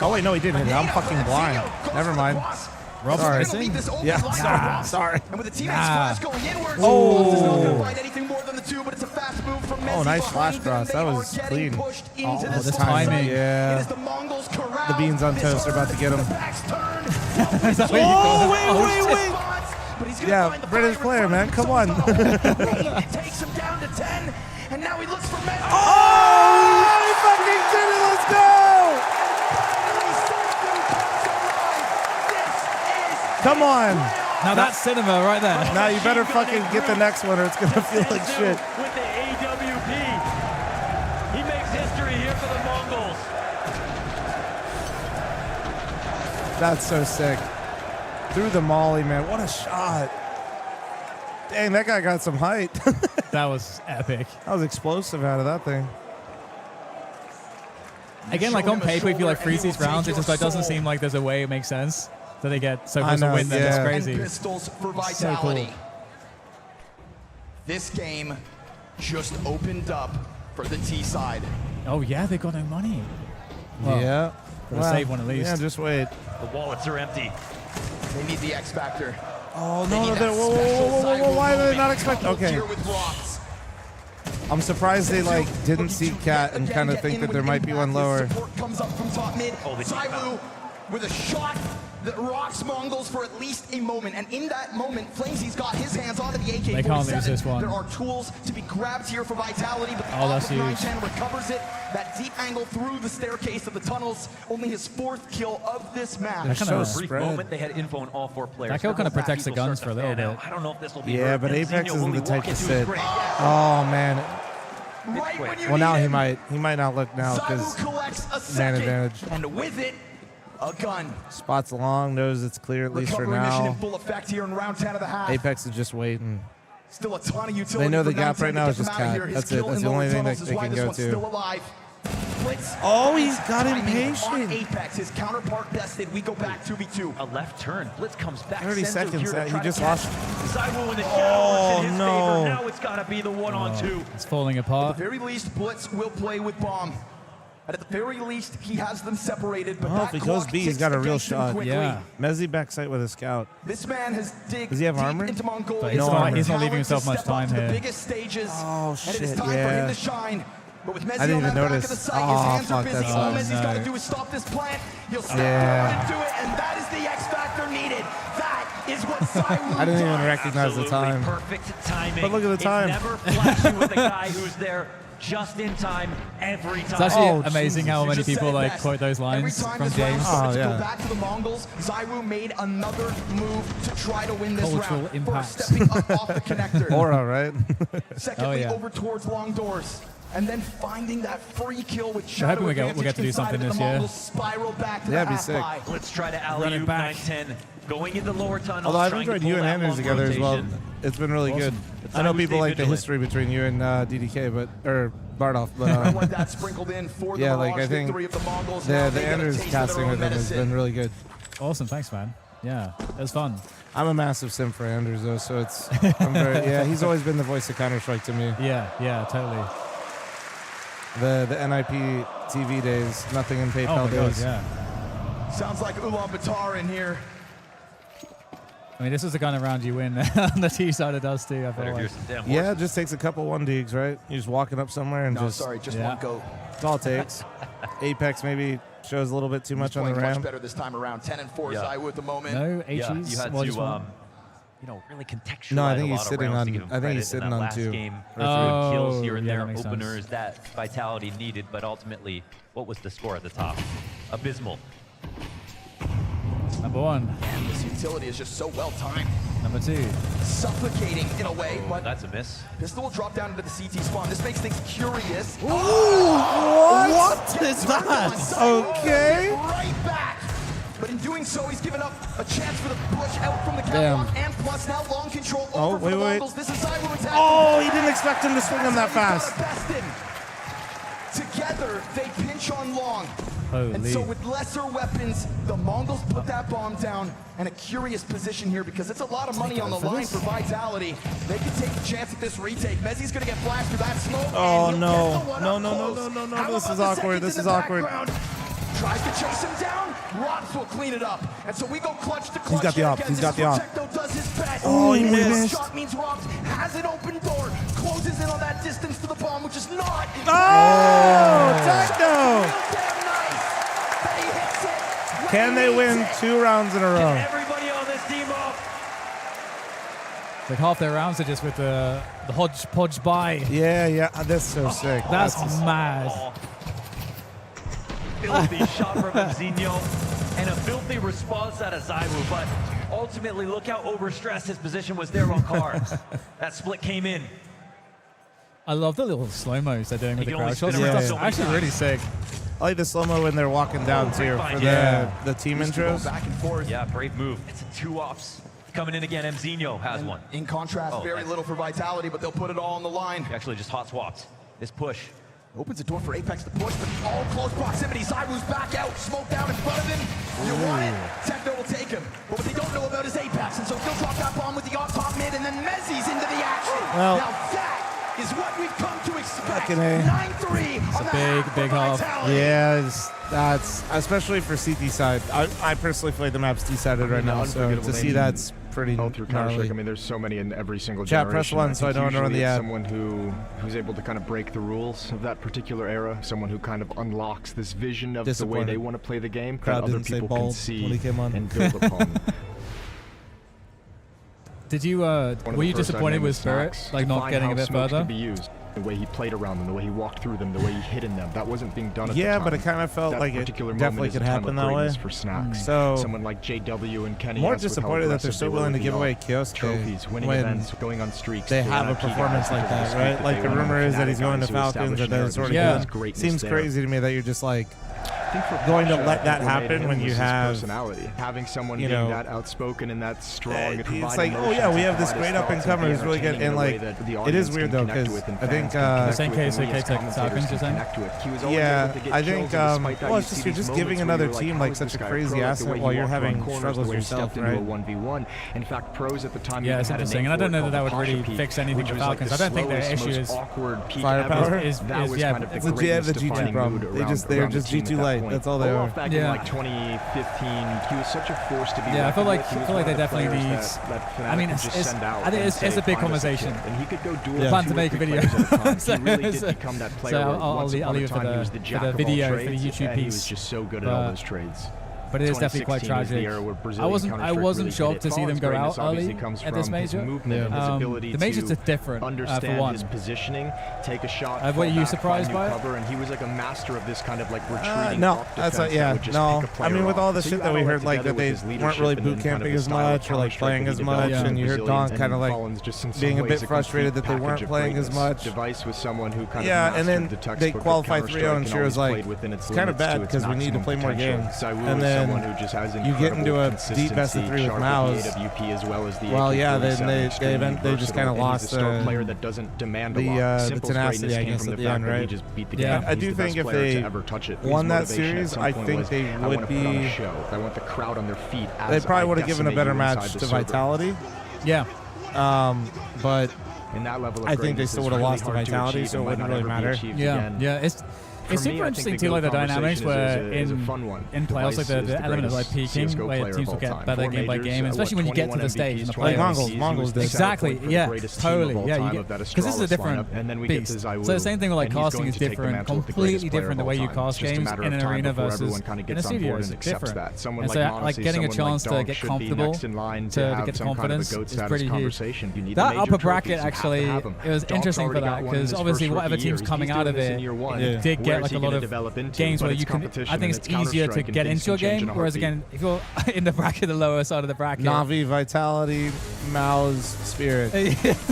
Oh, wait, no, he didn't hit it. I'm fucking blind. Never mind. Sorry. Yeah, sorry. And with the teammates flash going inwards, Oh. this is not going to provide anything more than the 2, but it's a fast move from Messi. Oh, nice flash behind cross. them. That They was are getting clean. pushed into Oh, this the side. timing. It Yeah. is the Mongols corral. The beans on toast are about to get him. Oh, wait. Yeah, British player, man. Come on. It takes him down to 10, and now he looks for Messi. Oh, he fucking did it. Let's go. Come on. Now that's cinema right there. Now you better fucking get the next one or it's going to feel like shit. With the AWP. He makes history here for the Mongols. That's so sick. Through the molly, man. What a shot. Dang, that guy got some height. That was epic. That was explosive out of that thing. Again, like on paper, if you like freeze these rounds, it just like doesn't seem like there's a way it makes sense that they get so close to win them. It's crazy. Pistols for So Vitality. cool. This game just opened up for the T side. Oh yeah, they got no money. Well, Yeah. gotta save one at least. Yeah, just wait. The wallets are empty. They need the X Factor. Oh, They no, need no, that whoa, special whoa, Zywoo why did I moment not expect? coupled Okay. here with rocks. I'm surprised they like didn't see Cat and kind of think that there might be one lower. Support comes up from top mid. Zywoo with a shot that rocks Mongols for at least a moment. And in that moment, fl0m's got his hands onto the AK-47. They can't lose this one. There are tools to be grabbed here for Vitality, but the Oh, that's huge. 910 recovers it. That deep angle through the staircase of the tunnels. Only his 4th kill of this match. They're so For a brief spread. moment, they had info on all 4 players. That kill kind of Now protects the people guns start for a to little fan bit. out. I don't know if this will be Yeah, hurt. but And Apex Zywoo, isn't will the he type walk to into sit. his grave? Oh, man. Well, now he might not look now because man advantage. And with it, a gun. Spots along, knows it's clear at least for Recovery mission now. in full effect here in round 10 of the half. Apex is just waiting. Still a ton of utility. They know the for gap 910 right now to is get just them out of cat. here. His That's it. kill That's in the only lower thing tunnels that is they why can this go one's to. Still alive. Blitz Oh, he's got timing impatient. on Apex, his counterpart bested. We go back 2v2. A left turn. Blitz comes back. 30 Senzo seconds. here to He try just to lost. Zywoo in the shadow works in his no. favor. Now it's got to be the 1-on-2. It's falling At apart. the very least, Blitz will play with bomb. And at the very least, he has them separated. But Oh, if that he goes clock B, he's ticks got a real against him shot. quickly. Yeah. Mezzi backside with a scout. This man has digged Does he have deep armor? into Mongols. But he's No not- armor. he's not leaving Talent himself to much step up time to here. the biggest stages. Oh, And it is shit, time for yeah. him to shine. But with Messi I didn't on even that back notice. of the site, Oh, his hands are fuck, busy. that's All on. Messi's got to No. do is stop this plant. He'll step Yeah. down and do it, and that is the X factor needed. That is what Zywoo I didn't even does. recognize the Absolutely time. perfect timing. But look at the time. It's never flashy with a guy who's there just in time every time. It's actually Oh, amazing how You many just people said it like best. quote those Every lines time from this round James. starts to Oh, go yeah. back to the Mongols, Zywoo made another move to try to win this Cultural round. impact. First, stepping up off the connector. Aura, right? Secondly, Oh, yeah. over towards long doors. And then finding that free kill with hoping shadow we'll get advantage to do inside something of it. this The year. Mongols spiral back to Yeah, the it'd be half sick. by. Let's try to Run it alley-oop back. 9-10. Going into lower tunnel. Although I've trying to enjoyed pull you and that Anders long together as well. rotation. It's been really good. It's I know always people stay like the vigilant. history between you and DDK, or Bardolph, but I want that sprinkled in for the yeah, like Mirage I think victory of the Mongols. Now the they get a Anders taste of casting their own with him has medicine. been really good. Awesome, thanks, man. Yeah, it was fun. I'm a massive sim for Anders though, so it's yeah. He's always been the voice of Counter-Strike to me. Yeah, totally. The NIP TV days, nothing in PayPal Oh my god, days. Oh, Sounds like Ulaanbaatar in here. I mean, this is the kind of round you win on the T side of does too. I feel like. Yeah, it just takes a couple 1-digs, right? You're just walking up somewhere and No, just sorry, just yeah. one go. That's all it takes. Apex maybe shows a little bit too much on the Playing much ramp. better this time around. 10 and 4 Yeah. Zywoo at the moment. No HEs. You had Well, to, just one. really contextualize No, I think a he's lot of sitting rounds on- to give him I think credit he's in sitting that on last 2. game. Oh, Kills here and yeah, there, that makes sense. openers, that vitality needed, but ultimately, what was the score at the top? Abysmal. Number one. And this utility is just so well timed. Number two. Suffocating in a way, but That's a miss. pistol will drop down into the CT spawn. This makes things curious. Ooh, what is Turned on. that? Zywoo Okay. Right back. But in doing so, he's given up a chance for the push out from the Damn. catwalk, and plus now long control over Oh, for wait, the wait. Mongols. This is Zywoo attacking. Oh, he didn't expect him to swing him that fast. Together, they pinch on long. And Holy. so with lesser weapons, the Mongols put that bomb down in a curious position here because it's a lot of money on the line for vitality. They can take a chance at this retake. Mezzi's gonna get flashed through that smoke. Oh, and he'll no. get the one No, up no, no, close. no, no, How this about is the awkward, seconds this in is the awkward. background? Tries to chase him down. Rops will clean it up. And so we go clutch to clutch. He's got the here op, again. he's got This the is op. where Tecto does his best. Oh, he This missed. shot means Robs has an open door, closes in on that distance to the bomb, which is not. Oh, Tecto! Damn nice. But he hits it. Can they win 2 rounds in a row? Everybody on this team up. Like half their rounds are just with the hodgepodge by. Yeah, that's so sick. That's mad. Filthy shot from Mzinho and a filthy response out of Zywoo, but ultimately look how overstressed his position was there on cards. That split came in. I love the little slow-mos they're doing with He the can only crowd shots. spin around It's so many actually times. really sick. I like the slow-mo when they're walking down too for the team intros. Back and forth. Yeah, brave move. It's a 2-ops. Coming in again, Mzinho has one. In contrast, Oh, very that's- little for vitality, but they'll put it all on the line. He actually just hot swapped. This push. Opens the door for Apex to push, but all close proximity. Zywoo's back out, smoke down in front of him. You want it? Tecto will take him. But what they don't know about is Apex, and so he'll drop that bomb with the on-top mid, and then Mezzi's into the action. Well, now that is what we've come to expect. Fucking A. 9-3 on the big half. vitality. Yeah, that's especially for CT side. I personally feel like the map's decided right now, so to see that's pretty all through Counter-Strike. gnarly. I mean, there's so many in every single Chat, generation. press 1 so I think don't want to run usually the it's ad. someone who's able to kind of break the rules of that particular era, someone who kind of unlocks this vision of the way Disappointed. they want to play the game Crowd that other didn't say people can bald see when he came on. and build upon. Did you, were you disappointed with Spirit, like not getting a bit further? The way he played around them, the way he walked through them, the way he hit in them, that wasn't being done at the Yeah, time. but it kind of felt That like it particular definitely moment is could a time happen of that way. greatness for Snacks. So someone like JW and Kenny more S with how disappointed that they're aggressive so they were willing to with give the away Kyosuke trophies, winning when events, going on streaks. they have were a key guys performance like because of that, the right? streak Like that the they won. rumor is that Fnatic he's going to guys who Falcons, established and then it's sort of narrative. good. Greatness Seems there. crazy to me that you're just like going to let that happen when you have personality. Having someone you being know, that outspoken and that strong. And it's like, oh yeah, we have this great up and comer who's really good, and like it is weird though because I think the same case with Falcons, you're saying? Yeah, I think well, it's just you're just giving another team like such a crazy asset while you're having struggles yourself, right? 1v1. In fact, pros at the time. Yeah, it's interesting, and I don't know that that would really fix anything for Falcons. I don't think their issue is firepower. Yeah, it's legit the G2 problem. They're just G2 light. That's all they are. Back in like 2015, he was such a force to be. Yeah, I feel like they definitely need. I mean, I think it's a big conversation. And he could go duel. Plan to make a video. So he really did become that player. I'll leave it for the video for the YouTube piece. He was just so good at all those trades. But it is definitely quite tragic. I wasn't shocked to see them go out early at this major. The majors are different. For one, his positioning, take a shot. Were you surprised by it? And he was like a master of this kind of like retreating. No, that's like no. I mean, with all the shit that we heard, like that they weren't really boot camping as much or like playing as much, and you heard Don kind of like being a bit frustrated that they weren't playing as much. Device was someone who kind of and then they qualified 3-0, and she was like, it's kind of bad because we need to play more games, and then you get into a deep best of 3 with MONGOLZ. Well, yeah, they just kind of lost the tenacity, I guess, at the end, right? Yeah, I do think if they won that series, I think they would be. I want the crowd on their feet. They probably would have given a better match to Vitality. Yeah. But in that level, I think they still would have lost to Vitality, so it wouldn't really matter. Yeah. It's super interesting too, like the dynamics where in playoffs, like the element of like peaking, where teams will get better game by game, especially when you get to the stage in the playoffs. Mongols did. Exactly, yeah, totally, yeah. Because this is a different beast. So the same thing with like casting is different, completely different the way you cast games in an arena versus in a studio is different. And so like getting a chance to get comfortable, to get the confidence is pretty huge. That upper bracket actually, it was interesting for that because obviously whatever team's coming out of it did get like a lot of games where you can. I think it's easier to get into a game, whereas again, if you're in the bracket, the lower side of the bracket. Na'Vi, Vitality, MOUZ, Spirit.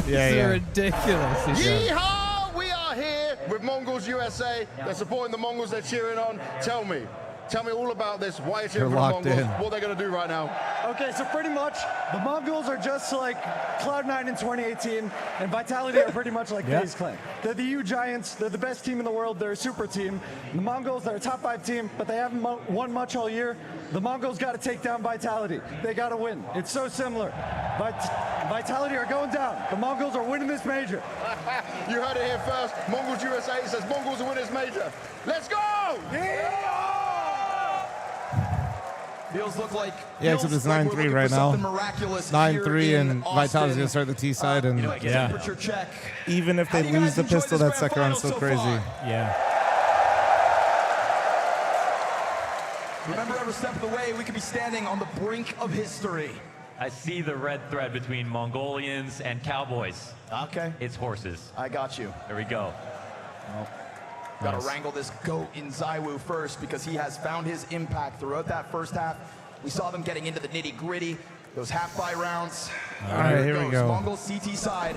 Yeah. Ridiculous. Yeehaw! We are here with Mongols USA. They're supporting the Mongols. They're cheering on. Tell me all about this. Why you're cheering for the Mongols? What they're going to do right now? Okay, so pretty much the Mongols are just like Cloud9 in 2018, and Vitality are pretty much like FaZe Clan. They're the U Giants. They're the best team in the world. They're a super team. The Mongols, they're a top 5 team, but they haven't won much all year. The Mongols got to take down Vitality. They got to win. It's so similar. Vitality are going down. The Mongols are winning this major. You heard it here first. Mongols USA says Mongols will win this major. Let's go! Feels look like except it's 9-3 right now. 9-3 and Vitality's gonna start the T side, and even if they lose the pistol, that second round's still crazy. Yeah. Remember, every step of the way, we could be standing on the brink of history. I see the red thread between Mongolians and Cowboys. Okay. It's horses. I got you. There we go. Got to wrangle this goat in Zywoo first because he has found his impact throughout that first half. We saw them getting into the nitty-gritty, those half-buy rounds. All right, here we go. Mongols CT side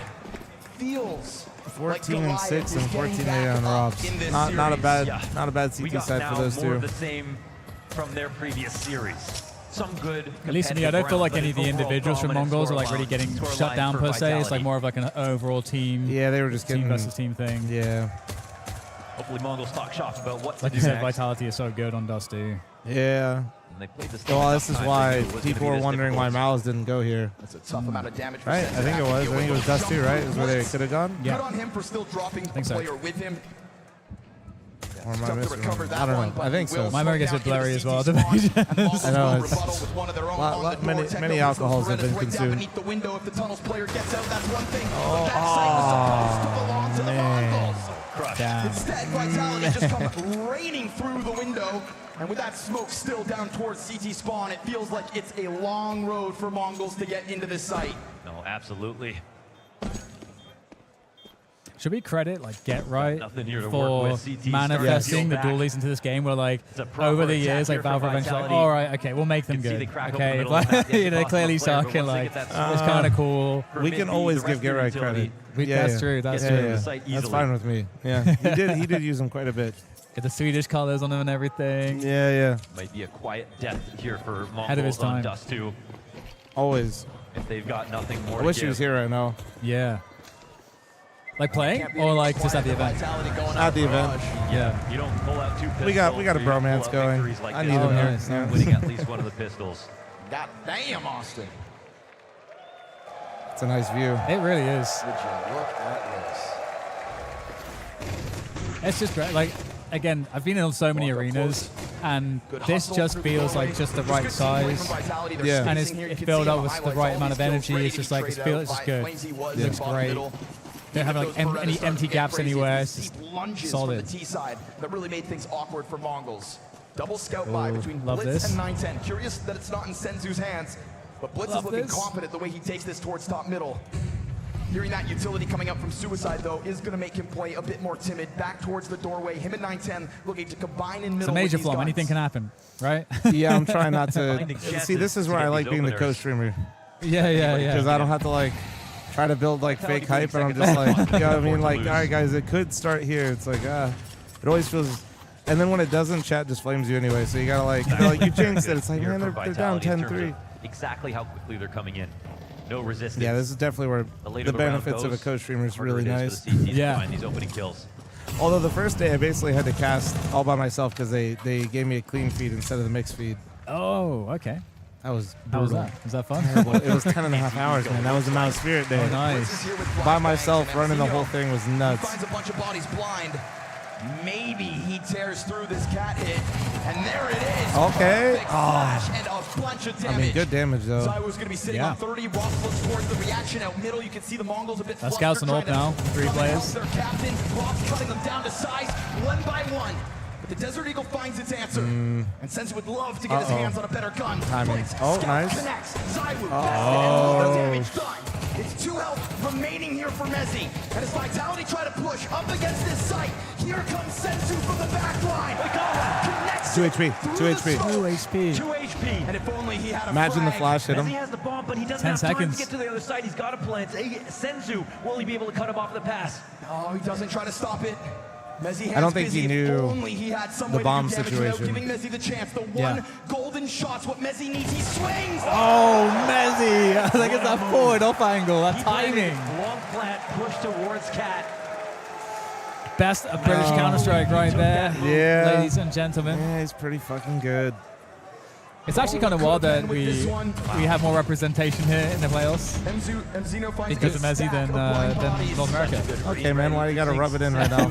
feels 14-6 and 14-8 on Robs. Not a bad CT side for those two. More of the same from their previous series. Some good. At least me, I don't feel like any of the individuals from Mongols are like really getting shut down per se. It's like more of like an overall team. Yeah, they were just getting team versus team thing. Yeah. Hopefully Mongols talk shop about what. Like you said, Vitality is so good on Dusty. Yeah. Well, this is why people were wondering why MOUZ didn't go here. That's a tough amount of damage. Right? I think it was. I think it was Dusty, right? Is where they could have gone. Yeah. Good on him for still dropping a player with him. Or am I missing one? I don't know. I think so. My memory gets a bit blurry as well. I know. It's many alcohols have been consumed. Oh, man. Instead, Vitality just come raining through the window. And with that smoke still down towards CT spawn, it feels like it's a long road for Mongols to get into this site. No, absolutely. Should we credit like Get Right Nothing here to for work with. CT manifesting the starting to dualies into this game? Where like proper over the attack years, like here from Valve are eventually like, Vitality. all right, okay, we'll make them You can see good. they crack open Okay, the middle of the map. but, you know, they It's clearly possible suck, player, and but once they like get that it's switch kind of cool. We can always give Get Right credit. That's true. That's true. That's fine with me. Yeah, he did use them quite a bit. Get the Swedish colors on them and everything. Yeah. Might be a quiet death here for Ahead of his Mongols on time. Dust 2. Always. If they've got nothing more I wish to he was give. here right now. Yeah. Like playing or like just at the event? At the event. Yeah. You don't pull out 2 pistols. We got a or you don't pull bromance out going. victories Like I this. need him here. nice, Yeah. nice. Winning at least one of the pistols. God damn, Austin. It's a nice view. It really is. Would you look at this? It's just great. Like, again, I've been in so many arenas, and this just feels like just the right size. Yeah. And it's filled up with the right amount of energy. It's just like, it's just good. It looks great. Don't have like any empty gaps anywhere. It's just solid. The T side that really made things awkward for Mongols. Double scout buy between love Blitz this. and 910. Curious that it's not in Senzu's hands, but Blitz Love is looking this. confident the way he takes this towards top middle. Hearing that utility coming up from Suicide, though, is going to make him play a bit more timid. Back towards the doorway. Him and 910 looking to combine in middle. It's a major with these fl0m. guns. Anything can happen, right? Yeah, I'm trying not to. Finding See, this is where I like being the co-streamer. Yeah. Because I don't have to like try to build like fake hype, and I'm just like, you know what I mean? Like, all right, guys, it could start here. It's like, it always feels. And then when it doesn't, chat just flames you anyway. So you gotta like, you jinxed it. It's like, Here man, for they're down Vitality in terms 10-3. of Exactly how quickly they're coming in. No resistance. Yeah, this is definitely where later the round benefits of a goes, co-streamer is harder really it is nice. for the CT to Yeah. find these opening kills. Although the first day I basically had to cast all by myself because they gave me a clean feed instead of the mixed feed. Oh, okay. That was How was brutal. that? Was that fun? Terrible. It was 10.5 hours, man. That was the Mount Spirit day. Oh, nice. By myself, running the whole thing was nuts. Finds a bunch of bodies blind. Maybe he tears through this cat hit, and there it is. Okay. Perfect flash and a bunch of damage. I mean, good damage, though. Zywoo's going to be sitting on 30. Ross looks towards the reaction out middle. You can see the Mongols a bit That scouts an AWP now. 3 players. Their captain, Ross cutting them down to size, one by one. But the Desert Eagle finds its answer. And Senzu would love to get his hands on a better gun. Timing. Blitz, Oh, scout nice. connects. Zywoo, Oh. damage done. It's 2 health remaining here for Mezzi. And as Vitality try to push up against this site, here comes Senzu from the back line. Connects 2 HP. 2 HP. 2 HP. 2 HP. And if only he had a Imagine the frag. flash hit Mezzi him. has the bomb, but he doesn't 10 have time seconds. to get to the other side. He's got a plan. Senzu, will he be able to cut him off the pass? No, he doesn't try to stop it. Mezzi I don't think he knew only he had some the way to bomb do damage without situation. giving Mezzi the chance. The Yeah. one golden shot's what Mezzi needs. He swings. Oh, Mezzi! I was like, it's that forward off angle, that He played timing. Long plant, push towards Cat. Best of British Counter-Strike right there, Yeah. ladies and gentlemen. Yeah, he's pretty fucking good. It's actually kind of wild that we have more representation here in the playoffs Mzino finds because of a Mezzi stack than of blind bodies. North America. Okay, man, why you gotta rub it in right now?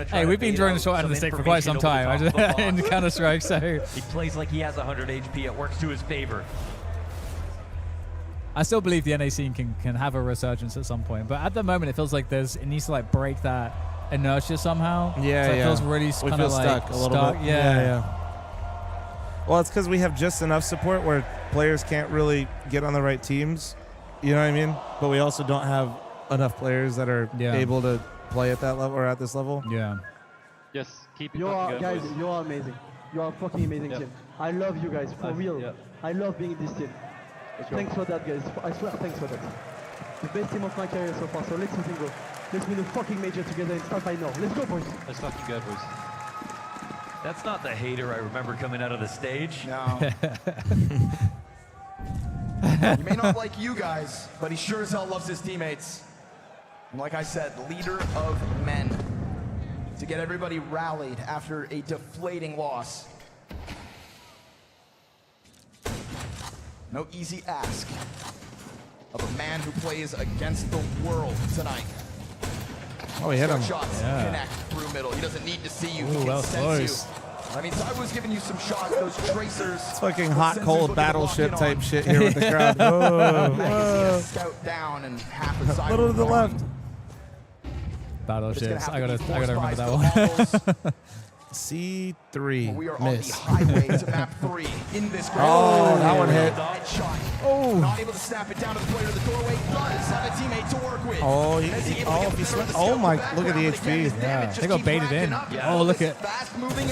Hey, we've been drawing the short end of the stick for quite some time in Counter-Strike, so He plays like he has 100 HP. It works to his favor. I still believe the NA scene can have a resurgence at some point. But at the moment, it feels like it needs to like break that inertia somehow. Yeah, so yeah. It feels really We kind feel of like stuck a little bit. Yeah. Well, it's because we have just enough support where players can't really get on the right teams. You know what I mean? But we also don't have enough players that are able to play at that level or at this level. Yeah. Yes, keep it You are, going, guys, boys. you are amazing. You are a fucking amazing team. I love you guys, for real. Yeah. I love being in this team. Thanks for that, guys. I swear, thanks for that. The best team of my career so far, so let's fucking go. Let's win a fucking major together and start by now. Let's go, boys. Let's fucking go, boys. That's not the hater I remember coming out of the stage. No. He may not like you guys, but he sure as hell loves his teammates. And like I said, leader of men. To get everybody rallied after a deflating loss. No easy ask of a man who plays against the world tonight. Oh, he hit him. Shots Yeah. connect through middle. He doesn't need to see you. Ooh, He can that was sense close. you. I mean, Zywoo's giving you some shots, those tracers. It's fucking that hot, Senzu's cold looking to battleship lock in type on. shit here with the crowd. Whoa, whoa. Scout down and half of A Zywoo little to the gone. left. Battleships. have I to gotta keep more remember spies that for the one. C3. We are on Miss. the highway to map 3 in this round. Oh, that one hit. Headshot. Oh. Not able to snap it down to the player to the doorway. Does have a teammate to work with. Oh, oh my! Look at the HP. Yeah, they got baited in. Oh, look at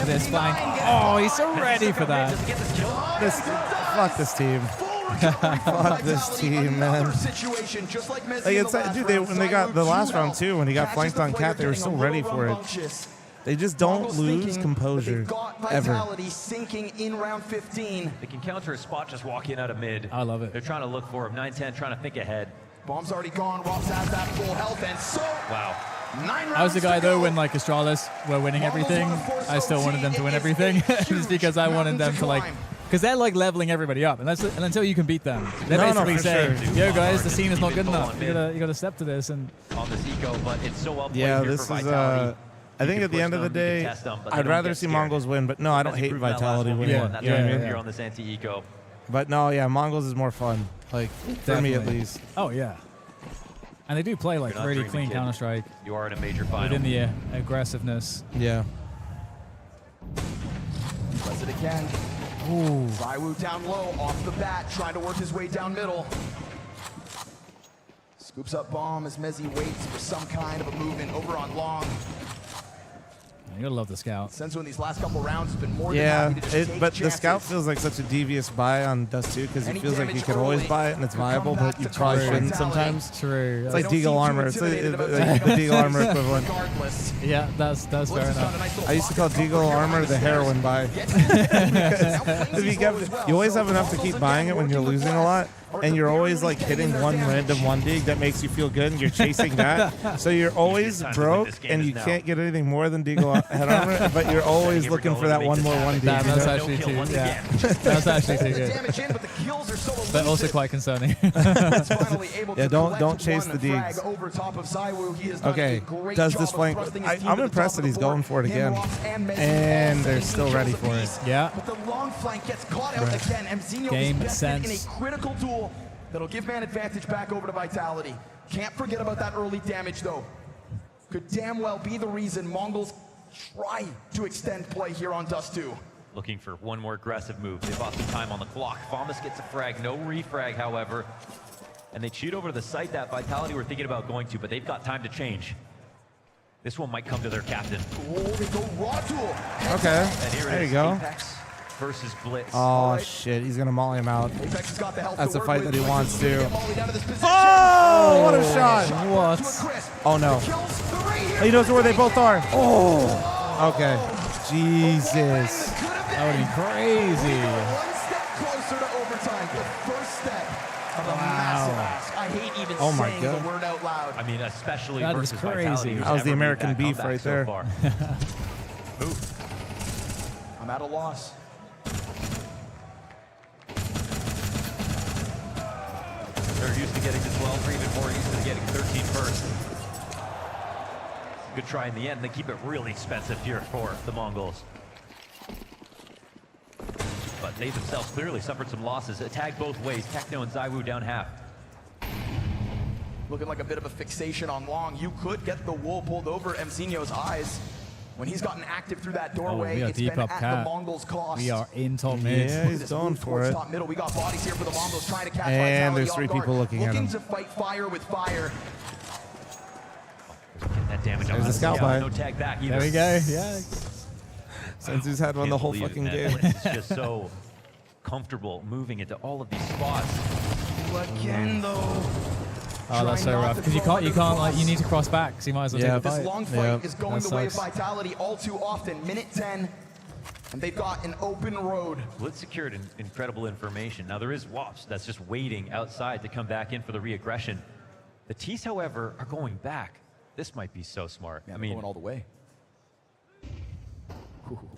this flying. Oh, he's so ready for that. Fuck this team. Fuck this team, man. Dude, when they got the last round too, when he got flanked on Cat, they were so ready for it. They just don't lose composure ever. Sinking in round 15. They can counter a spot just walking out of mid. I love it. They're trying to look for him. 9-10 trying to think ahead. Bomb's already gone. Robs has that full health, and so wow. 9 rounds I was the guy though when like Astralis were winning everything. I still wanted them to win everything, just because I wanted them to like. Because they're like leveling everybody up, and until you can beat them, they're basically saying, "Yo, guys, the scene is not good enough. You gotta step to this." And on this eco, but it's so well played Yeah, here this for is. Vitality. I think at the end of the day, I'd rather see Mongols win, but no, I don't hate Vitality winning. Yeah, that's right here on this anti-eco. But no, yeah, Mongols is more fun. Like for me at least. Oh yeah. And they do play like really clean Counter-Strike. You are in a major final. Within the aggressiveness. Yeah. Does it again. Ooh. Zywoo down low, off the bat, trying to work his way down middle. Scoops up bomb as Mezzi waits for some kind of a movement over on long. You gotta love the scout. Senzu in these last couple rounds has been more than happy to just take but chances. the scout feels like such a devious buy on Dust 2 because it feels like you could always buy it and it's viable, but you probably shouldn't sometimes. True. It's like Deagle Armor. It's like the Deagle Armor equivalent. Yeah, that's fair enough. I used to call Deagle Armor the heroin buy. You always have enough to keep buying it when you're losing a lot, and you're always like hitting one random one dig that makes you feel good, and you're chasing that. So you're always broke, and you can't get anything more than Deagle Head Armor, but you're always looking for that one more one dig. That's actually too. Yeah, that's actually too good. But also quite concerning. Yeah, don't chase the digs. Okay, does this flank? I'm impressed that he's going for it again, and they're still ready for it. Yeah. But the long flank gets caught out again. Mzinho is invested in a critical duel that'll give man advantage back over to Vitality. Can't forget about that early damage though. Could damn well be the reason Mongols try to extend play here on Dust 2. Looking for one more aggressive move. They bought some time on the clock. fl0m gets a frag, no refrag, however. And they cheat over to the site that Vitality were thinking about going to, but they've got time to change. This one might come to their captain. Oh, they go raw duel. Okay, And here there it you is, go. Apex versus Blitz. Oh shit, he's gonna molly him out. That's a fight that he wants to. Oh, what a shot! What? Oh no. He knows where they both are. Oh. Okay. Jesus. That would be crazy. One step closer to overtime. The first step of a massive ask. I hate even saying the word out loud. I mean, especially That is versus crazy. Vitality. That was the American beef right there. I'm at a loss. They're used to getting to 12, or even more used to getting 13 first. Good try in the end. They keep it really expensive here for the Mongols. But they themselves clearly suffered some losses. Attack both ways. Techno and Zywoo down half. Looking like a bit of a fixation on long. You could get the wool pulled over Mzinho's eyes. When he's gotten active through that doorway, we are it's deep been up at Cat. the Mongols' cost. We are in top mid. Yeah, he's going for it. Top middle. We got bodies here for the Mongols trying to catch And Vitality there's off 3 guard. people looking at him. Looking to fight fire with fire. Getting that damage There's on a scout by. No tag back either. There we go. Yeah. Senzu's had one the whole fucking game. Blitz is just so comfortable moving into all of these spots. Again, though. Oh, that's so rough. Because you can't like, you need to cross back, so you might as well take the This fight. long fight is going That the way of sucks. Vitality all too often. Minute 10, and they've got an open road. Blitz secured incredible information. Now there is Wops that's just waiting outside to come back in for the re-aggression. The T's, however, are going back. This might be so smart. Yeah, I mean, going all the way.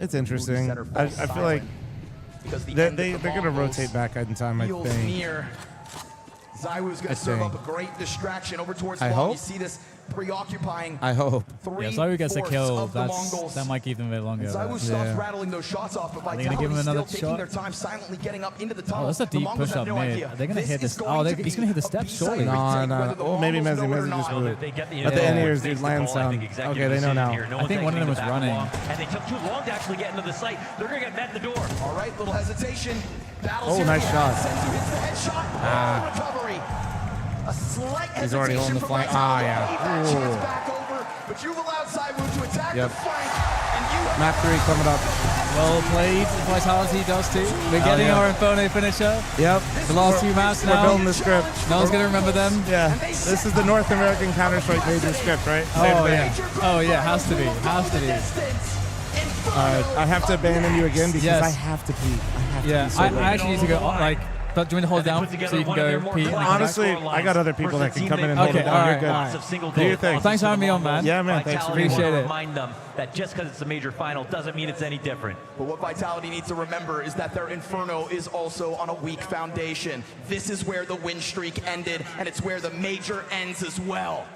It's interesting. I feel like they're going to rotate back in time, I think. Near. Zywoo's going to serve up a great distraction over towards I long. hope. You see this preoccupying. I hope. Yeah, Zywoo gets a kill. That might keep them a bit longer. Zywoo stops rattling those shots off, but Vitality still taking their time, silently getting up into the tunnel. Oh, that's a deep push up mid. Are they going to hit this? Oh, he's going to hit the steps, surely. No. Oh, maybe Mezzy just blew it. At the end ears, dude, land sound. Okay, they know now. I think one of them was running. And they took too long to actually get into the site. They're going to get met in the door. All right, little hesitation. Oh, nice shot. Recovery. A slight He's already holding the flank. Back over, but you've allowed Zywoo to attack the flank. Map 3 coming up. Well played. Vitality does too. We're getting our Inferno finisher. Yep. The last few maps now. We're building the script. No one's going to remember them. Yeah. This is the North American Counter-Strike major script, right? Oh, yeah. Oh, yeah. Has to be. Has to be. I have to abandon you again because I have to pee. I actually need to go, like, but do you want to hold down so you can go pee? Honestly, I got other people that can come in and hold it down. You're good. Do your thing. Well, thanks for having me on, man. Yeah, man. Thanks for Appreciate it. Remind them that just because it's a major final doesn't mean it's any different. But what Vitality needs to remember is that their Inferno is also on a weak foundation. This is where the win streak ended, and it's where the major ends as well.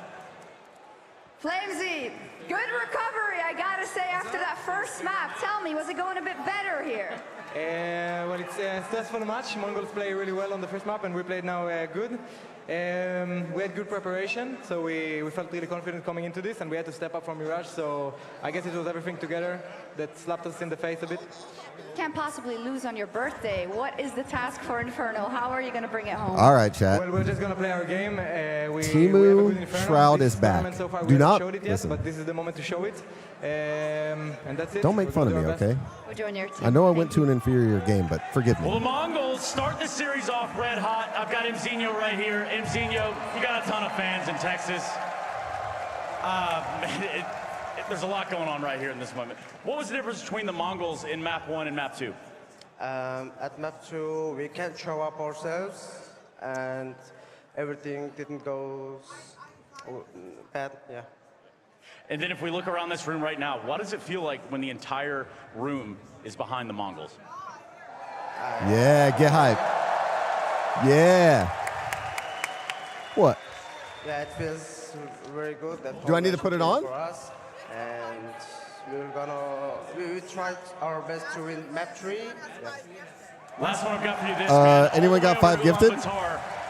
fl0m, good recovery, I gotta say, after that first map. Tell me, was it going a bit better here? Well, it's a stressful match. Mongols play really well on the first map, and we played now good. We had good preparation, so we felt really confident coming into this, and we had to step up from Mirage, so I guess it was everything together that slapped us in the face a bit. Can't possibly lose on your birthday. What is the task for Inferno? How are you going to bring it home? All right, chat. Well, we're just going to play our game. Timu Shroud is back. So far, Do not yet, listen. But this is the moment to show it. And that's it. Don't make fun of me, okay? We'll join your team. I know I went to an inferior game, but forgive me. Well, the Mongols start the series off red hot. I've got Mzinho right here. Mzinho, you got a ton of fans in Texas. There's a lot going on right here in this moment. What was the difference between the Mongols in map 1 and map 2? At map 2, we can't show up ourselves, and everything didn't go bad, yeah. And then if we look around this room right now, what does it feel like when the entire room is behind the Mongols? Yeah, get hype. Yeah. What? Yeah, it feels very good. Do I need to put it on? For us, and we tried our best to win map 3. Yeah. Last one I've got for you this, man. Anyone got 5 gifted?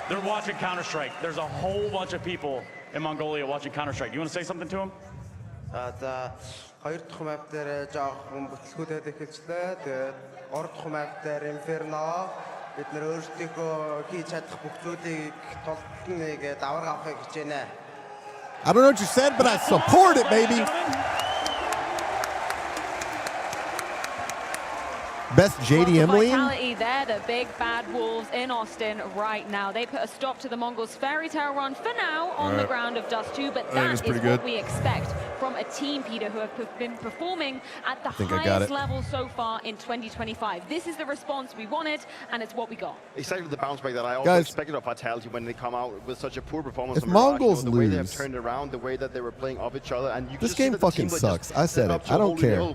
They're watching Counter-Strike. There's a whole bunch of people in Mongolia watching Counter-Strike. You want to say something to them? Хоёр дахь map дээр жоохон бүтлгүүдэд эхэлжлээ. Тэгээд гурав дахь map дээр Inferno бид нэр өөрсдийнхөө хийж чадах бүх зүйлийг тулд нэг давар авахыг хичээнэ. I don't know what you said, but I support it, baby. Best JDM lane? Vitality, they're the big bad wolves in Austin right now. They put a stop to the Mongols' fairy tale run for now on the ground of Dust 2, but that is what we expect from a team, Peter, who have been performing at the highest level so far in 2025. This is the response we wanted, and it's what we got. Exactly the bounce back that I also expected of Vitality when they come out with such a poor performance. If Mongols the way they have turned around, the way that they were playing off each other, and you this game fucking sucks. I said it. I don't care.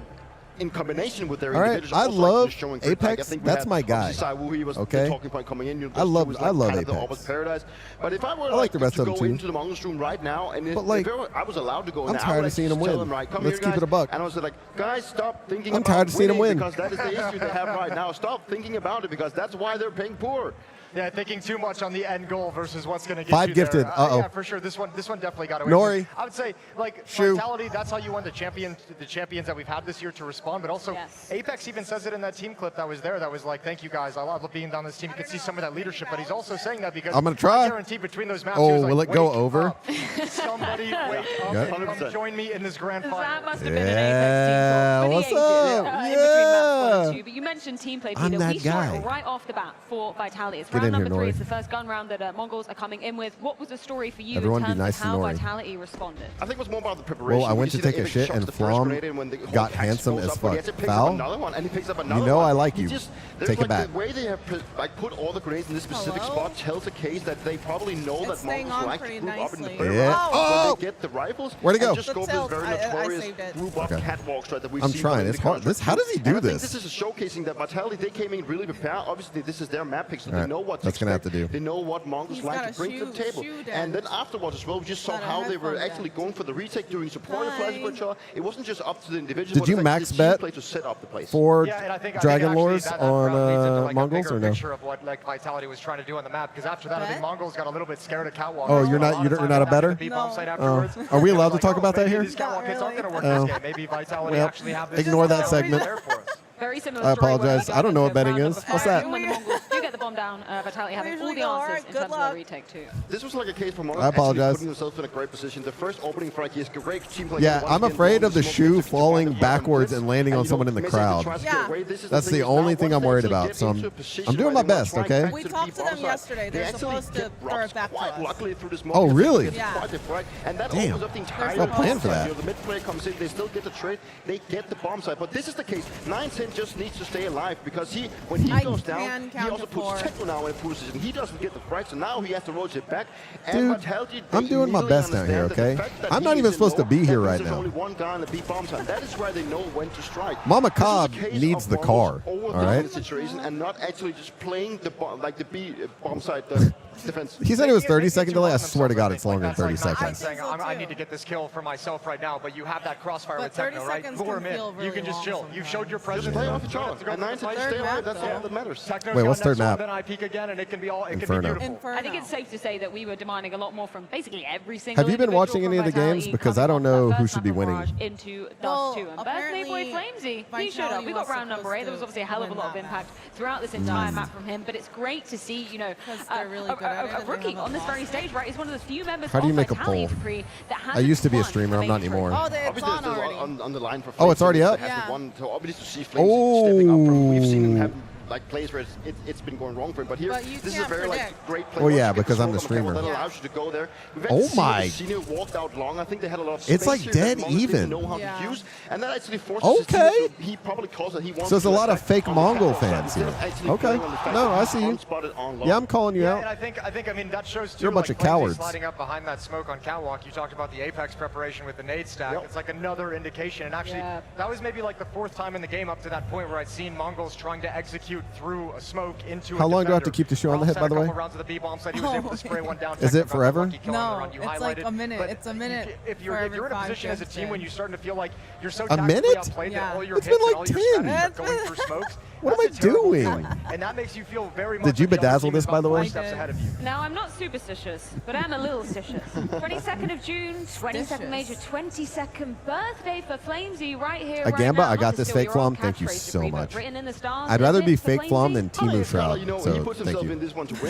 In combination with their individuals. I love Apex. That's my guy. Okay. I love Apex. Paradise. But if I were like the rest to of them go too. into the Mongols room right now, and but like, if I was allowed to go in I'm tired of seeing them win. Let's keep it a buck. And I was like, guys, stop thinking I'm about tired of seeing them win because that is the issue they have right now. Stop thinking about it because that's why they're paying poor. Yeah, thinking too much on the end goal versus what's going to get 5 you gifted. there. Uh-oh. Yeah, for sure. This one definitely got away. Nori. I would say, like, Vitality, that's how you want the champions that we've had this year to respond. But also, Apex even says it in that team clip that was there. That was like, thank you guys. I love being on this team. You can see some of that leadership. But he's also saying that because I'm going to try. I guarantee between those maps, oh, like, will it go over? Somebody wake up and come join me in this grand final. That must have been an Apex team what's up? In between maps 1 and 2. But you mentioned team play, Peter. I'm that we saw guy. it right off the bat for Vitality. It's Get round in number here, 3. Nori. It's the first gun round that Mongols are coming in with. What was the story for you Everyone in be terms nice of to how Nori. Vitality responded? I think it was more about the preparation. Well, I went to take a shit and fl0m got handsome as fuck. Foul? You know I like you. Take it back. The way they have put all the grenades in this specific spot tells a case that they probably know that Mongols like to group up in the third round when they get the rifles. Where'd it go? Just go this very notorious group up catwalks that we've seen. I'm trying. It's hard. How does he do this? This is a is showcasing that Vitality, they came in really prepared. Obviously, this is their map pick, so they know what to That's gonna have to do. They know what Mongols like to bring to the table. And then afterwards as well, we just saw how they were actually going for the retake, doing supporting flashes for each other. It wasn't just up to the individual. Did you max bet to set up the place. for I think Dragon actually Lores on Mongols or no? Picture of what like Vitality was trying to do on the map, because after that, I think Mongols got a little bit scared of Catwalk. Oh, you're not a better? No. Are we allowed to talk about that here? Maybe Vitality actually have this. Ignore that segment. Very similar I story apologize. where we I don't know what go betting round is. number What's five, that? When the Mongols do get the bomb down, Vitality having all the answers in terms of the retake too. This was like a case for Mongols I apologize. putting themselves in a great position. The first opening frag is great team play. Yeah, I'm afraid of the shoe falling backwards and landing on someone in the crowd. That's the only thing I'm worried about. So I'm doing my best, okay? We talked to them yesterday. They're supposed to throw it back to us. Oh, really? Yeah. Damn. No plan for that. The mid player comes in, they still get the trade, they get the bomb side. But this is the case. 910 just needs to stay alive, because when he goes down, he also puts Techno now in a position. He doesn't get the frag, so now he has to rotate back. Dude, I'm doing my best down here, okay? I'm not even supposed to be here right now. Only one guy on the B bomb side. That is where they know when to strike. Mama Cobb needs the car, all right? Situation and not actually just playing the bomb, like the B bomb side defense. He said it was 30-second delay. I swear to God, it's longer than 30 seconds. Saying, I need to get this kill for myself right now, but you have that crossfire with Techno, right? Lure him in. You can just chill. You've showed your presence. Just play off each other. And 9 to stay alive, that's all that matters. Wait, what's third map? Then I peek again, and it can be all. It Inferno. can be beautiful. I think it's safe to say that we were demanding a lot more from basically every single. Have you been watching any of the games? Because I don't know who should be winning. Into Dust 2 and Birthday Boy Flamesy, he showed up. We got round number 8. There was obviously a hell of a lot of impact throughout this entire map from him, but it's great to see, a rookie on this very stage, right? He's one of the few members. How do you make a poll? I used to be a streamer. I'm not anymore. Oh, it's on already. On the line for oh, it's already up? Yeah. So obviously to see Flames stepping up from, we've seen him have like plays where it's been going wrong for him, but here this is a very great play. Oh yeah, because I'm the streamer. That allows you to go there. Oh my! Cena walked out long. I think they had a lot of space. It's like dead even. Know how to use, and that actually forces. Okay. He probably calls it. He wants. So there's a lot of fake Mongol fans here. Okay. No, I see you. Yeah, I'm calling you out. And I think I mean that shows too. You're a bunch of Flamesy cowards. Sliding up behind that smoke on Catwalk. You talked about the Apex preparation with the nade stack. It's like another indication. And actually, that was maybe like the 4th time in the game up to that point where I'd seen Mongols trying to execute through a smoke into How a long do I have to defender. keep the show on the hit, by the way? Rounds of the B-bomb side, he was able to spray one down. Is it forever? No, it's like a minute. It's a minute. If you're in a position as a team when you're starting to feel like you're so a minute? outplayed that all your It's hits been and all like your 10. strategies are going through smokes. What am I doing? And that makes you feel very much. Did you like the other bedazzle team this, is by the about way? 4 steps ahead of you. Now, I'm not superstitious, but I'm a little stitious. 22nd of June, 22nd major, 22nd birthday for Flamesy right here. A right Gamba, now. I got this fake fl0m. Thank you so much. I'd rather be fake fl0m than Timu Shroud. So thank you.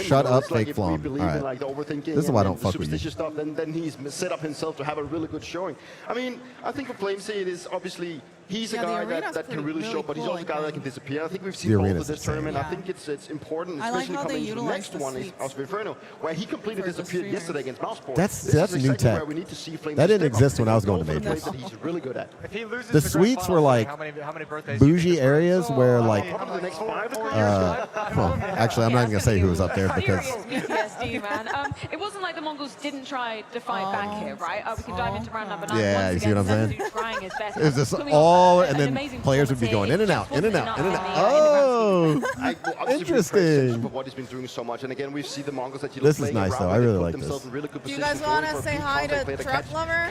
Shut up, fake fl0m. All right. This is why I don't fuck with you. Stuff, then he's set up himself to have a really good showing. I mean, I think for Flamesy, it is obviously he's a guy that can really show, but he's also a guy that can disappear. I think we've seen both of this tournament. I think it's important, especially coming into the next one is also Inferno, where he completely disappeared yesterday against Mousesports. That's new tech. That didn't exist when I was going to majors. That he's really good at. The suites were like bougie areas where like. Well, actually, I'm not even gonna say who was up there because. PTSD, man. It wasn't like the Mongols didn't try to fight back here, right? We can dive into round number 9. Yeah, you see what I'm saying? Trying his best. It was just all, and then players would be going in and out, in and out, in and out. Oh, interesting. What he's been doing so much, and again, we see the Mongols that this is nice though. I really like this. Do you guys want to say hi to Truck Lover?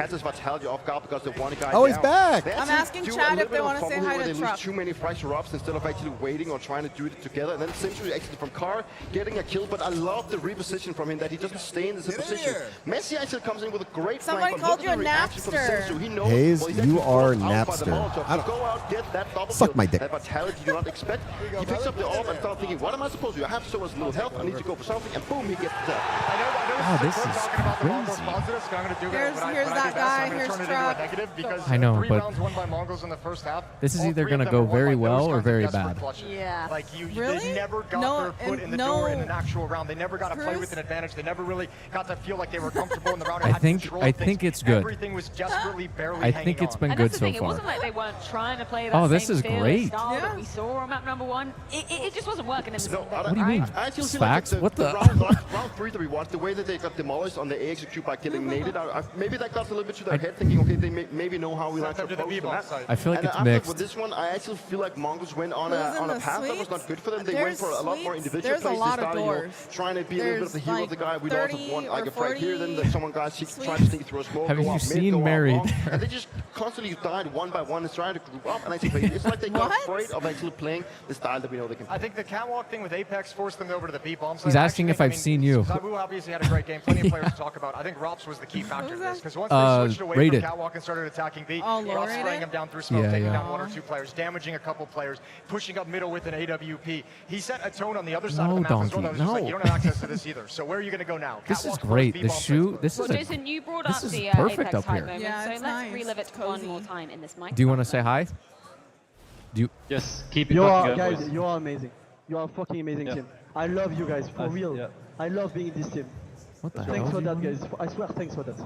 Oh, he's back. I'm asking Chad if they want to say hi to Truck. Too many fracture ups instead of actually waiting or trying to do it together, and then essentially actually from Car getting a kill. But I love the reposition from him that he doesn't stay in the same position. Messi actually comes in with a great. Somebody called you a Napster. Hayes, you are Napster. Suck my dick. That vitality you do not expect. He picks up the orb and starts thinking, what am I supposed to do? I have so much little health. I need to go for something, and boom, he gets the tap. Oh, this is crazy. Here's that guy. Here's Truck. I know, but this is either going to go very well or very bad. Yeah. Like really? They never got their foot in the door in an actual round. They never got to play with an advantage. They never really got to feel like they were comfortable in the round. I think it's good. Everything was desperately barely I think it's been good so far. It wasn't like they weren't trying to play that this is great. that we saw on map number 1. It just wasn't working in the What do you mean? I actually Facts? like What the? round 3 that we watched, the way that they got demolished on the AXQ by getting naded. Maybe that got a little bit to their head, thinking, okay, they maybe know how we like to approach the map. I feel like and it's mixed. With this one, I actually feel like Mongols went on a path that was not good for them. They went for a lot more individual plays. They started trying to be a little bit of the hero of the guy. We'd also want like a frag here, then someone guys trying to sneak through a smoke. Have you seen Married? And they just constantly died one by one and trying to group up. And actually, it's like they got afraid of actually playing the style that we know they can play. I think the catwalk thing with Apex forced them over to the B-bomb. He's asking if I've seen you. Zywoo obviously had a great game. Plenty of players to talk about. I think Rops was the key factor in this. Because once they switched away from catwalk and started attacking B, Rops spraying him down through smoke, taking down 1 or 2 players, damaging a couple players, pushing up middle with an AWP. He set a tone on the other side of the map as well. That was just like, you don't have access to this either. So where are you going to go now? This is great. The shoe. This is Jason, you brought up the perfect Apex up hype here. moment, Yeah, so it's let's nice. relive it one more time in this mic. Do you want to say hi? Do you? Yes, keep it You up, are, guys, boys. you are amazing. You are a fucking amazing team. I love you guys, for real. Yeah. I love being in this team. What the Thanks hell? for that, guys. I swear, thanks for that.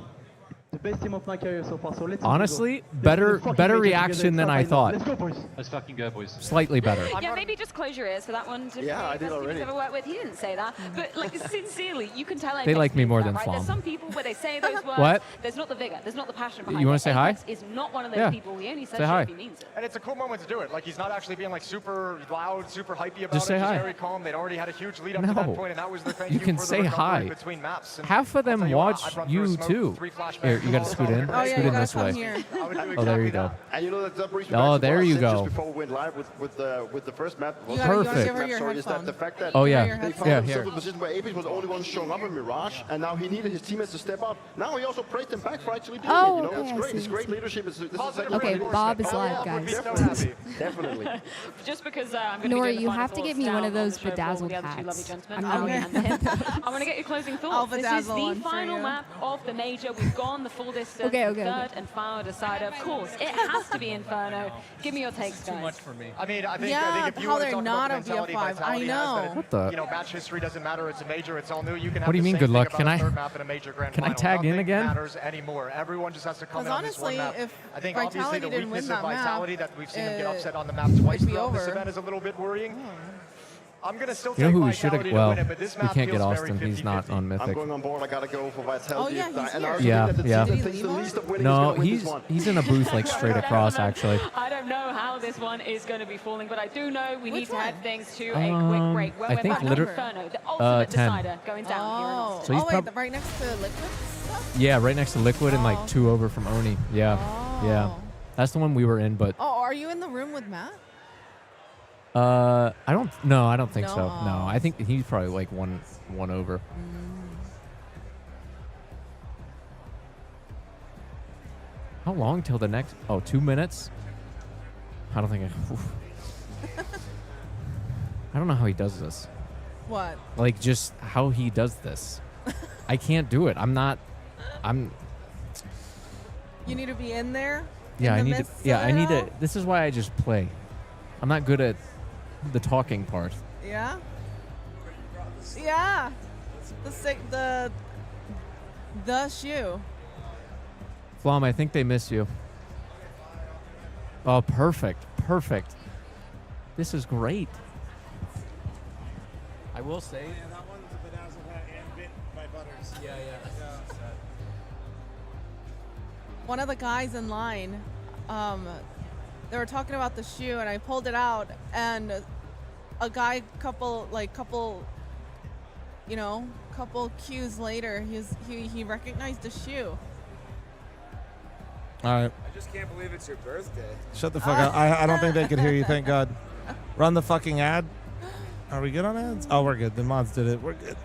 The best team of my career so far. So let's Honestly, go. better Let's better fucking make it reaction together. than I Let's thought. go, boys. Let's fucking go, boys. Slightly better. Yeah, maybe just close your ears for that one. Yeah, I did already. Ever worked with? He didn't say that, but like sincerely, you can tell. They Apex like me means more that, than right? fl0m. There's some people where they say those words. What? There's not the vigor. There's not the passion behind it. You want to say hi? Apex is not one of those Yeah. people. He only says Say shit hi. if he means it. And it's a cool moment to do it. Like, he's not actually being like super loud, super hypey about Just say it. hi. He's very calm. They'd already had a huge lead up to No. that point, and that was the thank You you can for say the recovery hi. between maps. And Half of I'll them tell you what, watch I'd run through a you smoke, too. 3 flashbangs, Here, you gotta scoot in. Oh, yeah, Scoot you in gotta this come way. here. I would do Oh, there you exactly go. that. And you know that brings me Oh, back to there what I you said go. just before we went live with the first map. You gotta Perfect. give her your Sorry, is that headphone. the fact that Oh, yeah. your they headphone. found Yeah, themselves here. in a position where Apex was the only one showing up in Mirage, and now he needed his teammates to step up. Now he also praised them back for actually doing Oh, it. You know, okay, it's I great. see. It's great leadership. This is Okay, Bob is live, Would be guys. so happy. Definitely. Just because I'm going to Nora, be doing the you final have to thoughts get me down one of on the those show for all bedazzled the other two lovely hats. gentlemen. I'm I gonna get want to get your closing I'll thoughts. This is bedazzle the one for final you. map of the major. We've gone the full distance. Okay. Third and final decider. Of course, it has to be Inferno. Give me your takes, guys. Too much for me. I mean, I think Yeah, if you how want to they're talk not about the a mentality BF5. I Vitality has, know. that What the? you know, match history doesn't matter. It's a major. It's all new. You can have What do you the mean, same good thing luck? about Can a I- third map in a major grand can I final. tag in Nothing again? matters anymore. Everyone just has to come Because in on this one honestly, map. if I think obviously Vitality the didn't weakness win of that map, Vitality that we've seen them get upset on the map it'd twice be throughout this over. event is a little bit worrying. I'm going to still You know take who we should have? Vitality to Well, win it, but this we map can't get feels Austin. very He's not 50-50. on I'm Mythic. going on board. I gotta go for Vitality. Oh, yeah, he's and I here. also Yeah, think that the yeah. team that thinks the least of winning is No, gonna win this one. he's in a booth like straight across actually. I don't know how this one is going to be falling, but I do know we need Which to head one? things to a quick break. When I we're think back, liter- Inferno, the ultimate 10. decider, going down here in Oh, Austin. So he's wait, prob- right next to Liquid stuff? Yeah, right next to Liquid and like Oh. 2 over from Oni. Yeah, yeah. Oh. That's the one we were in, but Oh, are you in the room with Matt? I don't think so. No. No, I think he's probably like one over. How long till the next? Oh, 2 minutes? I don't think I don't know how he does this. What? Like just how he does this. I can't do it. I'm You need to be in there? Yeah, In I the need to. midst Yeah, of I it need to. all? This is why I just play. I'm not good at the talking part. Yeah? Yeah. The shoe. fl0m, I think they miss you. Oh, perfect, perfect. This is great. I will say. Yeah, that one's a bedazzled hat and bit by Butters. Yeah. One of the guys in line, they were talking about the shoe, and I pulled it out, and a guy, couple cues later, he recognized the shoe. All right. I just can't believe it's your birthday. Shut the fuck up. I don't think they could hear you, thank God. Run the fucking ad. Are we good on ads? Oh, we're good. The mods did it. We're good.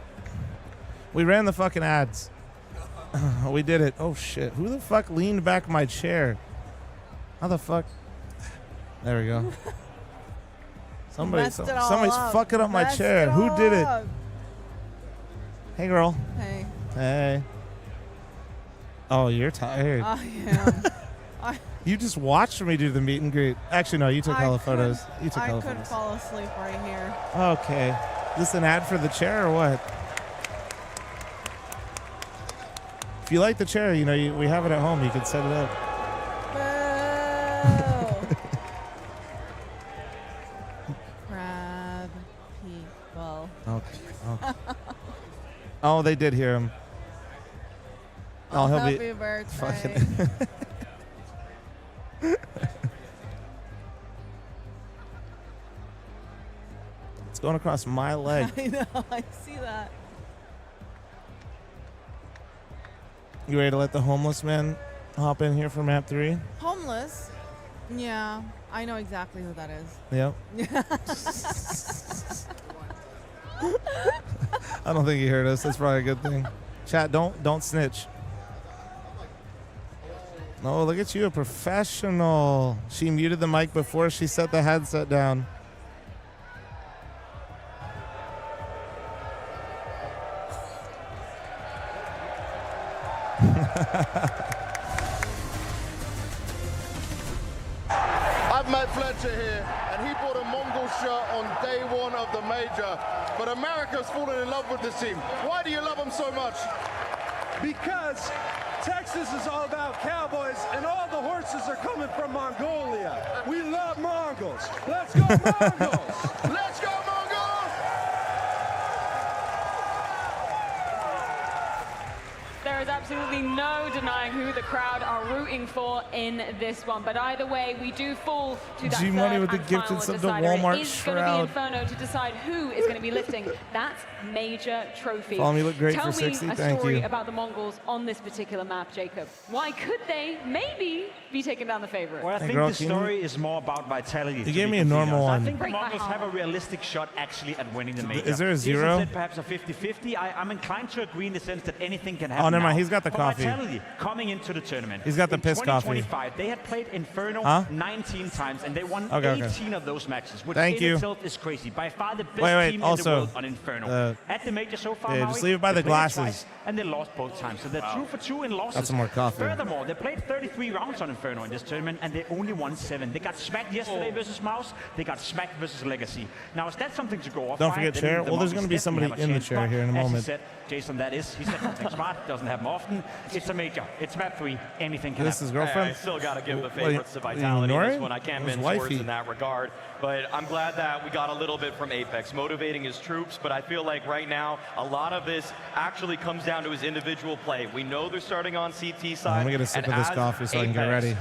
We ran the fucking ads. We did it. Oh, shit. Who the fuck leaned back my chair? How the fuck? There we go. Somebody's fucking up my chair. Who did it? Hey, girl. Hey. Hey. Oh, you're tired. I You just watched me do the meet and greet. Actually, no, you took hella photos. You took hella I could photos. fall asleep right here. Okay. Is this an ad for the chair or what? If you like the chair, we have it at home. You can set it up. Boo. Crab people. Okay. Oh, they did hear him. Oh, he'll Happy be birthday. It's going across my leg. I know, I see that. You ready to let the homeless man hop in here for map 3? Homeless? Yeah, I know exactly who that is. Yep. I don't think he heard us. That's probably a good thing. Chat, don't snitch. Oh, look at you, a professional. She muted the mic before she set the headset down. I've met Fletcher here, and he bought a Mongol shirt on day 1 of the major. But America's fallen in love with this team. Why do you love them so much? Because Texas is all about cowboys, and all the horses are coming from Mongolia. We love Mongols. Let's go Mongols! Let's go Mongols! There is absolutely no denying who the crowd are rooting for in this one. But either way, we do fall to that G-Money with the third gifted and sub final to decider. Walmart It is going to be Shroud. Inferno to decide who is going to be lifting that major trophy. Follow me, look great Tell for me 60. a Thank story you. about the Mongols on this particular map, Jacob. Why could they maybe be taking down the favorite? Well, I think the story is more about vitality. You gave me a normal one. I think the Mongols have a realistic shot actually at winning the major. Is there a Jason zero? said perhaps a 50-50. I'm inclined to agree in the sense that anything can happen. Oh, never mind. now. He's got the For coffee. Vitality coming into the tournament. He's got the in piss coffee. 2025, they had played Inferno Huh? 19 times, and they won Okay, 18 of those matches, which Thank in you. itself is crazy. By far the best Wait, team also, in the world on Inferno. At the major so far, yeah, Maui, just leave it by they the played glasses. twice, and they lost both times. So they're 2 for 2 in losses. Got some more coffee. Furthermore, they played 33 rounds on Inferno in this tournament, and they only won 7. They got smacked yesterday versus Mouse. They got smacked versus Legacy. Now, is that something to go off Don't by? forget Then chair. the Well, there's Mongols gonna be somebody definitely have a in the chance. chair But here in a as he moment. said, Jason, he said something smart. Doesn't happen often. It's a major. It's map 3. Anything can This happen. is girlfriend? I still got to give the What, favorites to you Vitality in ignoring? this one. I can't It was mince words wifey. in that regard. But I'm glad that we got a little bit from Apex, motivating his troops. But I feel like right now, a lot of this actually comes down to his individual play. We know they're starting on CT side. Let me get a sip and of this as coffee so I can get Apex ready.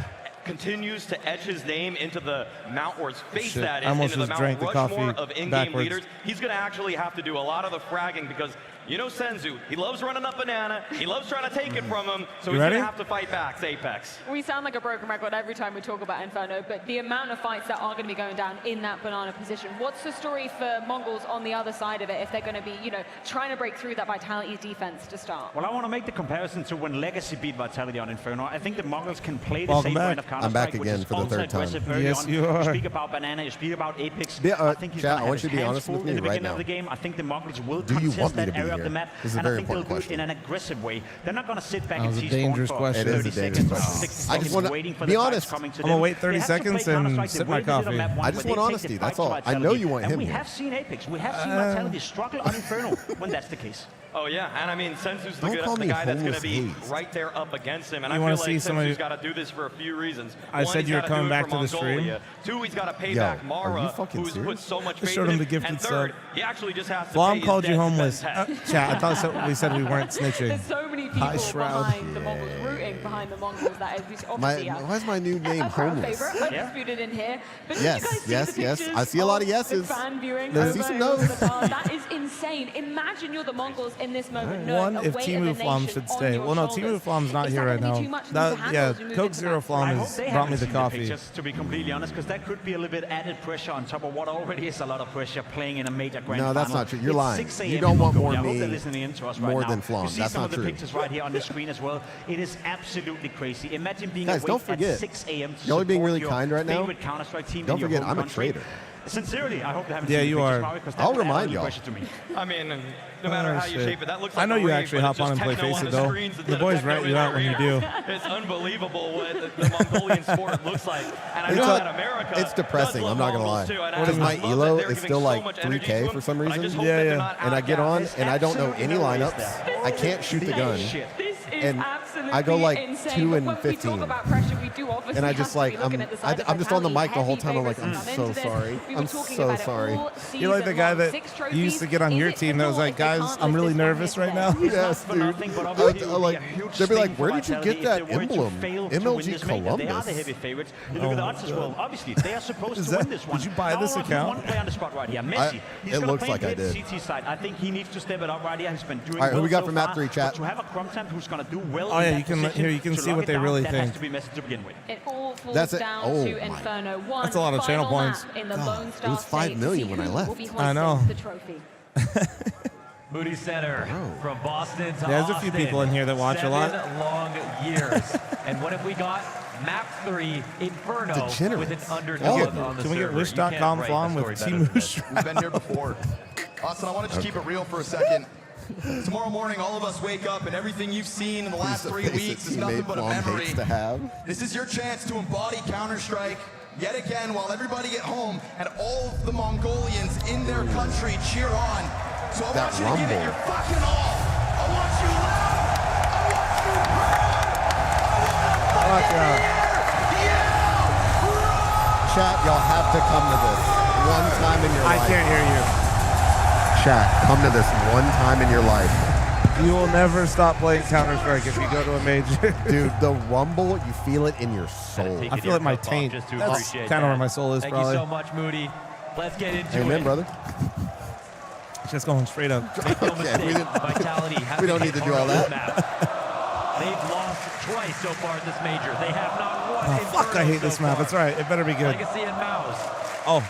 continues to etch his name into the Mount, or his face Shit, that I is, almost into the just Mount drank the Rushmore coffee of in-game backwards. leaders. He's going to actually have to do a lot of the fragging because, you know, Senzu, he loves running up banana. He loves trying to take it from him. So You he's going ready? to have to fight back. It's Apex. We sound like a broken record every time we talk about Inferno, but the amount of fights that are going to be going down in that banana position. What's the story for Mongols on the other side of it if they're going to be, you know, trying to break through that Vitality defense to start? Well, I want to make the comparison to when Legacy beat Vitality on Inferno. I think the Mongols can play the Welcome same back. brand of I'm Counter-Strike, back which again is for the third time. ultra-aggressive early Yes, on. you are. speak about Banana, you speak about Apex. Yeah, I think he's chat, gonna I want have you to be his hands honest with full me in the right beginning of now. the game. I think the Mongols will Do you contest want me that to be area of here? the map, This is a and I very think they'll important do it in question. an aggressive way. They're not going to sit back That and was a see spawn dangerous for question. It is 30 a dangerous seconds or question. 60 I just seconds wanna waiting for be the fights honest. coming to I'm gonna them. wait 30 They have to play seconds and Counter-Strike the sip way my they did on coffee. map one, I just where want they take honesty, the that's fight to all. I know Vitality. you want And him we here. have seen Apex. We have seen Vitality struggle on Inferno when that's the case. Oh, yeah. And I mean, Senzu's Don't call the me guy that's going homeless to be haze. right there up against him. And You I wanna feel see like somebody- Senzu's got to do this for a few reasons. I One, said he's you were gotta do coming it back for to the stream? Mongolia. 2, he's got to pay Yo, back are you Mara, fucking who's put serious? so much I faith showed in him him. the gifted And sub. third, he actually just has to pay Fl0m his called you debt to homeless. Ben's head. Chat, I thought we said we weren't snitching. There's so many people Hi, Shroud. behind the Mongols, rooting behind the Mongols. That is obviously Why is my new name a crowd homeless? favorite, undisputed in here. But Yes, did you guys see yes, the yes. pictures I see a lot of the yeses. fan viewing Let's over see some in no's. Qatar? That is insane. Imagine you're the Mongols in this moment. knowing One, a if weight Timu of the fl0m nation should on stay. your Well, no, shoulders. Timu fl0m's not Is here that right gonna now. be too much for them to handle Yeah, as we move Coke into Zero that? I fl0m hope has they brought haven't me the seen coffee. pictures, to be completely honest, because that could be a little bit added pressure on top of what already is a lot of pressure playing in a major grand No, final. that's not true. You're It's lying. 6 a.m. You don't want in more Mongolia. I hope me they're listening in to us right more now. than fl0m. You see That's some not of the true. pictures right here on the screen as well. It is absolutely crazy. Imagine being Guys, awake don't forget, at 6 a.m. to y'all are being support really your kind right now. favorite Counter-Strike team Don't in your forget, home I'm a country. traitor. Sincerely, I hope they haven't Yeah, seen you the pictures, are. Mario, 'cause I'll that would add remind all the y'all. pressure to me. I mean, no matter how you shit. shape it, that looks I like know a you raid, actually but hop it's on just and play techno Face on It, the though. screens instead The of boys techno rat in you the out when you arena. do. It's unbelievable what the Mongolian sport looks like. And I It's know a- that America it's depressing, does I'm love not gonna Mongols lie. too, and I Because my love that elo they're is giving still so like much energy 3K to for him, some but I reason. just hope that they're not And I get on outgassed. and I don't know Absolutely any no ways lineups. there. I can't shoot the gun. This is And absolutely I go like insane. 2 But and when 15. we talk about pressure, we do obviously And I have just to like be looking at the side of I'm just on the mic the whole Vitality, time. I'm like, heavy I'm favorites so into this. sorry. We were I'm talking so about it sorry. all You're like the guy season long. that 6 used to trophies. get on your Is it team that was enough like, if they guys, can't I'm lift really this one nervous here right today? now. Yes, For dude. nothing, but obviously it would be Like, a huge they'd be like, sting for where did you Vitality get that if they were to emblem? fail to win MLG this major. They are the Columbus. heavy favorites. You look at the odds as well. Obviously, they are supposed Is to that- win this one. did you buy Now, this I want account? one player on the spot right here, Messi. He's it gonna looks play like I the did. CT side. I think he needs to step it up right here. He's been doing All right, who well we got so for map far, 3, chat? but to have a Crump who's going to do well Oh, in yeah, that you can position, here you can to see lock what it they down, really that think. has to be Messi to begin with. It all falls That's it. down Oh, to my. Inferno. One That's a lot of channel final points. map in the God, Lone it Star was 5 State to million see when I who left. will be I know. hoisting the trophy. Moody Center from Boston to There's a few Austin. people in here that watch a lot. 7 long years. And what have we got? Map 3, Inferno with an underdog on the Can we get server. wish.com flan with Timush? We've been here before. Austin, I want to just keep it real for a second. Tomorrow morning, all of us wake up, and everything you've seen in the last 3 weeks is nothing but a memory. To have. This is your chance to embody Counter-Strike yet again while everybody at home and all of the Mongolians in their country cheer on. So I That want you to give it rumble. your fucking all. I want you loud. I want you proud. I want to Chat, y'all have to come to this one time in your life. I can't hear you. Chat, come to this one time in your life. You will never stop playing Counter-Strike if you go to a major. Dude, the rumble, you feel it in your soul. I feel it in my taint. That's kind of where my soul is, Thank probably. you so much, Moody. Let's get into Amen, it. brother. Just going straight up. Make no Okay, mistake, Vitality has we don't been need to hit do all hard on that. this map. They've lost twice so far at this major. They have not won. Oh, fuck, I hate this map. It's all right. It better be good. Legacy and Mouse. Oh.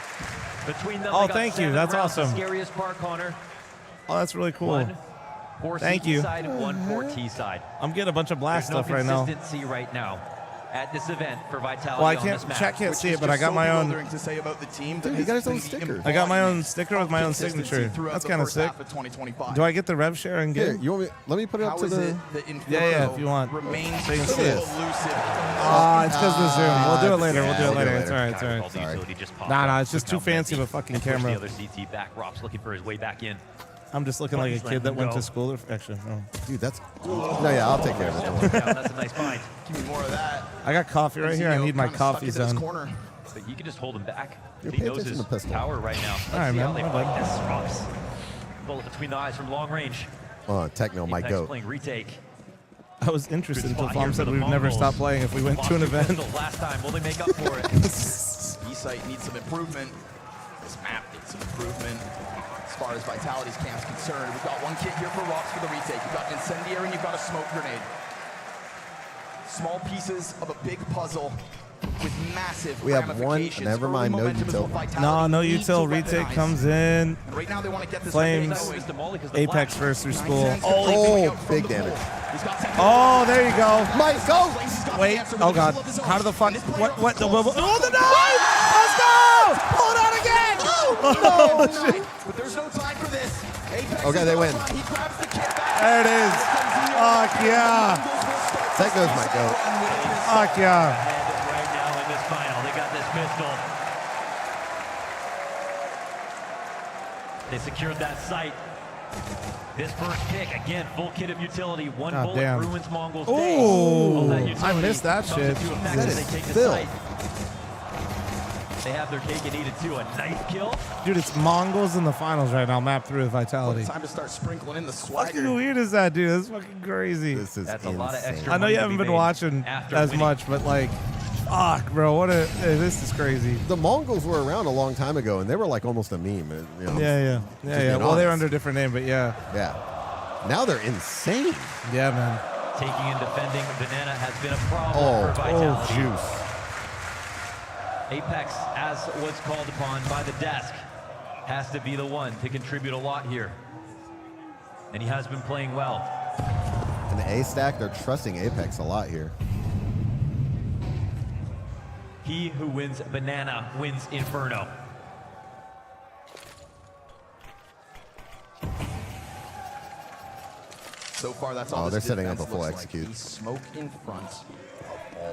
Between them, Oh, they got thank you. 7 That's rounds, the awesome. scariest part, Connor. Oh, that's really cool. 1 for Thank CT you. side and 1 for T side. I'm getting a bunch of blast There's stuff no right now. consistency right now at this event for Vitality. Well, I on can't. this map. Chat can't Which see is it, but I just got so my own. bewildering to say about the team that Dude, he has got his own been sticker. I got my own embodied sticker with my own consistency signature. throughout That's the kind of first sick. half of 2025. Do I get the rev share and Here, get? you want me? Let me put it up How to is the. it that Inferno Yeah, if you want. remains So you can so see it. elusive? Ah, it's because of the zoom. We'll do it later. We'll do Yeah, it later. we'll It's do it all right. It's all right. The utility just popped Nah, up. it's just too Look how fancy of a Messi fucking pushed camera. The other CT back. Rob's looking for his way back in. I'm just looking like a Just kid that let him went go. to school. Actually, no. Dude, that's. No, yeah, I'll take care of it. Don't worry. Yeah, that's a nice find. Give me more of that. I got coffee right here. I need my Kinda stuck coffee into this zone. corner. But you can just hold him back. Dude, He pay knows attention his to pistol. power right now. Let's All right, see man. how they My fight bad. this. Rob's bullet between the eyes from long range. Techno, my Apex goat. playing retake. I was interested Good until spot here Fl0m for said the we would never Mongols. stop playing if we went Lost to an their event. pistols last time. Will they make up for it? B-site needs some improvement. This map needs some improvement. As far as Vitality's camp's concerned, we've got one kit here for Rocks for the retake. You've got an incendiary and you've got a smoke grenade. Small pieces of a big puzzle with massive We have one. ramifications. Never Early mind, no momentum is what util. Vitality No needs to util. Retake weaponize. comes in. And right now they want to get this Flames. momentum going. Apex first through school. Oh, big damage. Oh, there you go. My goat. Wait. Oh God. How the fuck? What? The? Oh, the knife! Let's go! Pull it out again! Oh, shit. But there's no time for this. Apex Okay, they win. He grabs the kit back. There it is. Fuck yeah. Techno's my goat. Fuck yeah. Ahead right now in this final. They got this pistol. They secured that site. This first pick, again, full kit of utility. One God bullet damn. ruins Mongols' Ooh, day. All that I utility missed that comes shit. into effect That as is they take the Phil. site. They have their cake and eat it too. A knife kill. Dude, it's Mongols in the finals right now. Map through with Vitality. Time to start sprinkling in the Fucking swagger. weird is that, dude? That's fucking crazy. This is That's a insane. lot of extra I know money you to haven't be been made watching after as winning. much, but like, fuck, bro, what a this is crazy. The Mongols were around a long time ago, and they were like almost a meme. You know, Yeah. just being Well, they're honest. under a different name, but yeah. Yeah. Now they're insane. Yeah, man. Taking and defending Banana has been a problem Oh, for Vitality. juice. Apex, as was called upon by the desk, has to be the one to contribute a lot here. And he has been playing well. And the A stack, they're trusting Apex a lot here. He who wins Banana wins Inferno. So far, that's all. Oh, this they're setting defense up a full looks execute. Like. Smoke in front.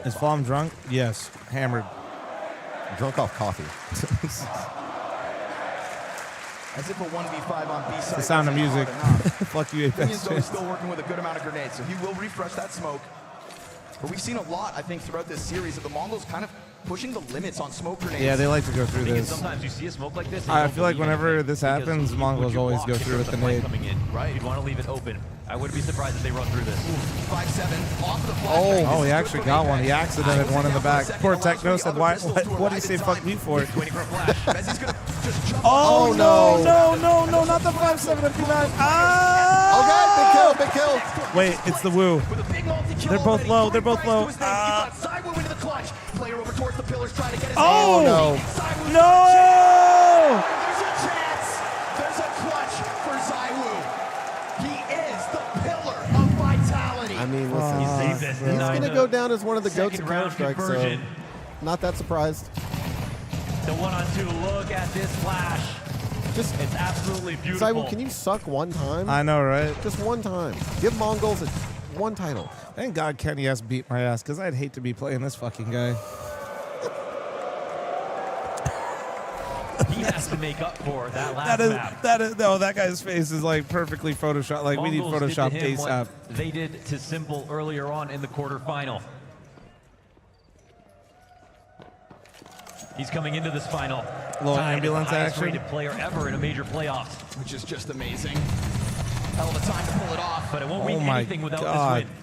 Is Fl0m drunk? Yes. Hammered. Drunk off coffee. As if a 1v5 on B-side. The sound of wasn't music. hard enough. Fuck you, Thing Apex is, though, he's fans. still working with a good amount of grenades, so he will refresh that smoke. But we've seen a lot, I think, throughout this series of the Mongols kind of pushing the limits on smoke grenades. Yeah, they like to go through this. Sometimes you see a smoke like this. I feel like whenever this happens, Mongols always go through with the nade. Coming in. Right. You'd want to leave it open. I wouldn't be surprised if they run through this. 5-7 off of the Oh, he actually got one. He accidented one in the back. Poor Techno said, what did he say fuck me for? Oh, no, not the 5-7 MP9. Ah! Okay, big kill. Wait, it's the Woo. They're both low. Zywoo into the clutch. Player over towards the pillars trying to get his Oh, no. There's a chance. There's a clutch for Zywoo. He is the pillar of vitality. I mean, listen, he's going to go down as one of the goats of Counter-Strike, so not that surprised. The 1-on-2, look at this flash. It's absolutely beautiful. Zywoo, can you suck one time? I know, right? Just one time. Give Mongols one title. Thank God Kenny S beat my ass, because I'd hate to be playing this fucking guy. He has to make up for that last map. That guy's face is like perfectly photoshopped. Like, we need Photoshop ASAP. They did to Simple earlier on in the quarterfinal. He's coming into this final. Little ambulance highest action. rated player ever in a major playoffs. Which is just amazing. Hell of a time to pull it off. But it won't mean anything without this win.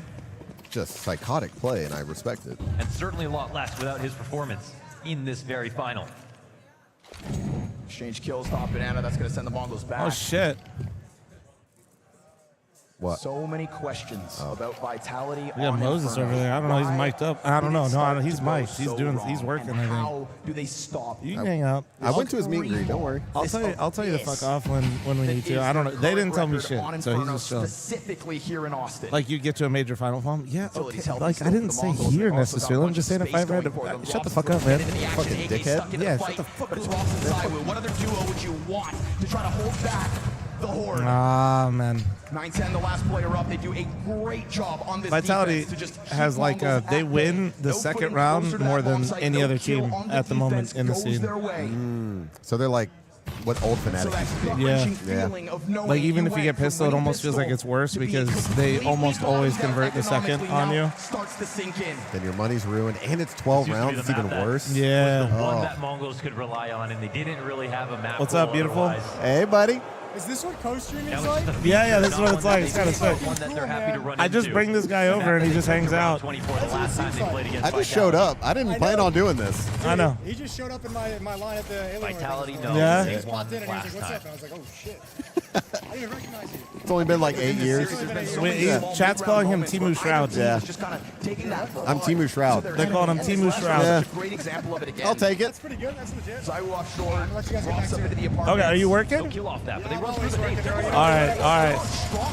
Just psychotic play, and I respect it. And certainly a lot less without his performance in this very final. Exchange kills, top banana. That's going to send the Mongols back. Oh, shit. What? So many questions about vitality. We got Moses over there. I don't know. He's mic'd up. I don't know. No, he's mic'd. He's working. I think. How do they stop? You can hang out. I went to his meet and greet. Don't worry. I'll tell you to fuck off when we need to. I don't know. They didn't tell me shit, so he's just chilling. Specifically here in Austin. Like, you get to a major final form? Yeah, okay. Like, I didn't say here necessarily. I'm just saying if I ever had to... Shut the fuck up, man. Fucking dickhead. Yeah, shut the fuck up. What other duo would you want to try to hold back the Horde? Ah, man. 9-10, the last player up. They do a great job on this Vitality defense to just has like they win the second round more than any other team at the moment in the scene. So they're like what old Fnatic used to be. Yeah. Like, even if you get pistol, it almost feels like it's worse because they almost always convert the second on you. Then your money's ruined, and it's 12 rounds. It's even worse. Yeah. The one that Mongols could rely on, and they didn't really have a map. What's up, beautiful? Hey, buddy. Is this what co-streaming is like? Yeah, this is what it's like. It's kind of sick. I just bring this guy over and he just hangs out. I just showed up. I didn't plan on doing this. I know. He just showed up in my line at the Alienware. Vitality, no. Yeah. He just walked in and he was like, what's up? And I was like, oh, shit. I didn't even recognize you. It's only been like 8 years. Chat's calling him Timu Shroud. Yeah. I'm Timu Shroud. They're calling him Timu Shroud. Yeah. I'll take it. That's pretty good. That's legit. Zywoo offshore. Drops up into the apartment. Okay, are you working? Kill off that, but they run through the nade. All right.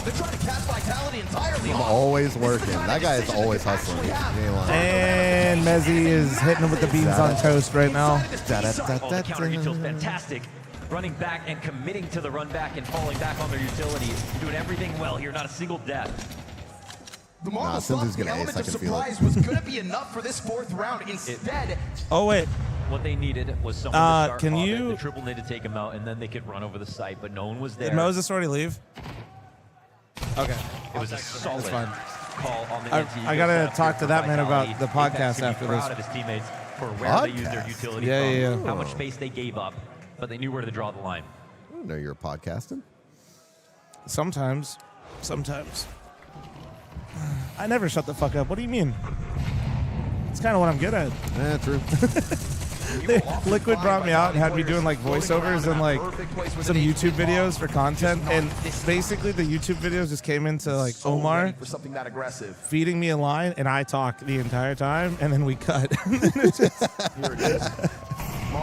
They're trying to cast vitality entirely. I'm always working. That guy is always hustling. He ain't lying. And Mezzy is hitting him with the beans on toast right now. The counter util's fantastic. Running back and committing to the run back and falling back on their utility. You're doing everything well here, not a single death. The Mongols thought the element of surprise was going to be enough for this fourth round. Instead, oh wait, what they needed was someone to start can off you? The triple need to take him out, and then they could run over the site, but no one was there. Did Moses already leave? Okay, it was a solid call on the I gotta talk to that man about the podcast after this. Proud of his teammates for where they used their utility from, how much space they gave up, but they knew where to draw the line. I didn't know you were podcasting. Sometimes. I never shut the fuck up. What do you mean? It's kind of what I'm good at. Yeah, true. Liquid brought me out and had me doing like voiceovers and like some YouTube videos for content, and basically the YouTube videos just came into like Omar for something that aggressive, feeding me a line, and I talk the entire time, and then we cut. Here it is.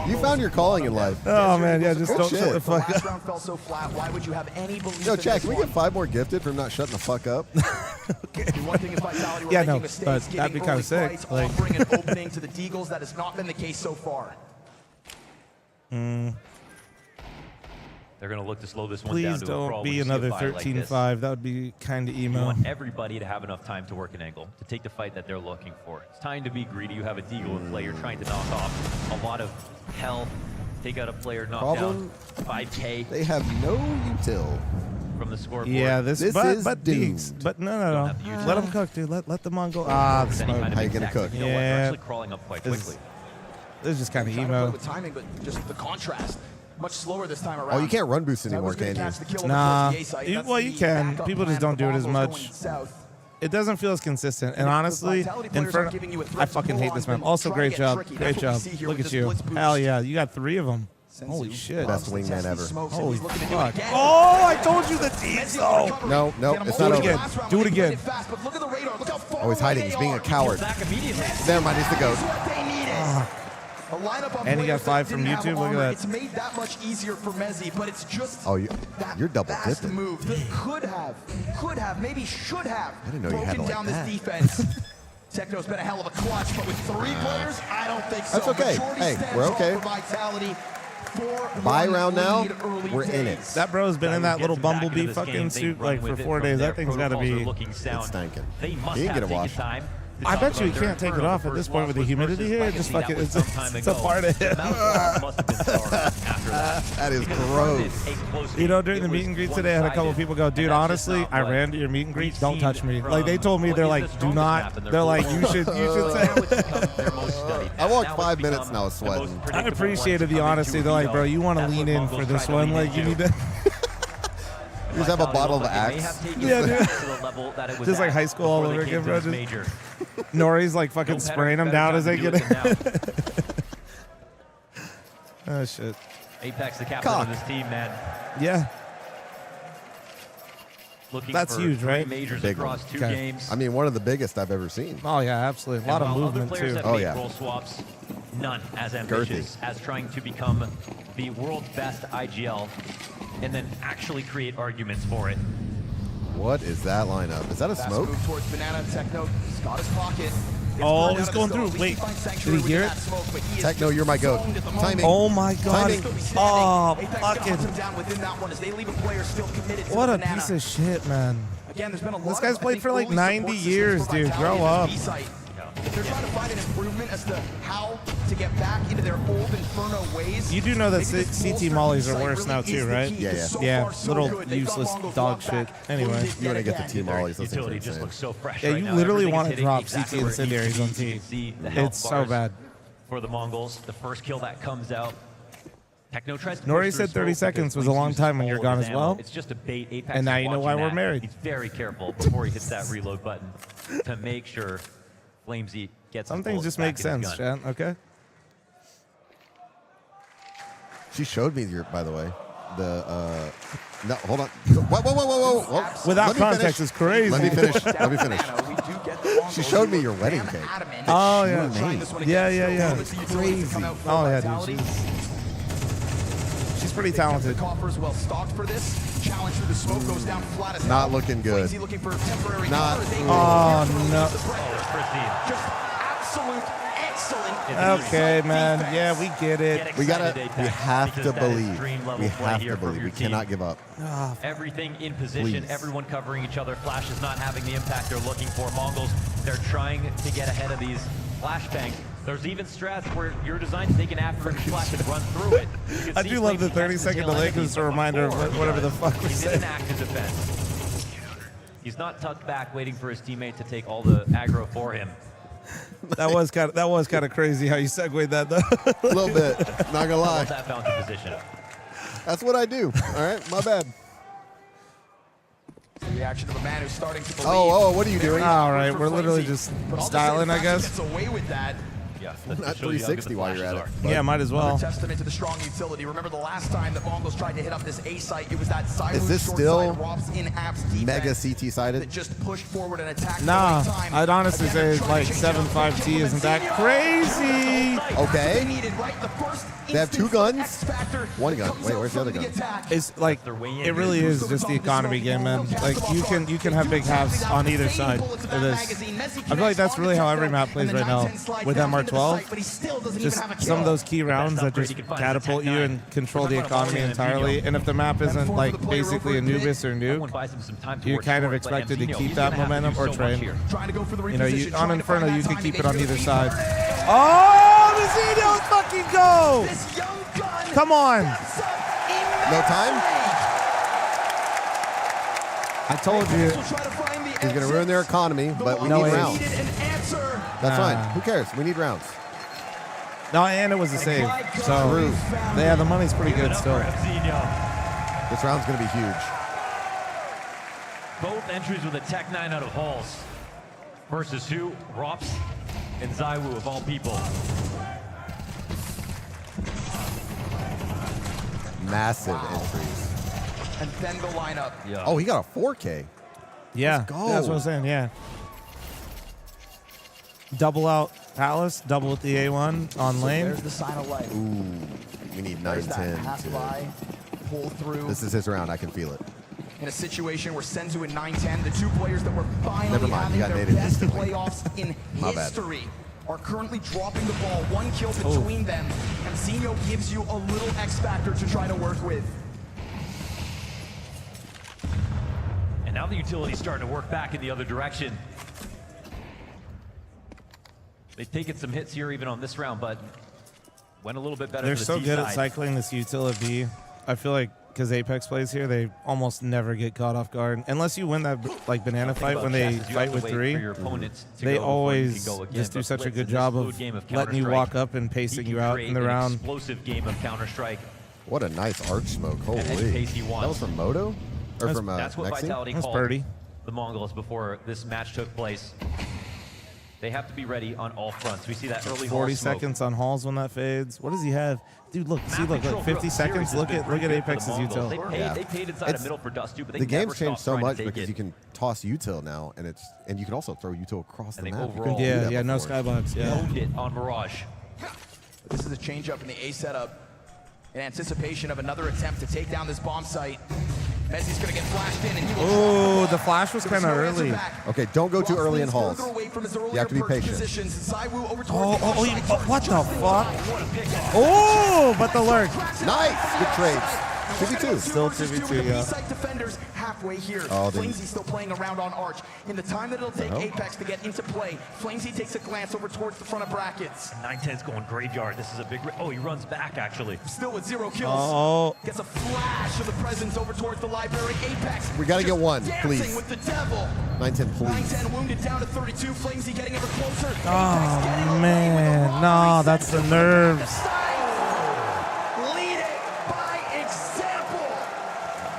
You found your calling in life. Oh man, yeah, just don't shut the fuck Last up. round felt so flat. Why would you have any belief Yo, in Jack, this can we one? get 5 more gifted from not shutting the fuck up? One thing is Vitality, we're Yeah, making no, mistakes, but giving that'd be early kinda sick, fights, like- offering an opening to the Deagles. That has not been the case so far. They're going to look to slow this one down Please to a crawl don't when be you see a another fight like this. 13-5. That would be kind of You emo. want everybody to have enough time to work an angle, to take the fight that they're looking for. It's time to be greedy. You have a Deagle in play. You're trying to knock off a lot of health, take out a player, knock Problem, down 5K. they have no util. from the scoreboard. Yeah, this is but doomed. But no. Let them cook, dude. Let the Mongol. The smoke. How you gonna cook? You know what? They're actually crawling up quite quickly. This is just kind of Trying to play emo. with timing, but just the contrast. Much slower this time around. Oh, you can't run boost anymore, can you? Nah. Well, you can. People just don't do it as much. It doesn't feel as consistent. And honestly, Inferno, I fucking hate this map. Also, great job. Great job. Look at you. Hell yeah. You got 3 of them. Holy shit. Best wingman ever. Holy fuck. Oh, I told you the teams, though. No, it's not over. Do it again. Oh, he's hiding. He's being a coward. Never mind. He's the GOAT. And he got 5 from YouTube. Look at that. It's made that much easier for Mezzi, but it's just you're double fast dipping. move that could have, maybe should have I didn't know you had broken it like down that. this defense. Techno's been a hell of a clutch, but with 3 players, I don't think so. That's okay. Majority Hey, stands we're off okay. for Vitality. Buy round now. We're in it. That bro's been in that little bumblebee fucking suit like for 4 days. That thing's got to be. It's stinking. They He must didn't get a have wash. taken time. I bet you he can't take it off at this point with the humidity here. Just fucking, it's a part of him. That is gross. You know, during the meet and greet today, I had a couple of people go, dude, honestly, I ran to your meet and greet. Don't touch me. Like, they told me, they're like, do not. They're like, you should say. I walked 5 minutes and I was sweating. I appreciated the honesty. They're like, bro, you want to lean in for this one. Like, you need to. You just have a bottle of Axe. Yeah, dude. Just like high school all over again, bro. Nori's like fucking spraying them down as they get in. Oh, shit. Apex, the captain of this team, man. Yeah. Looking That's for huge, 3 right? majors Big across one. 2 games. I mean, one of the biggest I've ever seen. Oh, yeah, absolutely. A lot of movement, other players too. Have made role swaps, none as ambitious as trying to become the world's best IGL and then actually create arguments for it. What is that lineup? Is that a smoke? Move towards Banana. Techno got his pocket. Oh, he's going through. Wait, did he hear it? Techno, you're my GOAT. Timing. Oh my God. Timing. Oh, fucking. What a Banana. piece of shit, man. Again, there's been a lot This guy's of, played for like 90 years, dude. Grow up. If they're trying to find an improvement as to how to get back into their old Inferno ways. You do know that CT mollies are worse now too, right? Yeah. Little useless dog shit. Anyway. You want to get the T mollies. Those things are Utility just insane. looks so fresh Yeah, right you now. literally Everything want is to hitting drop exactly CT where it incendiaries on needs to be. T. You can see the health It's so bars bad. for the Mongols. The first kill that comes out. Techno tries to Nori push through said 30 smoke seconds because was a long Flames time when uses you're all gone his as well. ammo. It's just a bait. Apex And now is you know why watching we're that. married. He's very careful before he hits that reload button to make sure Flamesy gets Some his things bullets just back make in his sense, gun. Chan. Okay. She showed me your, by the way, the. No, hold on. Whoa. Without context is crazy. Let me finish. She showed me your wedding cake. Oh, You yeah. and me. Yeah. Crazy. Oh, yeah, dude. She's pretty talented. Coffers well stocked for this. Challenge through the smoke goes down flat as hell. Not looking good. Flazy looking for temporary Not. cover. Oh, no. Just absolute excellent. Okay, man. Yeah, we get it. We have to believe. We have to here from believe. your We cannot team. give up. Everything in position, Please. everyone covering each other. Flash is not having the impact they're looking for. Mongols, they're trying to get ahead of these flashbangs. There's even strats where you're designed to take an after flash and run through it. You can I see do love the Flamesy 30-second catches delay the tail because it's a end reminder of before whatever the he fuck we He's in said. an active defense. He's not tucked back waiting for his teammate to take all the aggro for him. That was kind of crazy how you segued that, though. A little bit. Not gonna I lie. love that bounty position. That's what I do. All right, my bad. The reaction of a man who's starting to believe. Oh, what are you doing? All right, we're literally just styling, I guess. Gets away with that. Yeah, Not 360 while you're at it. Yeah, might as well. Another testament to the strong utility. Remember the last time the Mongols tried to hit up this A site, it was that Zywoo Is this short still side Rob's in-apps defense Mega CT sided? that just pushed forward and attacked Nah, at the right time. I'd honestly Again, say they're like trying to change 7.5T isn't that crazy. Okay. They needed, right? The first They have 2 instant guns? X-factor One gun. comes Wait, out where's the from other gun? attack. It's like it really is just the economy game, man. Like you can have big halves on either side of this. I feel like that's really how every map plays right now with MR12. Just some of those key rounds that just catapult you and control the economy entirely. And if the map isn't like basically Anubis or Nuke, you're kind of expected to keep that momentum or train. You know, on Inferno you can keep it on either side. Oh, Vizino, fucking go! Come on. No time? I told you. He's going to ruin their economy, but we need rounds. That's fine. Who cares? We need rounds. No, and it was a save. So, yeah, the money's pretty good still. This round's going to be huge. Both entries with a Tech 9 out of Halls. Versus who? Rops and Zywoo, of all people. Massive entries. And then the lineup. Yeah. Oh, he got a 4K. Yeah, Let's go. that's what I'm saying, yeah. Double out Palace, double with the A1 on lane. There's the sign of life. Ooh, we need 9-10. Pull through. This is his round. I can feel it. In a situation where Senzu and 9-10, the two players that were finally Never mind, having you got their nated best instantly. playoffs in My bad. history, are currently dropping the ball. 1 kill between them, and Zeno gives you a little X factor to try to work with. And now the utility's starting to work back in the other direction. They've taken some hits here even on this round, but went a little bit better They're for the so good at T-side. cycling this utility B. I feel like because Apex plays here, they almost never get caught off guard. Unless you win that like banana fight when they fight with 3, they always just do such a good job of letting you walk up and pacing you out in the round. Explosive game of Counter-Strike. What a nice arch smoke. Holy. That was from Moto? Or from That's what Nexi? Vitality That's called Birdie. the Mongols before this match took place. They have to be ready on all fronts. We see that early 40 Hall smoke. seconds on Halls when that fades. What does he have? Dude, look, see, look, 50 seconds. Look at Apex's util. They paid inside a middle for Dust too, but they The never game's changed stopped so trying to much take because it. you can toss util now, and you can also throw util across the And they map. You overall- couldn't do that Yeah, no before. skybox. Yeah. Owned it on Mirage. This is a change-up in the A setup in anticipation of another attempt to take down this bomb site. Messi's going to get flashed in, and he will Oh, the flash was kind of early. Okay, don't go too early in Halls. You have to be patient. What the fuck? Oh, but the lurk. Nice. Good trades. 2v2. Still 2v2, yeah. B-site defenders halfway here. Oh, they- Flamesy still playing around on Arch. In the time that it'll take hell? Apex to get into play, Flamesy takes a glance over towards the front of brackets. 9-10's going graveyard. This is a big... Oh, he runs back, actually. Still with 0 kills. Oh. Gets a flash of the presence over towards the library. Apex. We gotta just get one, dancing please. with the devil. 9-10, please. 9-10 wounded down to 32. Flamesy getting ever closer. Oh, man. No, that's the nerves. Lead it by example.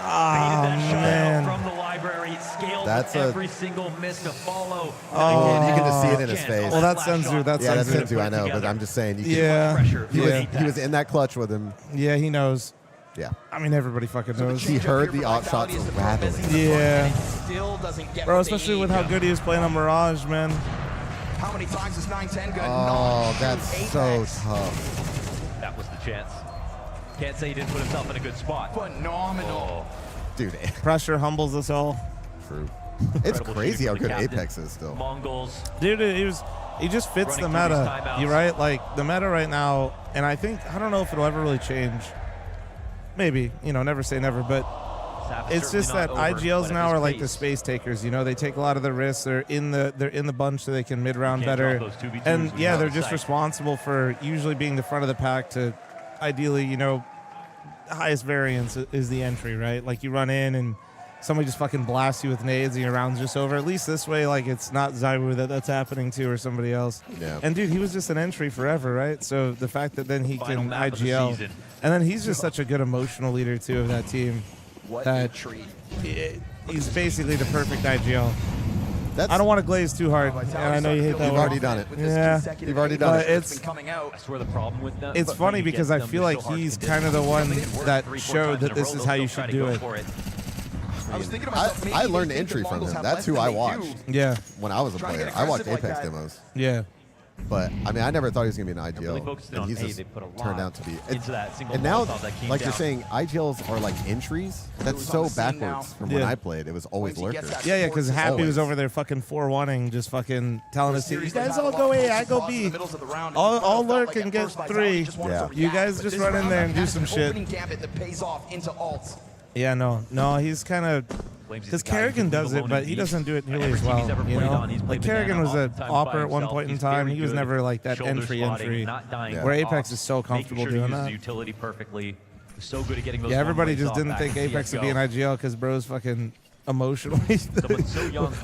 Oh, man. From the library, scaled That's every single miss to follow. Oh, you can just see it in his face. Well, that's Senzu. That's Yeah, that's Senzu. Senzu, I know, but I'm just saying. You can, Yeah. He was in that clutch with him. Yeah, he knows. Yeah. I mean, everybody fucking knows. He heard the op shots rattling. Yeah. Still doesn't get Bro, what they especially need. with how good he was playing on Mirage, man. How many times is 9-10 gonna Oh, knock that's Apex? so tough. That was the chance. Can't say he didn't put himself in a good spot. Phenomenal. Dude, Pressure humbles us all. true. It's Incredible crazy shooting how from the good captain. Apex is still. Mongols. Dude, he just fits the Running through these meta. timeouts. You're right. Like the meta right now, and I don't know if it'll ever really change. Maybe, never say never, but Sap it's is just certainly that not over, IGLs but now at are his like the pace. space takers. They take a lot of the risks. They're in the bunch so they can mid round Can't better. drop those 2v2s And when yeah, you're they're out of just sight. responsible for usually being the front of the pack to ideally, highest variance is the entry, right? Like you run in and somebody just fucking blasts you with nades and your round's just over. At least this way, like it's not Zywoo that's happening to or somebody else. Yeah. And dude, he was just an entry forever, right? So the fact that then he Final can map of the IGL, season. and then he's just such a good emotional leader too of that team. What that a treat. He's basically the perfect IGL. I don't want to glaze too hard, and I know you hate that You've word. already done it. Yeah, You've already done but it. it's That's where the problem with them. it's but funny when you because get I them, feel they're like so hard to he's condition. kind of the one They work that 3-4 showed times that in a this row, is they'll how you still try should to do go it. for it. I was thinking about maybe I they learned think entry the from Mongols him. have That's less who than I they watched. do. Yeah, When I was a Trying to player, get I watched aggressive like Apex that. demos. Yeah. But I mean, I never thought he was gonna be an really IGL, focused and on he's A, just they put a turned lot out to be. into that single And now, Molotov that came like you're down. saying, IGLs are like entries. That's Who's on so the scene now? backwards from when Yeah. I played. It was always Once he gets lurkers. that Yeah, because Happy Always. was over there fucking 4-1ing, just fucking telling us, you Series guys goes out all a lot go closer A, I go to B. the middles of the round. I'll It felt lurk like and at get first Vitality 3. just wanted to You react, guys but just this run in round there and do has some an shit. opening gambit that pays off into alts. Yeah, no, he's kind of because Kerrigan does it, but he doesn't do it nearly as well. Like Kerrigan was an opera at one point in time. He was never like that entry. Where Apex is so comfortable doing that. Utility perfectly. So good at getting those Yeah, everybody one-ways just off didn't back think in Apex would be CS:GO. an IGL because bro's fucking emotionally.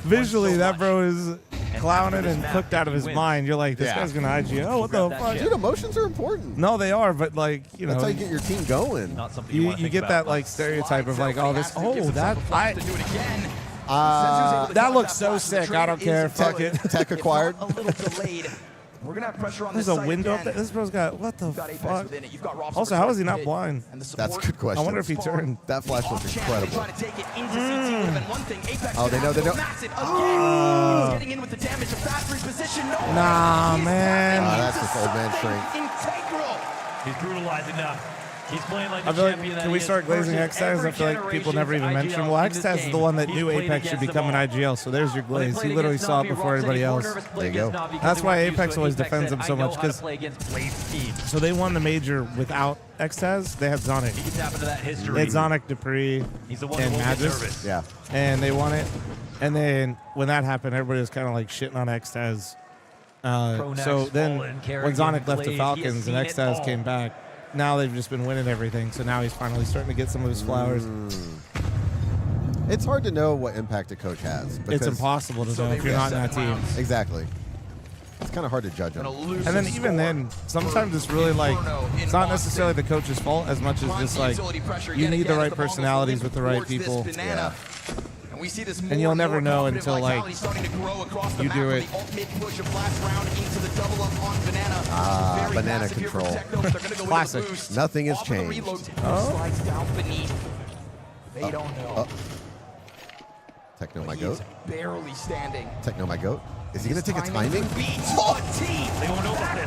Visually, that bro is clowning and cooked out of his mind. You're like, this guy's going to IGO? What the fuck? Dude, emotions are important. No, they are, but like, you know. That's how you get your team going. You get that like stereotype of like, oh, that, that looks so sick. I don't care. Fuck it. Tech acquired. We're going to have pressure on There's a window up there. This bro's got, what the fuck? Also, how is he not blind? That's a good question. I wonder if he turned. That flash was incredible. Oh, they know. Nah, man. That's just old man strength. He's brutalizing now. He's playing like I feel like, can we start glazing X-Taz? I feel like people never even mention him. Well, X-Taz is the one that knew Apex should become an IGL, so there's your glaze. He literally saw it before everybody else. There you go. That's why Apex always defends him so much, because so they won the major without X-Taz. They had Zonic. They had Zonic, Dupree, and Magus. Yeah. And they won it. And then when that happened, everybody was kind of like shitting on X-Taz. So then when Zonic left the Falcons and X-Taz came back, now they've just been winning everything, so now he's finally starting to get some of his flowers. It's hard to know what impact a coach has. It's impossible to know if you're not in that team. Exactly. It's kind of hard to judge him. And then even then, sometimes it's really like, it's not necessarily the coach's fault as much as just like, you need the right personalities with the right people. Yeah. And you'll never know until like you do it. Banana control. Classic. Nothing has changed. They don't know. Techno my goat. Barely standing. Techno my goat. Is he going to take a timing?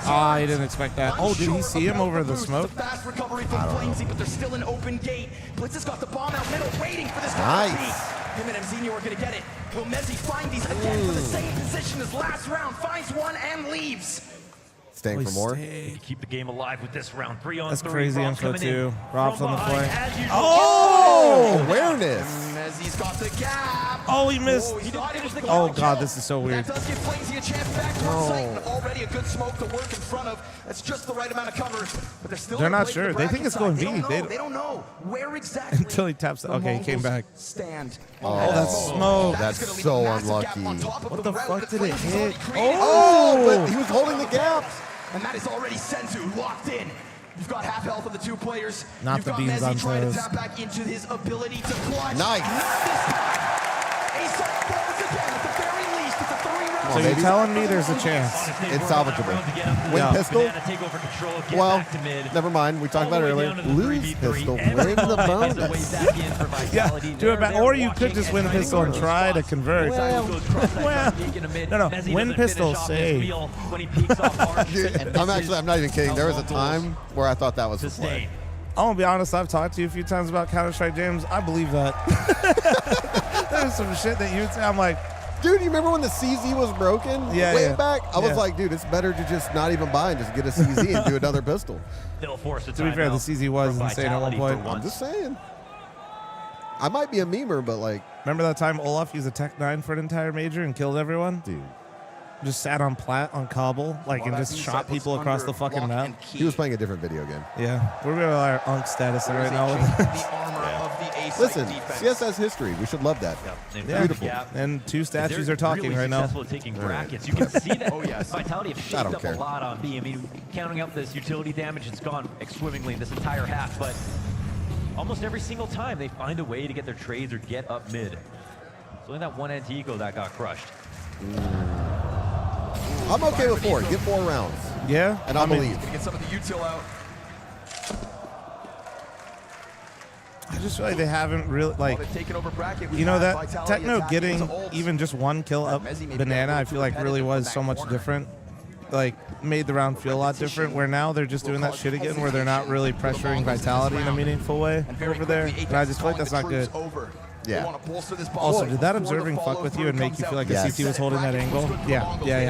Ah, he didn't expect that. Oh, did he see him over the smoke? Fast recovery from Flamesy, but there's still an open gate. Blitz has got the bomb out middle, waiting for this guy. Nice. Him and Mzinho are going to get it. Will Mezzi find these again for the same position as last round? Finds one and leaves. Staying for more. Keep the game alive with this round. 3-on-3. That's crazy info too. Rob's on the play. Oh, awareness. Mezzi's got the gap. Oh, he missed. Oh god, this is so weird. That does give Flamesy a chance back to our site, and already a good smoke to work in front of. That's just the right amount of cover. But they're still. They're not sure. They think it's going B. They don't know where exactly. Until he taps it. Okay, he came back. Stand. Oh, that's smoke. That's so unlucky. What the fuck did it hit? Oh, but he was holding the gaps. And that is already Senzu locked in. You've got half health of the two players. Not You've the got beans Mezzi on trying to toes. tap back into his ability to clutch. Nice. Not this time. A-Side falls again. At the very least, it's a 3-round. So you're telling me there's a chance? It's salvageable. Win pistol? Well, never mind. We talked about it earlier. Lose pistol. Win the bonus. Yeah, do it back. Or you could just win pistol and try to convert. Well, no. Win pistol, save. Dude, I'm not even kidding. There was a time where I thought that was the play. I'm gonna be honest, I've talked to you a few times about Counter-Strike James. I believe that. There's some shit that you'd say. I'm like, dude, you remember when the CZ was broken way back? I was Yeah. like, dude, it's better to just not even buy and just get a CZ and do another pistol. They'll force a to be fair, the CZ was insane at one point. I'm just saying. I might be a memer, but like. Remember that time Olaf used a Tech 9 for an entire major and killed everyone? Dude. Just sat on plat on cobble, like, and just shot people across the fucking map. He was playing a different video game. Yeah. We're going to our Unk status right now. Listen, CS has history. We should love that. Yeah. Beautiful. And two statues are talking right now. Successful at taking brackets. You can see that. Oh, yes. Vitality have shaped up a lot on B. I mean, counting up this utility damage, it's gone swimmingly this entire half, but almost every single time they find a way to get their trades or get up mid. It's only that one anti-eco that got crushed. I'm okay with 4. Get 4 rounds. Yeah? And I believe. Get some of the util out. I just feel like they haven't really, like, They've taken over bracket. you know, that Techno getting even just one kill up Banana, I feel like really was so much different. Like, made the round feel a lot different, where now they're just doing that shit again, where they're not really pressuring Vitality in a meaningful way over there. And I just feel like that's not good. Yeah. Also, did that observing fuck with you and make you feel like a CT was holding that angle? Yeah,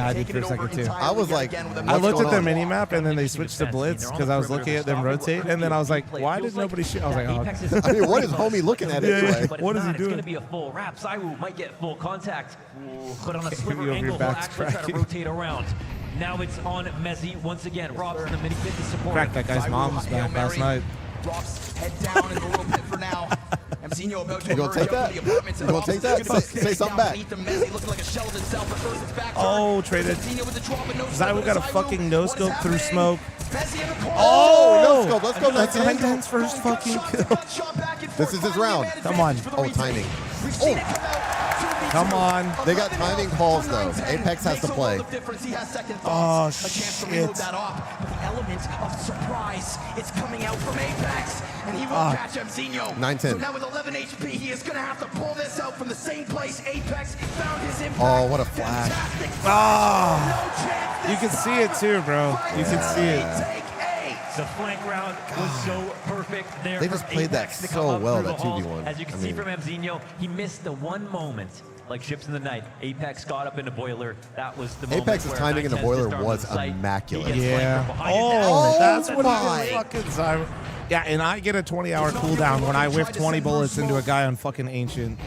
I did for a second too. I was like, I looked at their mini-map and then they switched to Blitz because I was looking at them rotate, and then I was like, why did nobody shoot? I was like, oh. I mean, what is homie looking at anyway? What is he It's going doing? to be a full wrap. Zywoo might get full contact, but on a sliver over your angle, he'll back's actually try to cracking. rotate around. Now it's on Mezzi once again. Rob's in the mini pit to support. Cracked that guy's mom's back last night. Rob's head down in the little pit for now. Zywoo about to You gonna take that? You gonna take that? Say something back. Oh, traded. Zywoo got a fucking no-scope through smoke. Oh, no-scope. Let's go, That's 19. 19's first fucking kill. This is his round. Come on. Oh, timing. Oh. Come on. They got timing calls, though. Apex has to play. Oh, shit. The element of surprise, it's coming out from Apex, and he won't catch him, Zywoo. 9-10. So now with 11 HP, he is going to have to pull this out from the same place Apex found his impact. Oh, what a flash. Oh. You can see it too, bro. You can see it. The flank round was so perfect there. They just played that so well, that 2v1. As you can see from Zywoo, he missed the one moment, like ships in the night. Apex got up in the boiler. That was the moment. Apex's where timing in the 9-10 boiler started was the site. immaculate. Yeah. Oh, that's what I fucking Zywoo. Yeah, and I get a 20-hour cooldown when I whiff 20 bullets into a guy on fucking Ancient.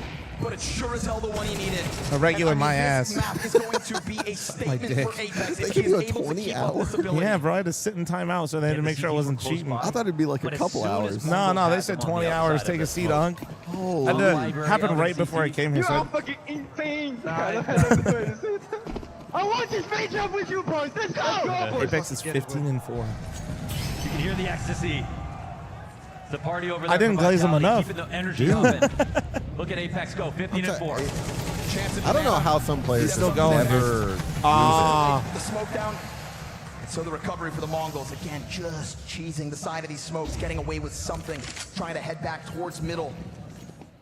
But it's sure as hell the one you needed. A regular my ass. Is going to be a statement dick. for Apex. They If give he you is a able to 20 keep up hour? this ability. Yeah, bro, I had to sit in timeout, so they had to make sure I wasn't cheating. I thought it'd be like a couple hours. No, they said 20 hours, take a seat, Unk. Oh, Had to happen right before I came here. You're all So fucking insane. I want this matchup with you, boys. Let's go. Apex is 15-4. You can hear the ecstasy. The party over there. I didn't for glaze him Vitality, enough. keeping the energy up. Look at Apex go, 15-4. I don't know how some players still going. never The smoke down. And so the recovery for the Mongols, again, just cheesing the side of these smokes, getting away with something, trying to head back towards middle.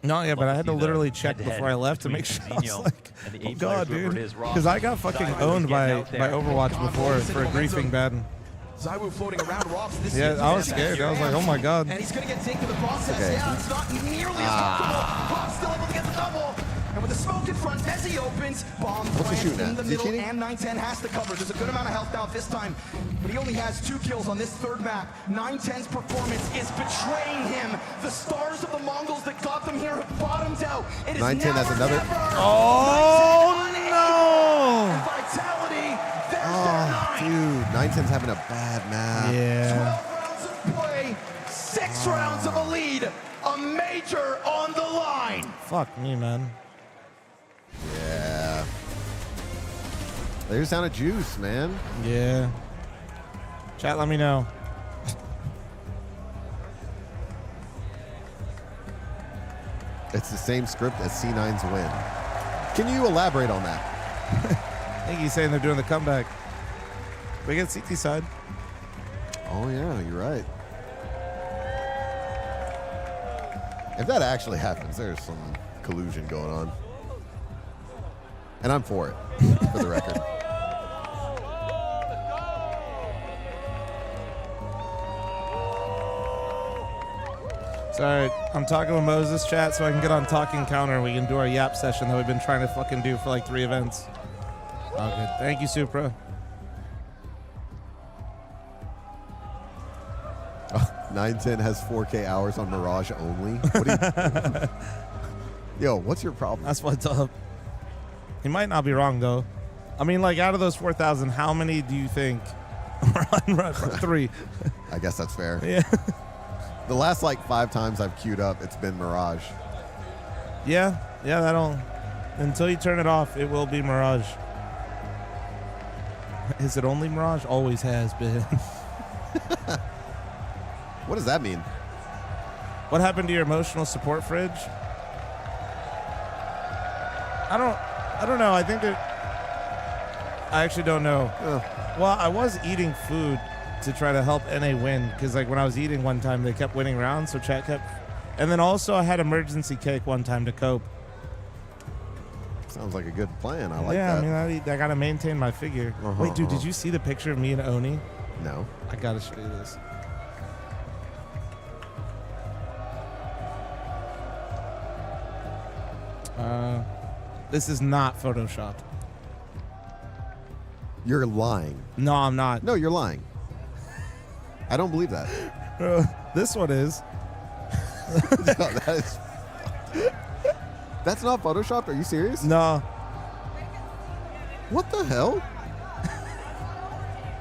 No, yeah, but I had to literally check before I left to make sure. I was like, oh god, dude, because I got fucking owned by Overwatch before for griefing bad. Zywoo floating around rocks. This Yeah, I was scared. I was like, oh my god. And he's going to get taken to the process. Okay. Yeah, it's not nearly as comfortable. Bomb still able to get the double. And with the smoke in front, as he opens, bomb What's he plants shooting in at? the Is he middle, cheating? and 9-10 has to cover. There's a good amount of health down this time, but he only has 2 kills on this third map. 9-10's performance is betraying him. The stars of the Mongols that got them here have bottomed out. It is 9-10 has another. Oh no! Vitality. Oh, dude, 9-10's having a bad map. Yeah. 12 rounds of play, 6 rounds of a lead, a major on the line. Fuck me, man. Yeah. There's down a juice, man. Yeah. Chat, let me know. It's the same script as C9's win. Can you elaborate on that? I think he's saying they're doing the comeback. We get CT side. Oh, yeah, you're right. If that actually happens, there's some collusion going on. And I'm for it, for the record. Sorry, I'm talking with Moses chat so I can get on Talking Counter and we can do our yap session that we've been trying to fucking do for like 3 events. Oh, good. Thank you, Supra. Oh, 9-10 has 4K hours on Mirage only. What do you, yo, what's your problem? That's what's up. He might not be wrong, though. I mean, like, out of those 4,000, how many do you think run 3? I guess that's fair. Yeah. The last, like, 5 times I've queued up, it's been Mirage. Yeah, that'll... Until you turn it off, it will be Mirage. Is it only Mirage? Always has been. What does that mean? What happened to your emotional support fridge? I don't know. I think that... I actually don't know. Well, I was eating food to try to help NA win, because like when I was eating one time, they kept winning rounds, so chat kept... And then also I had emergency cake one time to cope. Sounds like a good plan. I like that. that. Yeah, I mean, I gotta maintain my figure. Wait, dude, did you see the picture of me and Oni? No. I gotta show you this. This is not photoshopped. You're lying. No, I'm not. No, you're lying. I don't believe that. This one is. No, that is. That's not photoshopped? Are you serious? No. What the hell?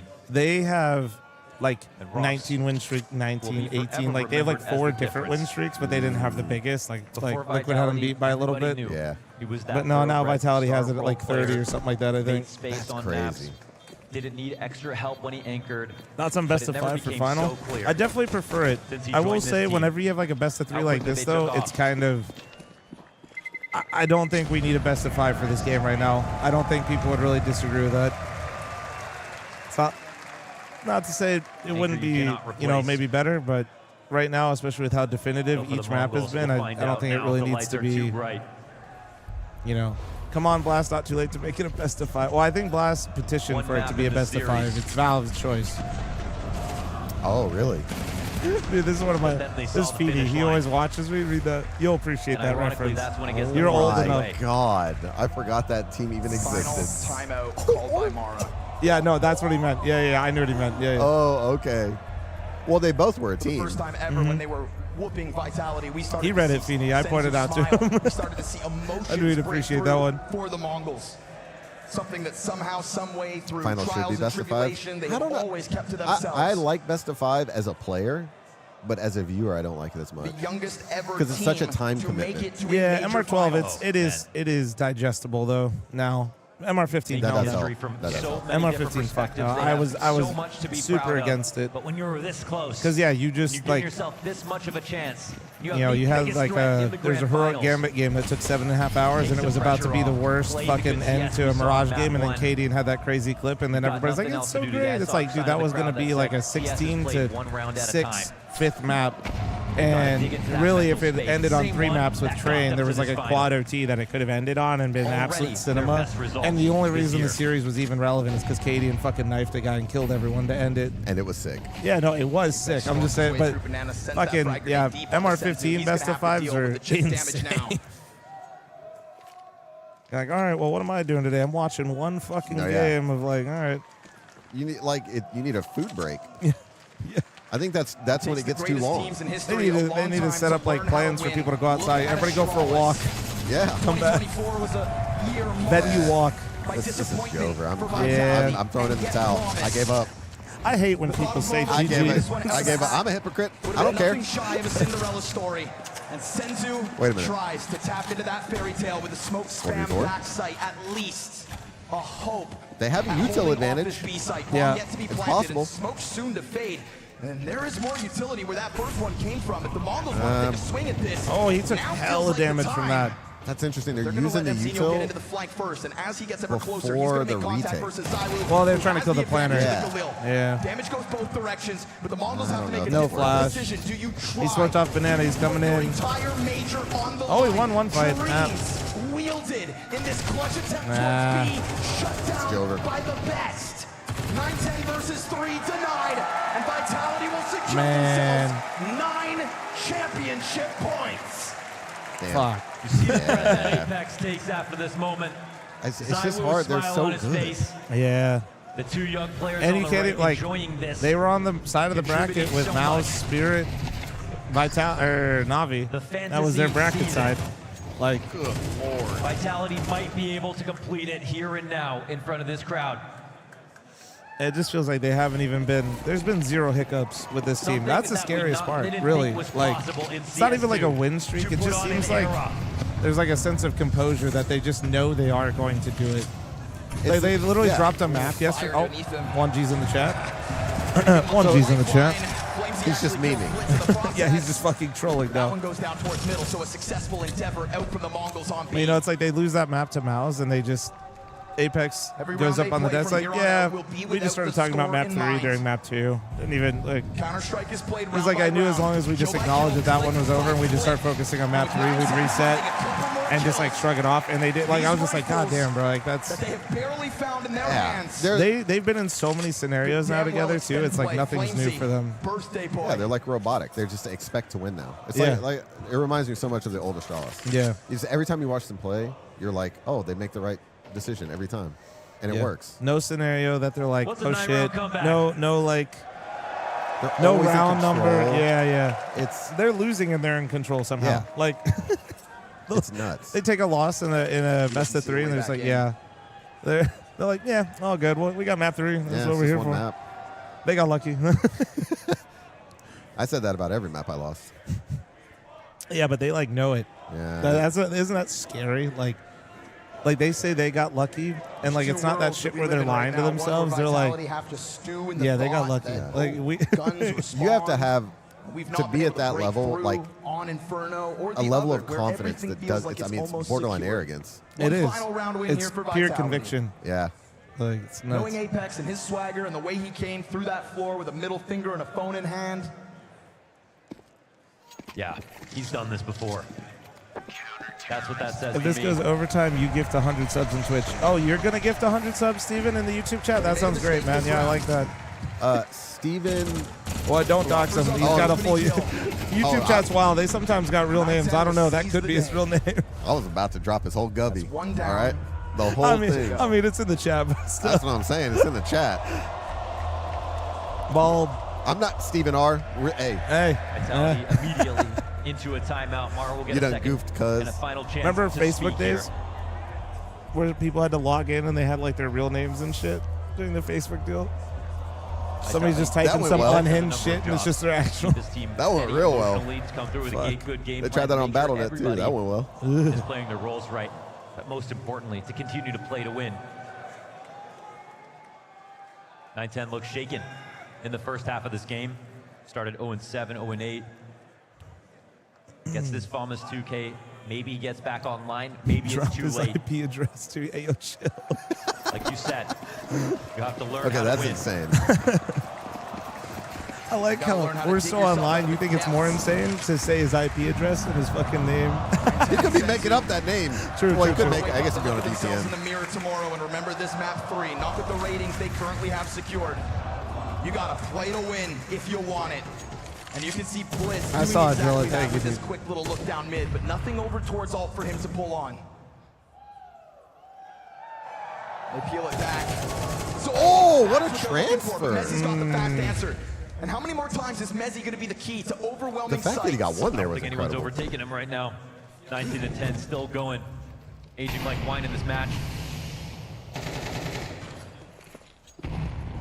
guaranteed. They have like 19 win streak, 19, 18. Like they have like 4 different win streaks, but they didn't have the biggest. Like Liquid had them beat by a little bit. Yeah. But no, now Vitality has it at like 30 or something like that, I think. That's crazy. Did it need extra help when he anchored? Thoughts on best of 5 for final? I definitely prefer it. I will say, whenever you have like a best of 3 like this, though, it's kind of. I don't think we need a best of 5 for this game right now. I don't think people would really disagree with that. It's not to say it wouldn't be, you know, maybe better, but right now, especially with how definitive each map has been, I don't think it really needs to be, you know, come on, Blast, not too late to make it a best of 5. Well, I think Blast petitioned for it to be a best of 5. It's Valve's choice. Oh, really? Dude, this is one of my. This is Feedy. He always watches me read that. You'll appreciate that reference. You're old enough. Oh, God. I forgot that team even existed. Timeout called by Mara. Yeah, no, that's what he meant. Yeah, I knew what he meant. Yeah. Oh, okay. Well, they both were a team. The first time ever when they were whooping Vitality, we started. He read it, Feeny. I pointed out to him. We started to see emotions I knew he'd appreciate that one. For the Mongols. Something that somehow, some way, through Final should be trials and best of 5. tribulation, they have always kept to themselves. I like best of 5 as a player, but as a viewer, I don't like it as much. The youngest ever because it's such a time commitment. Yeah, MR12, it is digestible though now. MR15 MR15 fuck no. I was super against it. But when you were this close, because yeah, you just like yourself this much of a chance. You know, you had like there's a heroic Gambit game that took 7.5 hours, and it was about to be the worst fucking end to a Mirage game, and then Katie had that crazy clip, and then everybody's like, it's so great. It's like, dude, that was gonna be like a 16 to 6 fifth map. And really, if it ended on 3 maps with Train, there was like a quad OT that it could have ended on and been absolute cinema. And the only reason the series was even relevant is because Katie fucking knifed a guy and killed everyone to end it. And it was sick. Yeah, no, it was sick. I'm just saying, but fucking, yeah, MR15 best of 5s are insane. Like, all right, well, what am I doing today? I'm watching one fucking game of like, all right. You need you need a food break. Yeah. I think that's when it gets too long. They need to set up like plans for people to go outside. Everybody go for a walk. Yeah. Come back. Then you walk. This is over. I'm throwing in the towel. I gave up. I hate when people say GG. I gave up. I'm a hypocrite. I don't care. Shy of a Cinderella story. And Zywoo tries to tap into that fairy tale with a smoke spam back sight, at least a hope. They have a util advantage. Yeah, it's possible. Smoke soon to fade. And there is more utility where that first one came from. If the Mongols want to take a swing at this, oh, he took hella damage from that. That's interesting. They're using the util get into the flank first, and as he gets ever closer, before the retake. Well, they're trying to kill the planner. Yeah. Damage goes both directions, but the Mongols have to make a no flash. decision. Do you try? He smoked off banana. He's coming in. Oh, he won one fight. Wielded in this clutch attempt towards B, shut down by the best. 9-10 versus 3 denied, and Vitality will secure themselves 9 championship points. Damn. Fuck. You see the threat that Apex takes after this moment. It's just hard. They're so good. Yeah. The 2 young players and on you the can't right like enjoying this. They were on the side of the bracket with Mouse, Spirit, Navi. That was their bracket side. Like, good lord. Vitality might be able to complete it here and now in front of this crowd. It just feels like they haven't even been. There's been 0 hiccups with this team. That's the scariest part, really. Like, it's not even like a win streak. It just seems like there's like a sense of composure that they just know they are going to do it. They literally dropped a map yesterday. Oh, 1G's in the chat. 1G's in the chat. He's just memeing. Yeah, he's just fucking trolling now. That one goes down towards middle, so a successful endeavor out from the Mongols on B. You know, it's like they lose that map to Mouse and they just. Apex goes up on the desk like, yeah, we just started talking about map 3 during map 2. Didn't even like. Counter-Strike is played. It was like I knew as long as we just acknowledged that one was over and we just start focusing on map 3, we'd reset and just like shrug it off. And they did. Like I was just like, God damn, bro, like that's. They have barely found in their hands. They've been in so many scenarios now together too. It's like nothing's new for them. Yeah, they're like robotic. They just expect to win now. It's like it reminds me so much of the old Astralis. Yeah. Every time you watch them play, you're like, oh, they make the right decision every time, and it works. No scenario that they're like, oh shit, no like, they're no round number. Yeah, it's they're losing and they're in control somehow. Yeah. Like, it's nuts. They take a loss in a best of 3, and they're just like, they're like, yeah, all good. Well, we got map 3. That's what we're here for. Map. They got lucky. I said that about every map I lost. Yeah, but they like know it. Yeah. Isn't that scary? Like. like they say they got lucky, and like it's not that shit where they're lying to themselves. They're like, yeah, they got lucky. Like we, you have to have to be at that level, like on Inferno or a level of confidence that does. I mean, it's borderline arrogance. It is. It's pure conviction. Yeah. Like it's nuts. Knowing Apex and his swagger and the way he came through that floor with a middle finger and a phone in hand. Yeah, he's done this before. That's what that says. If this goes overtime, you gift 100 subs on Twitch. Oh, you're gonna gift 100 subs, Steven, in the YouTube chat? That sounds great, man. Yeah, I like that. Steven. Well, don't dox him. He's got a full YouTube chat's wild. They sometimes got real names. I don't know. That could be his real name. I was about to drop his whole gubby. All right, the whole thing. I mean, it's in the chat. But that's what I'm saying. It's in the chat. Bald. I'm not Steven R. Hey. Vitality immediately into a timeout. Mara will get a second and a final chance. Remember to Facebook speak days here. where people had to log in and they had like their real names and shit during the Facebook deal? Somebody's just typing some unhinged shit and it's just their actual. That went real well. Come through with a good game They tried that on Battle.net too. That went well. Is playing their roles right, but most importantly, to continue to play to win. 9-10 looks shaken in the first half of this game. Started 0-7, 0-8. Gets this famous 2K. Maybe he gets back online. Maybe it's too late. IP address to Ayo chill. Like you said, you have to learn Okay, how that's to win. insane. I like how we're so online. You think it's more insane to say his IP address and his fucking name? He could be making up that name. True. Well, he could make. I guess he'd be on a in VPN. the mirror tomorrow, and remember this map 3. Not with the ratings they currently have secured. You gotta play to win if you want it. And you can see Blitz I saw it, Drill. exactly that Thank with you, this dude. quick little look down mid, but nothing over towards alt for him to pull on. They peel it back. So, Oh, what a that's they're looking for, but transfer. Mezzi's got the fast answer. And how many more times is Mezzi going to be the key to overwhelming The fact that he got one there I don't was think anyone's incredible. overtaking him right now. 19-10, still going. Aging like wine in this match.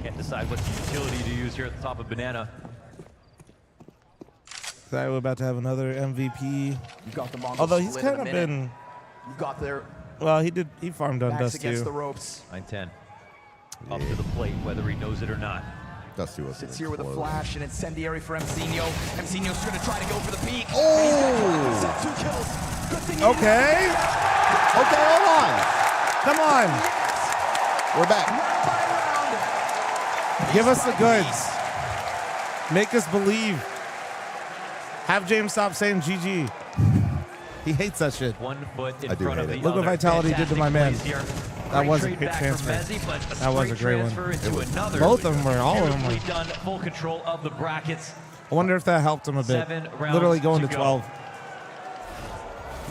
Can't decide what utility to use here at the top of Banana. We're about to have another MVP. You got the Mongols Although he's split in kind a of minute. been. You got their Well, he farmed on backs Dust against too. the ropes. 9-10. Up to the plate, whether he knows it or not. Dust too was Sits here with a flash and incendiary for Mzinho. Mzinho's going to try to go for the peak. Oh! 2 kills. Good thing Okay. Okay, hold on. Come on. We're back. Give us the goods. Make us believe. Have James stop saying GG. He hates that shit. 1 foot in I do front hate of the it. Look what other. Vitality did to my man. Fantastic plays here. That was a trade great back transfer. from Mezzi, but That was a straight great one. transfer into another. Both of them were, all of them were. Beautifully done, full control of the brackets. I wonder if that helped him a bit. 7 rounds Literally going to to go. 12.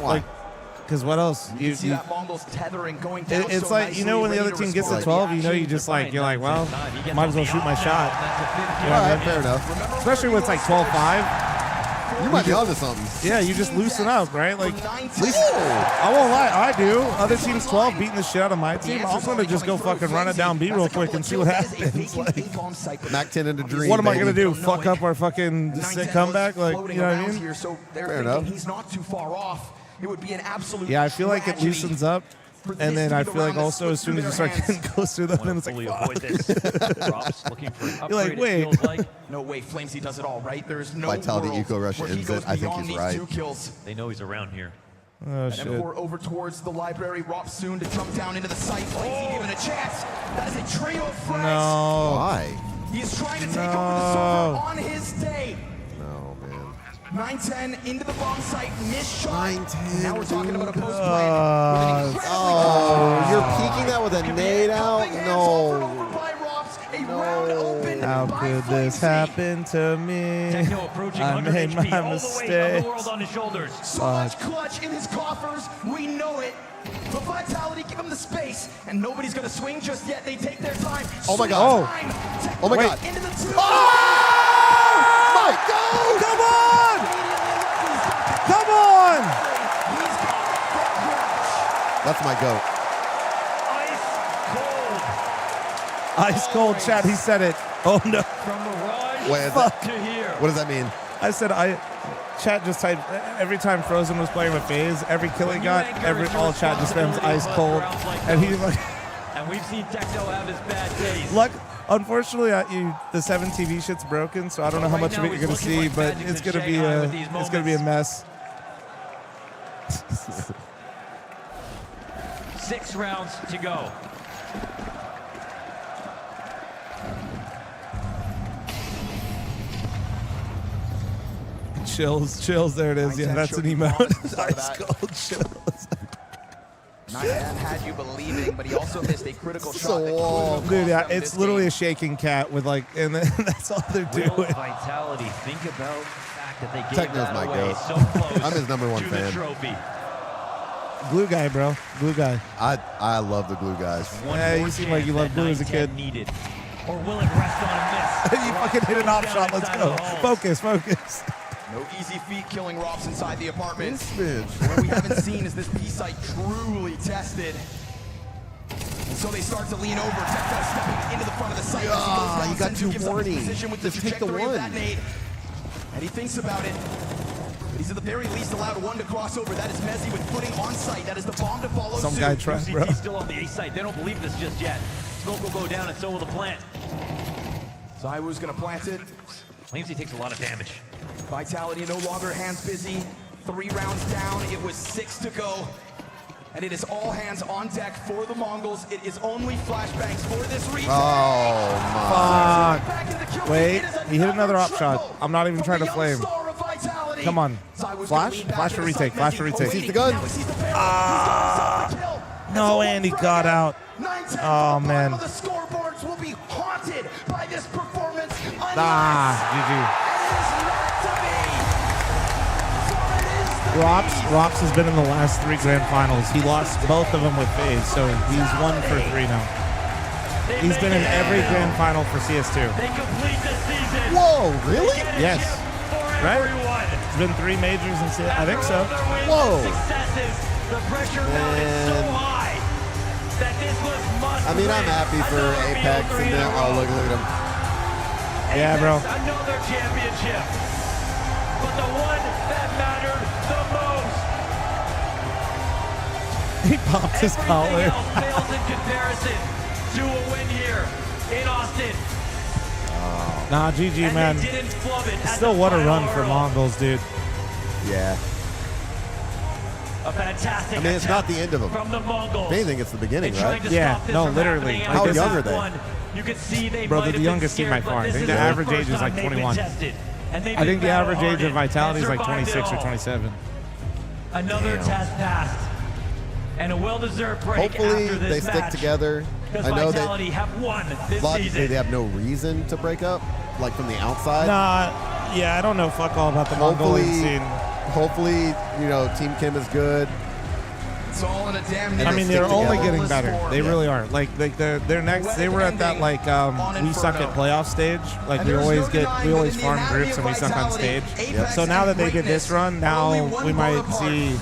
Why? Because what else? You see that Mongols tethering going down It's so like, you know, when the other team gets to 12, you know, you just like, you're like, well, might as well shoot my shot. You know what I mean? Fair enough. Especially when it's like 12-5. You might be onto something. Yeah, you just loosen up, right? Like, at least, I won't lie, I do. Other team's 12 beating the shit out of my team. I'm going to just go fucking run it down B real quick and see what happens. Like, Mac 10 into Dream. what am I going to baby. do? Fuck up our fucking sick comeback? Like, you know what I mean? Here, so they're Fair thinking enough. he's not too far off. It would be an absolute Yeah, I feel like it tragedy loosens up. And then I feel like also as soon as you start getting close to them, then it's like, fuck. Drops, looking for an You're like, upgrade, it wait. feels like. No way, Flamesy does it all right. There's no Vitality world Eco Rush where he ends goes it. I think beyond he's these right. 2 kills. They know he's around here. Oh, And shit. M4 over towards the library. Rop soon to come down into the site. Flamesy given a chance. That is a trio of frags. No. Why? He is trying to take over the server on his day. No, man. 9-10 into the bomb site. Missed shot. 9-10, Now we're talking about a post plan. Oh, you're peeking that with a nade out? No. How could this happen to me? Techno approaching I 100 made HP, my all the weight of mistakes. the world on his shoulders. So much clutch in his coffers. We know it. But Vitality, give him the space. And nobody's going to swing just yet. They take their time. Oh my Sweet God. time. Oh my Wait. God. Into the 2. Oh my God! Come on! Come on! That's my goat. Ice cold chat, he said it. Oh no. From Mirage Wait, is Fuck. to here. What does that mean? I said chat just typed every time Frozen was playing with FaZe, every kill he got, all chat just spams ice cold, and he's like. And we've seen Techno have his bad days. Unfortunately, the 7 TV shit's broken, so I don't know how much of it you're gonna see, but it's gonna be a mess. 6 rounds to go. Chills, there it is. Yeah, that's an emote. Ice cold chills. 910 had you believing, but he also missed a critical shot. Dude, yeah, it's literally a shaking cat with like, and then that's all they're doing. Vitality. Think about the fact that they gave Techno's that my away goat. so close. I'm his #1 to fan. The trophy. Glue guy, bro. Glue guy. I love the glue guys. Yeah, you seem like you loved glue as a kid. Needed. Or will it rest on a miss? You fucking hit an off shot. Let's go. Focus. No easy feat killing Robs inside the apartment. What we haven't seen is this B site truly tested. And so they start to lean over. Techno stepping into the front of the site. You got too horny. Just take the one. And he thinks about it. But he's at the very least allowed one to cross over. That is Mezzi with footing on site. That is the bomb to follow Some suit. guy tried, bro. He's still on the A site. They don't believe this just yet. Smoke will go down and so will the plant. Zywoo's gonna plant it. Claims he takes a lot of damage. Vitality no longer hands busy. 3 rounds down. It was 6 to go. And it is all hands on deck for the Mongols. It is only flashbangs for this region. Oh, Fuck. Wait, he hit another op shot. I'm not even trying to flame. Come on. Flash? Flash for retake. Flash for retake. Sees the gun. No, and he got out. Oh, man. The scoreboards will be haunted by this performance. GG. Rops has been in the last 3 grand finals. He lost both of them with FaZe, so he's 1 for 3 now. He's been in every grand final for CS2. They complete the season. Whoa, really? Yes. Right? It's been 3 majors in CS. I think so. Whoa. The pressure now is so high that this was must I mean, I'm happy for Apex and then, oh, look at him. Yeah, bro. Another championship. But the one that mattered the most. He popped his collar. Everything else fails in comparison to a win here in Austin. Nah, GG, And man. they didn't flub it at Still the what a final run for hurdle. Mongols, dude. Yeah. A fantastic I mean, it's not the end of them. from the Mongols. If anything, it's the beginning, They right? tried to Yeah, stop this no, from literally. happening How after young this are they? one. You could see they Bro, might they're have the been youngest team scared, by far. but I this think is the the average first age is like time they've been 21. tested, and they've I think been the average age of battle-hardened Vitality is and like survived it 26 or all. 27. Another test passed, and a well-deserved break Hopefully after they this stick match. together. Because I know Vitality have won this logically season. they have no reason to break up, like from the outside. Nah, yeah, I don't know fuck all about the Mongolian scene. Hopefully, you know, Team Kim is good. It's all in a damn I mean, they're only getting better. They Yeah. really are. Like they're next. They were at that like we suck at playoff stage. Like we always farm groups and we suck on stage. Yep. So now that they did this run, now we might see.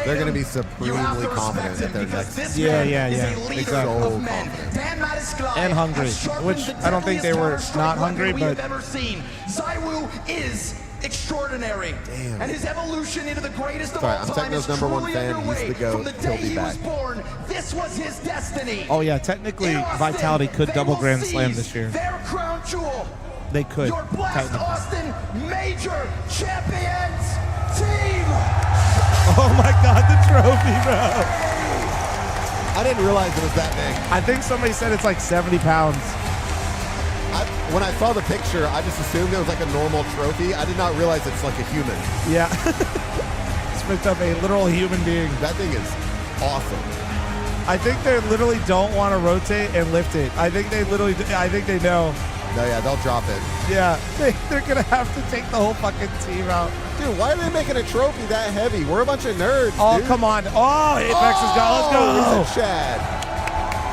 They're going to be supremely confident at their next. Yeah, exactly. So confident. And hungry, which I don't think they were not hungry, but Zywoo is extraordinary. Damn. And his evolution into the greatest of Sorry, all I'm time Techno's is #1 truly fan. He's underway. the GOAT. From the He'll day be he was back. born, this was his destiny. oh yeah, technically Vitality could double Grand Slam this year. Their crown jewel. They could. Your Blast Technically. Austin Major Champions team. Oh my God, the trophy, bro! I didn't realize it was that big. I think somebody said it's like 70 pounds. When I saw the picture, I just assumed it was like a normal trophy. I did not realize it's like a human. Yeah. It's picked up a literal human being. That thing is awesome. I think they literally don't want to rotate and lift it. I think they know. No, yeah, they'll drop it. Yeah, they're going to have to take the whole fucking team out. Dude, why are they making a trophy that heavy? We're a bunch of nerds, Oh, dude. come on. Oh, Apex has got. Let's go. He's a Chad.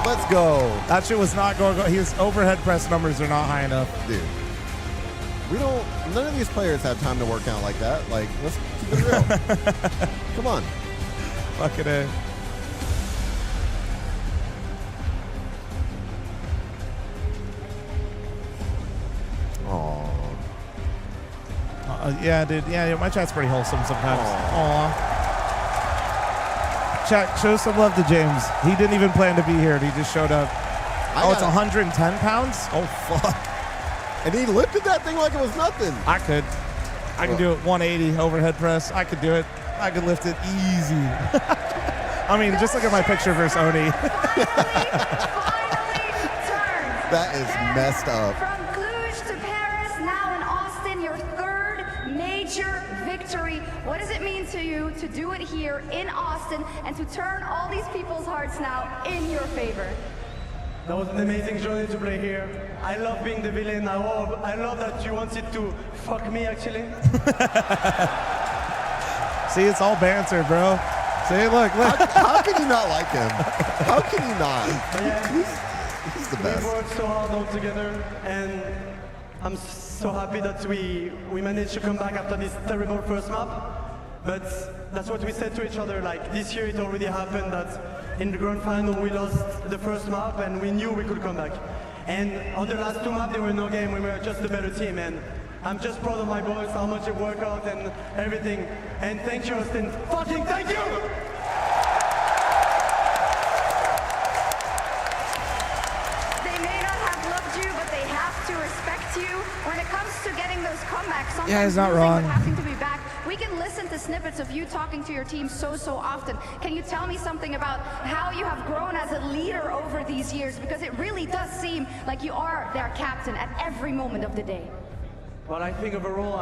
Let's go. That shit was not going. His overhead press numbers are not high enough. Dude. None of these players have time to work out like that. Like, let's keep it real. Come on. Fucking A. Yeah, dude. Yeah, my chat's pretty wholesome sometimes. Aw. Chat, show some love to James. He didn't even plan to be here, and he just showed up. It's 110 pounds? Oh, fuck. And he lifted that thing like it was nothing. I could do it 180 overhead press. I could do it. I could lift it easy. I mean, just look at my picture versus Oni. That is messed up. From Cluj to Paris, now in Austin, your third major victory. What does it mean to you to do it here in Austin and to turn all these people's hearts now in your favor? That was an amazing journey to play here. I love being the villain. I love that you wanted to fuck me, actually. See, it's all banter, bro. See, look. How can you not like him? How can you not? He's the best. We worked so hard all together, and I'm so happy that we managed to come back after this terrible first map. But that's what we said to each other. Like, this year it already happened that in the grand final we lost the first map, and we knew we could come back. And on the last two maps there were no game. We were just a better team, and I'm just proud of my boys, how much they work out and everything. And thank you, Austin. Fucking thank you! They may not have loved you, but they have to respect you. When it comes to getting those comebacks, sometimes yeah, he's not wrong. Having to be back. We can listen to snippets of you talking to your team so often. Can you tell me something about how you have grown as a leader over these years? Because it really does seem like you are their captain at every moment of the day. Well, I think overall,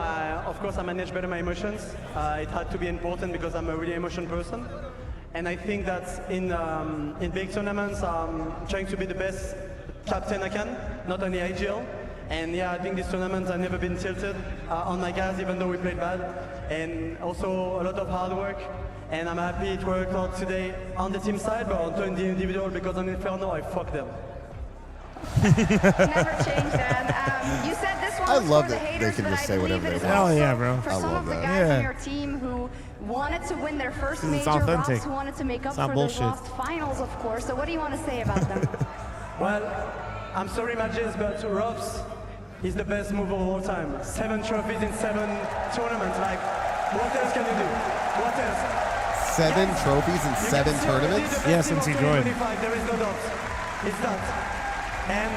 of course, I manage better my emotions. It had to be important because I'm a really emotional person. And I think that in big tournaments, I'm trying to be the best captain I can, not only IGL. And yeah, I think this tournament I've never been tilted on my guys, even though we played bad. And also a lot of hard work. And I'm happy it worked out today on the team side, but on the individual, because on Inferno, I fucked them. Never change that. You said this one I was love for the that haters, they can but just I say believe whatever it they is want. also Hell yeah, bro. For I some love of the that. guys Yeah. in your team who wanted to win their first It's major authentic. loss, who wanted to make up It's not for bullshit. those lost finals, of course. So what do you want to say about them? Well, I'm sorry, Magis, but Robs is the best move of all time. 7 trophies in 7 tournaments. Like, what else can you do? What else? 7 trophies in 7 tournaments? Yeah, since he joined. There is no doubt. It's that. And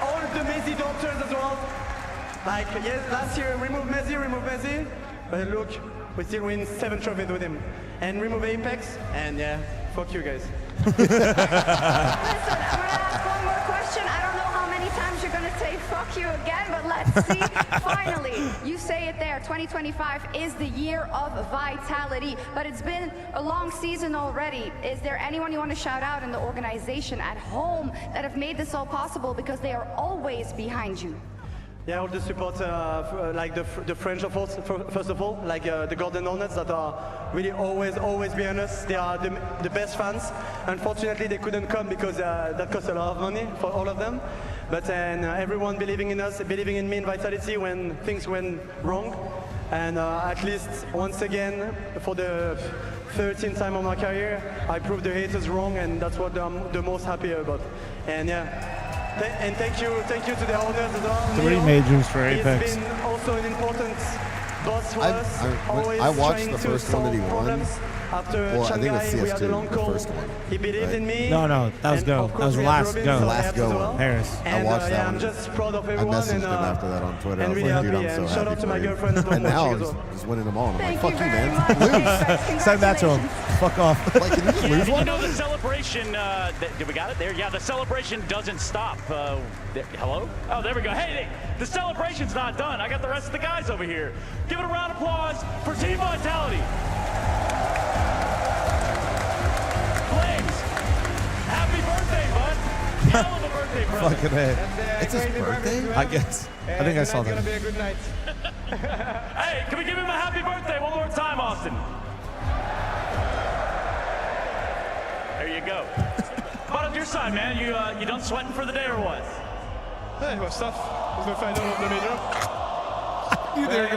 all the Messi doctors as well. Like, yes, last year remove Messi. But look, we still win 7 trophies with him. And remove Apex, and yeah, fuck you guys. Listen, I'm going to ask one more question. I don't know how many times you're going to say fuck you again, but let's see. Finally, you say it there. 2025 is the year of vitality, but it's been a long season already. Is there anyone you want to shout out in the organization at home that have made this all possible, because they are always behind you? Yeah, all the support, like the French of all, first of all, like the Golden Hornets that are really always behind us. They are the best fans. Unfortunately, they couldn't come because that cost a lot of money for all of them. But everyone believing in us, believing in me and Vitality when things went wrong. And at least once again, for the 13th time of my career, I proved the haters wrong, and that's what I'm the most happy about. And yeah. And thank you to the owners as well. 3 majors for Apex. He's been also an important boss for us. I watched the first one that he won. After Well, I think it was Shanghai, we had a CS2, long the call. first one. He believed in me. No, that was and Go. of That course was we last had Go. Robin, so Last I Go have as one. well. Paris. I And watched that yeah, one. I'm just proud of I everyone. messaged and, him after that on Twitter. I and was really like, dude, happy. I'm so And shout happy out to my for you. girlfriend. And now he's winning them all. And I'm like, fuck you, man. Lose. Send that to him. Fuck off. Like, can you just lose You one? know the celebration, did we got it there? Yeah, the celebration doesn't stop. Hello? Oh, there we go. Hey, the celebration's not done. I got the rest of the guys over here. Give it a round of applause for Team Vitality. Flames, happy birthday, bud. Hell of a birthday present. Fucking head. It's his birthday? I guess. I think I saw that. Be a good night. Hey, can we give him a happy birthday one more time, Austin? There you go. But on your side, man, you done sweating for the day or what? Yeah, it was tough. It was the final of the major.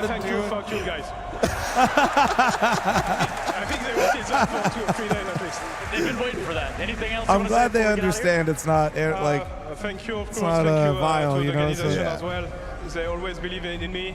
Thank you, fuck you guys. I think they waited for 2 or 3 days at least. They've been waiting for that. Anything else? I'm glad they understand it's not like thank you, of it's course. not Thank you vile, to you the know. organization So, as well. They always believe in me.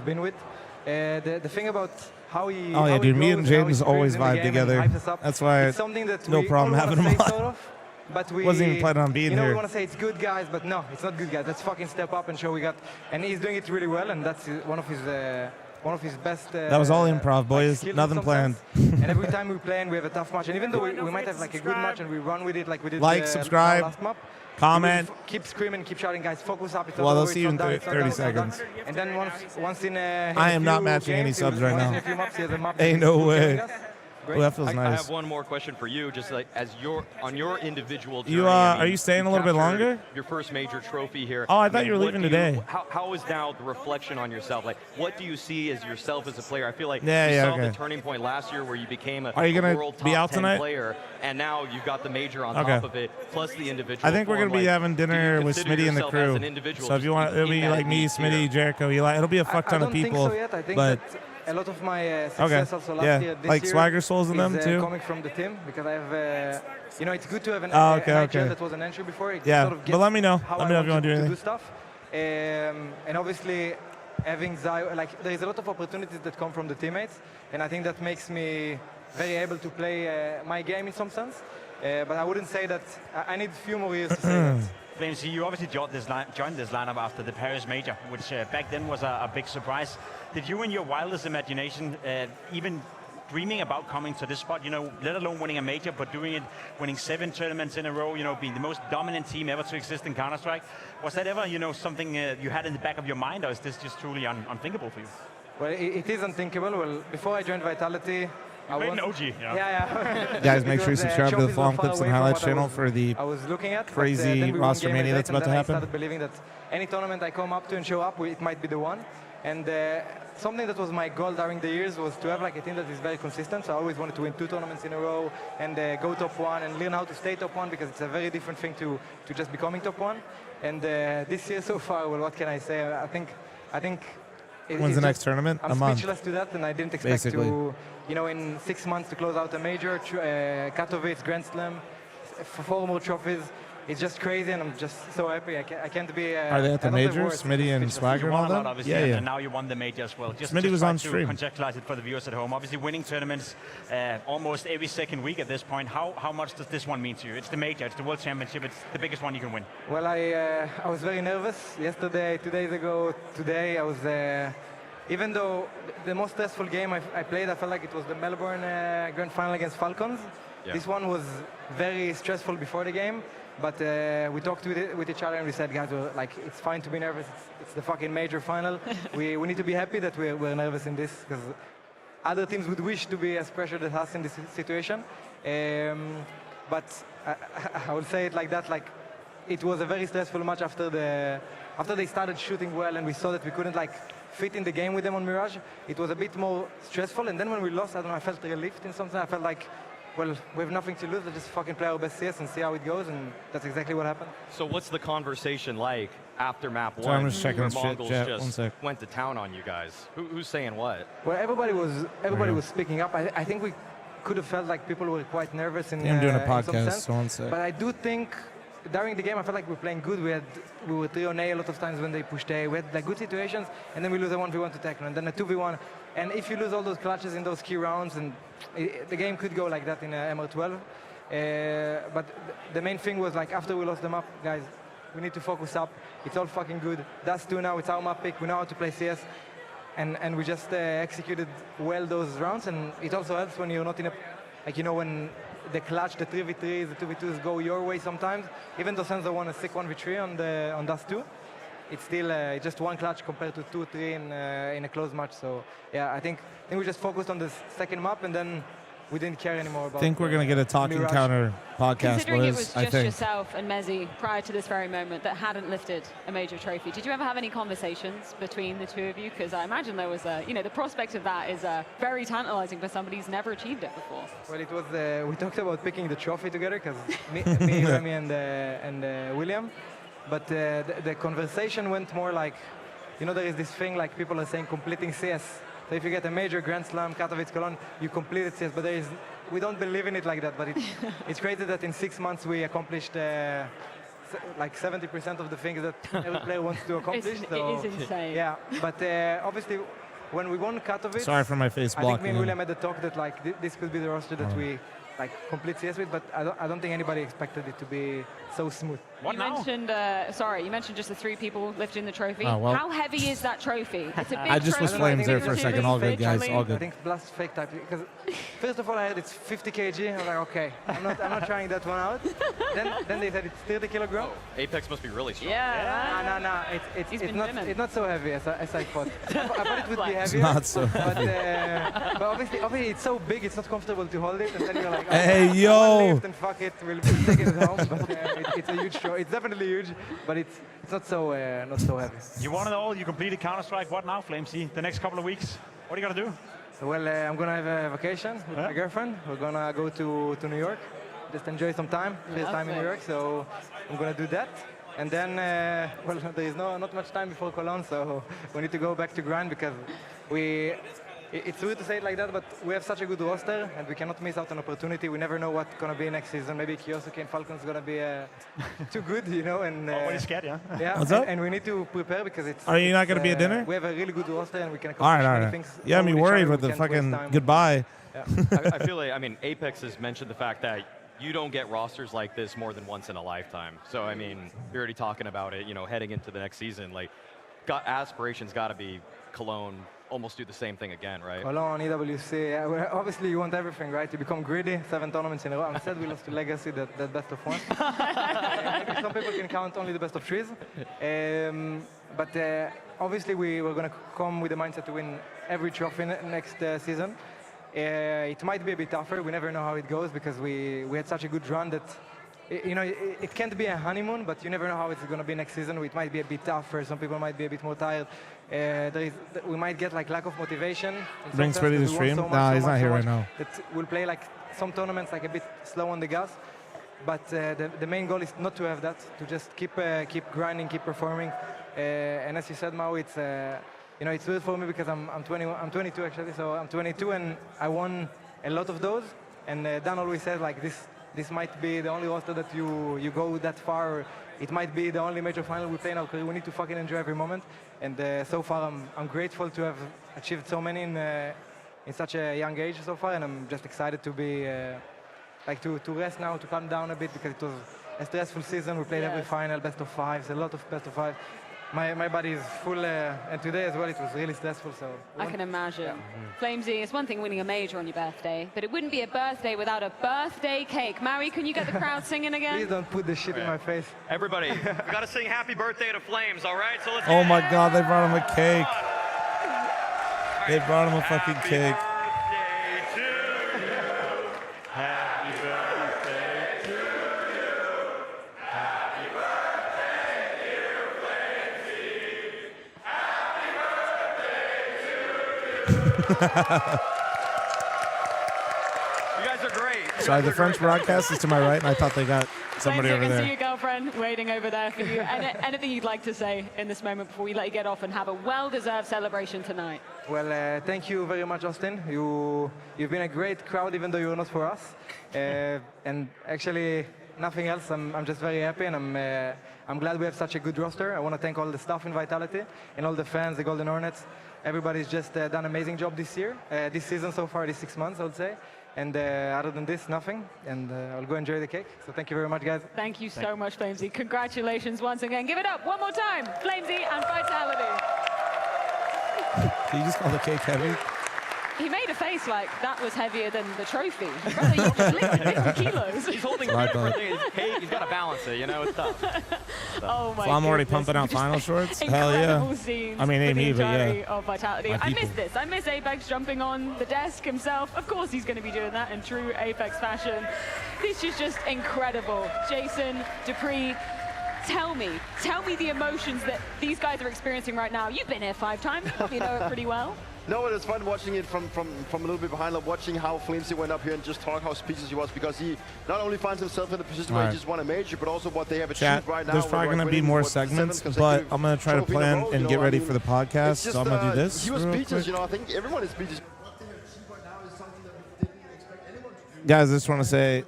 have been with. The thing about how he. Oh yeah, dude. Me and Jaden's always vibe vibe together. That's why it's something that no problem having him on. Sort of, but we wasn't even planning on being here. We want to say it's good guys, but no, it's not good guys. Let's fucking step up and show we got. And he's doing it really well, and that's one of his best. That was all improv, boys. Nothing planned. And every time we play and we have a tough match, and even though we might have like a good match and we run with it like we did. Like, subscribe, last map, comment. Keep screaming, keep shouting, guys. Focus up. Well, they'll see you in 30 seconds. And then once in a. I am not matching any subs right now. Ain't no way. Great. Well, that feels nice. I have one more question for you, just like as on your individual journey. You are you staying a little bit longer? Your first major trophy here. Oh, I thought you were leaving today. How is now the reflection on yourself? Like, what do you see as yourself as a player? I feel like you saw the turning point last year where you became a world top 10 player, and now you've got the major on top of it, plus the individual. I think we're gonna be having dinner with Smitty and the crew. So if you want, it'll be like me, Smitty, Jericho, Eli. It'll be a fuck ton of people. I don't think so yet. I think that a lot of my success also last year, this like year, Swagger Souls and them too. Coming from the team, because I have, it's good to have an that was an entry before. It yeah, sort of but let me know. Let me know if you want to do anything. Stuff. And obviously, having Zywoo, like there is a lot of opportunities that come from the teammates, and I think that makes me very able to play my game in some sense. But I wouldn't say that I need a few more years to say that. fl0m, you obviously joined this lineup after the Paris Major, which back then was a big surprise. Did you, in your wildest imagination, even dreaming about coming to this spot, let alone winning a major, but winning 7 tournaments in a row, being the most dominant team ever to exist in Counter-Strike? Was that ever, something you had in the back of your mind, or is this just truly unthinkable for you? Well, it is unthinkable. Well, before I joined Vitality, I was an OG. Yeah. Guys, make sure you subscribe to the fl0m Clips and Highlights channel for the crazy roster mania that's about to happen. I started believing that any tournament I come up to and show up, it might be the one. And something that was my goal during the years was to have like a team that is very consistent. So I always wanted to win 2 tournaments in a row and go top 1 and learn how to stay top 1, because it's a very different thing to just becoming top 1. And this year so far, well, what can I say? I think. When's the next tournament? I'm speechless to that, and I didn't expect to, in 6 months to close out a major, Katowice, Grand Slam, 4 more trophies. It's just crazy, and I'm just so happy. I can't be. Are they at the majors, Smitty and Swagger and all that? Obviously, and now you won the major as well. Smitty was on stream. To contextualize it for the viewers at home. Obviously, winning tournaments almost every second week at this point. How much does this one mean to you? It's the major, it's the World Championship, it's the biggest one you can win. Well, I was very nervous yesterday, 2 days ago. Today, I was. Even though the most stressful game I played, I felt like it was the Melbourne Grand Final against Falcons. Yeah. This one was very stressful before the game. But we talked with each other and we said, guys, it's fine to be nervous. It's the fucking major final. we need to be happy that we're nervous in this, because other teams would wish to be as pressured as us in this situation. But I would say it like that. Like, it was a very stressful match after they started shooting well and we saw that we couldn't fit in the game with them on Mirage. It was a bit more stressful. And then when we lost, I don't know, I felt relieved in something. I felt like, well, we have nothing to lose. Let's just fucking play our best CS and see how it goes, and that's exactly what happened. So what's the conversation like after map 1? I'm just checking Mongols just went to town on you guys. Who's saying what? Well, everybody was speaking up. I think we could have felt like people were quite nervous in I'm doing a podcast, in some sense. so one sec. But I do think during the game, I felt like we were playing good. We were 3-on-A a lot of times when they pushed A. We had good situations, and then we lose a 1v1 to Techno, and then a 2v1. And if you lose all those clutches in those key rounds, and the game could go like that in MR12. But the main thing was, after we lost the map, guys, we need to focus up. It's all fucking good. That's 2 now. It's our map pick. We know how to play CS. And we just executed well those rounds. And it also helps when you're not in a, when the clutch, the 3v3s, the 2v2s go your way sometimes. Even though Senzo won a sick 1v3 on Dust 2, it's still just 1 clutch compared to 2-3 in a close match. So yeah, I think we just focused on the second map, and then we didn't care anymore about. I think we're gonna get a talking Mirage. counter podcast. Considering it was just yourself and Mezzy prior to this very moment that hadn't lifted a major trophy, did you ever have any conversations between the two of you? Because I imagine there was the prospect of that is very tantalizing for somebody who's never achieved it before. Well, it was we talked about picking the trophy together, because me, Remy, and William. But the conversation went more like, there is this thing like people are saying completing CS. So if you get a major Grand Slam, Katowice, Cologne, you completed CS. But we don't believe in it like that. But it's crazy that in 6 months we accomplished 70% of the things that every player wants to accomplish. It is insane. Yeah, but obviously when we won Katowice, Sorry for my face I think me blocking and him. William had the talk that like this could be the roster that we like complete CS with, but I don't think anybody expected it to be so smooth. What you now? mentioned, sorry, you mentioned just the 3 people lifting the trophy. Oh, well. How heavy is that trophy? It's a big I just was trophy. flames there for a second. All good, guys. All I good. think Blast fake type because first of all I heard it's 50 kg. I'm like, okay, I'm not trying that one out. then they said it's 30 kilograms. Apex must be really strong. Yeah. No, it's not so heavy as I thought. I thought it would be heavier. It's not so heavy. But obviously it's so big, it's not comfortable to hold it, and then you're like, oh, Hey, yo. lift and fuck it, we'll take it home. But it's a huge show. It's definitely huge, but it's not so heavy. You won it all. You completed Counter-Strike. What now, fl0m? The next couple of weeks? What are you gonna do? Well, I'm gonna have a vacation with my girlfriend. We're gonna go to New York, just enjoy some time, first time in New York. So I'm gonna do that. And then, well, there is not much time before Cologne, so we need to go back to grind because it's weird to say it like that, but we have such a good roster and we cannot miss out on opportunity. We never know what's going to be next season. Maybe Kyosuke and Falcons going to be too good, you know. And Already scared, yeah? Yeah, What's up? And we need to prepare because it's... Are you not going to be at dinner? We have a really good roster and we can All accomplish right. many things. You had me Follow each worried other, with we the can't waste fucking time. goodbye. Yeah. I feel like, I mean, Apex has mentioned the fact that you don't get rosters like this more than once in a lifetime. So, I mean, you're already talking about it, you know, heading into the next season. Like, aspirations got to be Cologne, almost do the same thing again, right? Cologne, EWC, yeah, well, obviously you want everything, right? You become greedy, 7 tournaments in a row. I'm sad we lost to Legacy, that best of 1. Maybe some people can count only the best of 3s. But obviously we were going to come with the mindset to win every trophy next season. It might be a bit tougher. We never know how it goes because we had such a good run that, you know, it can't be a honeymoon, but you never know how it's going to be next season. It might be a bit tougher. Some people might be a bit more tired. We might get like lack of motivation. Rink's ready to stream? No, he's not here right now. That we'll play like some tournaments like a bit slow on the gas. But the main goal is not to have that, to just keep grinding, keep performing. And as you said, Mau, it's you know, it's weird for me because I'm 22 actually, so I'm 22 and I won a lot of those. And Dan always says like this might be the only roster that you go that far. Or it might be the only major final we play in our career. We need to fucking enjoy every moment. And so far, I'm grateful to have achieved so many in such a young age so far. And I'm just excited to be like to rest now, to calm down a bit because it was a stressful season. We played every final, best of 5s, a lot of best of 5. My body is full, and today as well, it was really stressful. So I can imagine. fl0m, it's one thing winning a major on your birthday, but it wouldn't be a birthday without a birthday cake. Mary, can you get the crowd singing again? Please don't put this shit in my face. Everybody, we got to sing happy birthday to fl0m, all right? So let's Oh my God, they brought him a cake. They brought him a fucking cake. You guys are great. Sorry, the French broadcast is to my right, and I thought they got somebody fl0m, over I can see there. your girlfriend waiting over there for you. Anything you'd like to say in this moment before we let you get off and have a well-deserved celebration tonight? Well, thank you very much, Austin. You've been a great crowd, even though you were not for us. And actually, nothing else. I'm just very happy, and I'm glad we have such a good roster. I want to thank all the staff in Vitality and all the fans, the Golden Hornets. Everybody's just done an amazing job this year, this season so far, these 6 months, I would say. And other than this, nothing. And I'll go enjoy the cake. So thank you very much, guys. Thank you so much, fl0m. Congratulations once again. Give it up one more time. fl0m and Vitality. Can you just call the cake heavy? He made a face like that was heavier than the trophy. Brother, you just lifted 50 kilos. He's holding different things. He's got to balance it, you know, it's tough. Oh my So I'm already goodness. pumping out final shorts? Hell Incredible yeah. scenes I mean, ain't with me, the but entirety yeah. of Vitality. My I miss people. this. I miss Apex jumping on the desk himself. Of course he's going to be doing that in true Apex fashion. This is just incredible. Jason, Dupree, tell me the emotions that these guys are experiencing right now. You've been here 5 times. You probably know it pretty well. No, it was fun watching it from a little bit behind, like watching how fl0m went up here and just talk how speechless he was, because he not only finds himself in a position where he just won a major, but also what they have achieved Chat, right now. there's probably going to be more segments, but I'm going to try to plan and get ready for the podcast, so I'm going to do this He was real speechless, quick. you know, I think everyone is speechless. Guys, I just want to say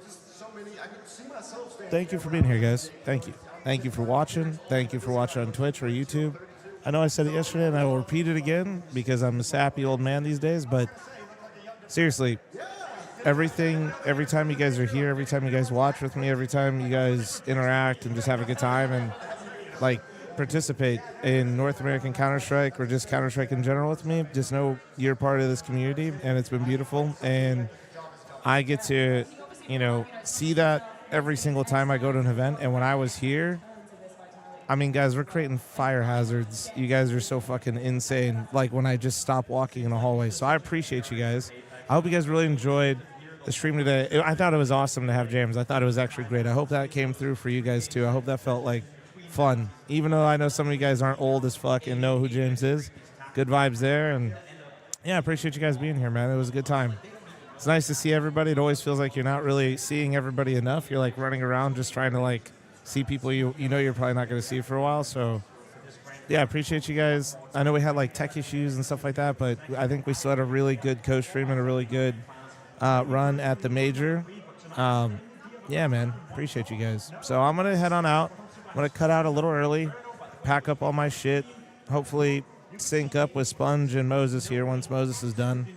thank you for being here, guys. Thank you. Thank you for watching. Thank you for watching on Twitch or YouTube. I know I said it yesterday, and I will repeat it again because I'm a sappy old man these days, but seriously, every time you guys are here, every time you guys watch with me, every time you guys interact and just have a good time and, like, participate in North American Counter-Strike or just Counter-Strike in general with me, just know you're part of this community, and it's been beautiful. And I get to, see that every single time I go to an event. And when I was here, I mean, guys, we're creating fire hazards. You guys are so fucking insane, like when I just stop walking in the hallway. So I appreciate you guys. I hope you guys really enjoyed the stream today. I thought it was awesome to have James. I thought it was actually great. I hope that came through for you guys, too. I hope that felt like fun. Even though I know some of you guys aren't old as fuck and know who James is. Good vibes there. And, yeah, I appreciate you guys being here, man. It was a good time. It's nice to see everybody. It always feels like you're not really seeing everybody enough. You're, like, running around just trying to, like, see people you know you're probably not going to see for a while. So, yeah, I appreciate you guys. I know we had, like, tech issues and stuff like that, but I think we still had a really good co-stream and a really good run at the major. Yeah, man, appreciate you guys. So I'm going to head on out. I'm going to cut out a little early, pack up all my shit, hopefully sync up with Sponge and Moses here once Moses is done.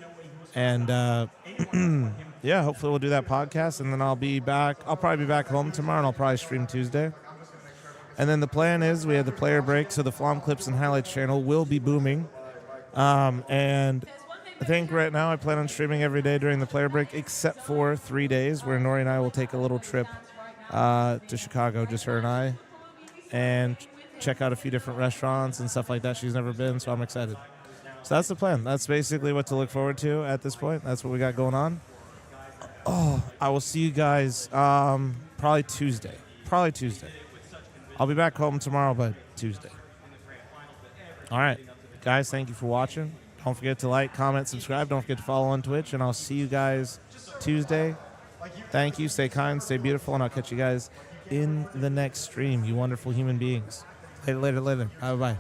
And, yeah, hopefully we'll do that podcast, and then I'll be back. I'll probably be back home tomorrow, and I'll probably stream Tuesday. And then the plan is we have the player break, so the fl0m Clips and Highlights channel will be booming. And I think right now I plan on streaming every day during the player break, except for 3 days where Nori and I will take a little trip to Chicago, just her and I, and check out a few different restaurants and stuff like that she's never been, so I'm excited. So that's the plan. That's basically what to look forward to at this point. That's what we got going on. Oh, I will see you guys probably Tuesday. I'll be back home tomorrow, but Tuesday. All right. Guys, thank you for watching. Don't forget to like, comment, subscribe. Don't forget to follow on Twitch, and I'll see you guys Tuesday. Thank you. Stay kind, stay beautiful, and I'll catch you guys in the next stream, you wonderful human beings. Later. Bye-bye.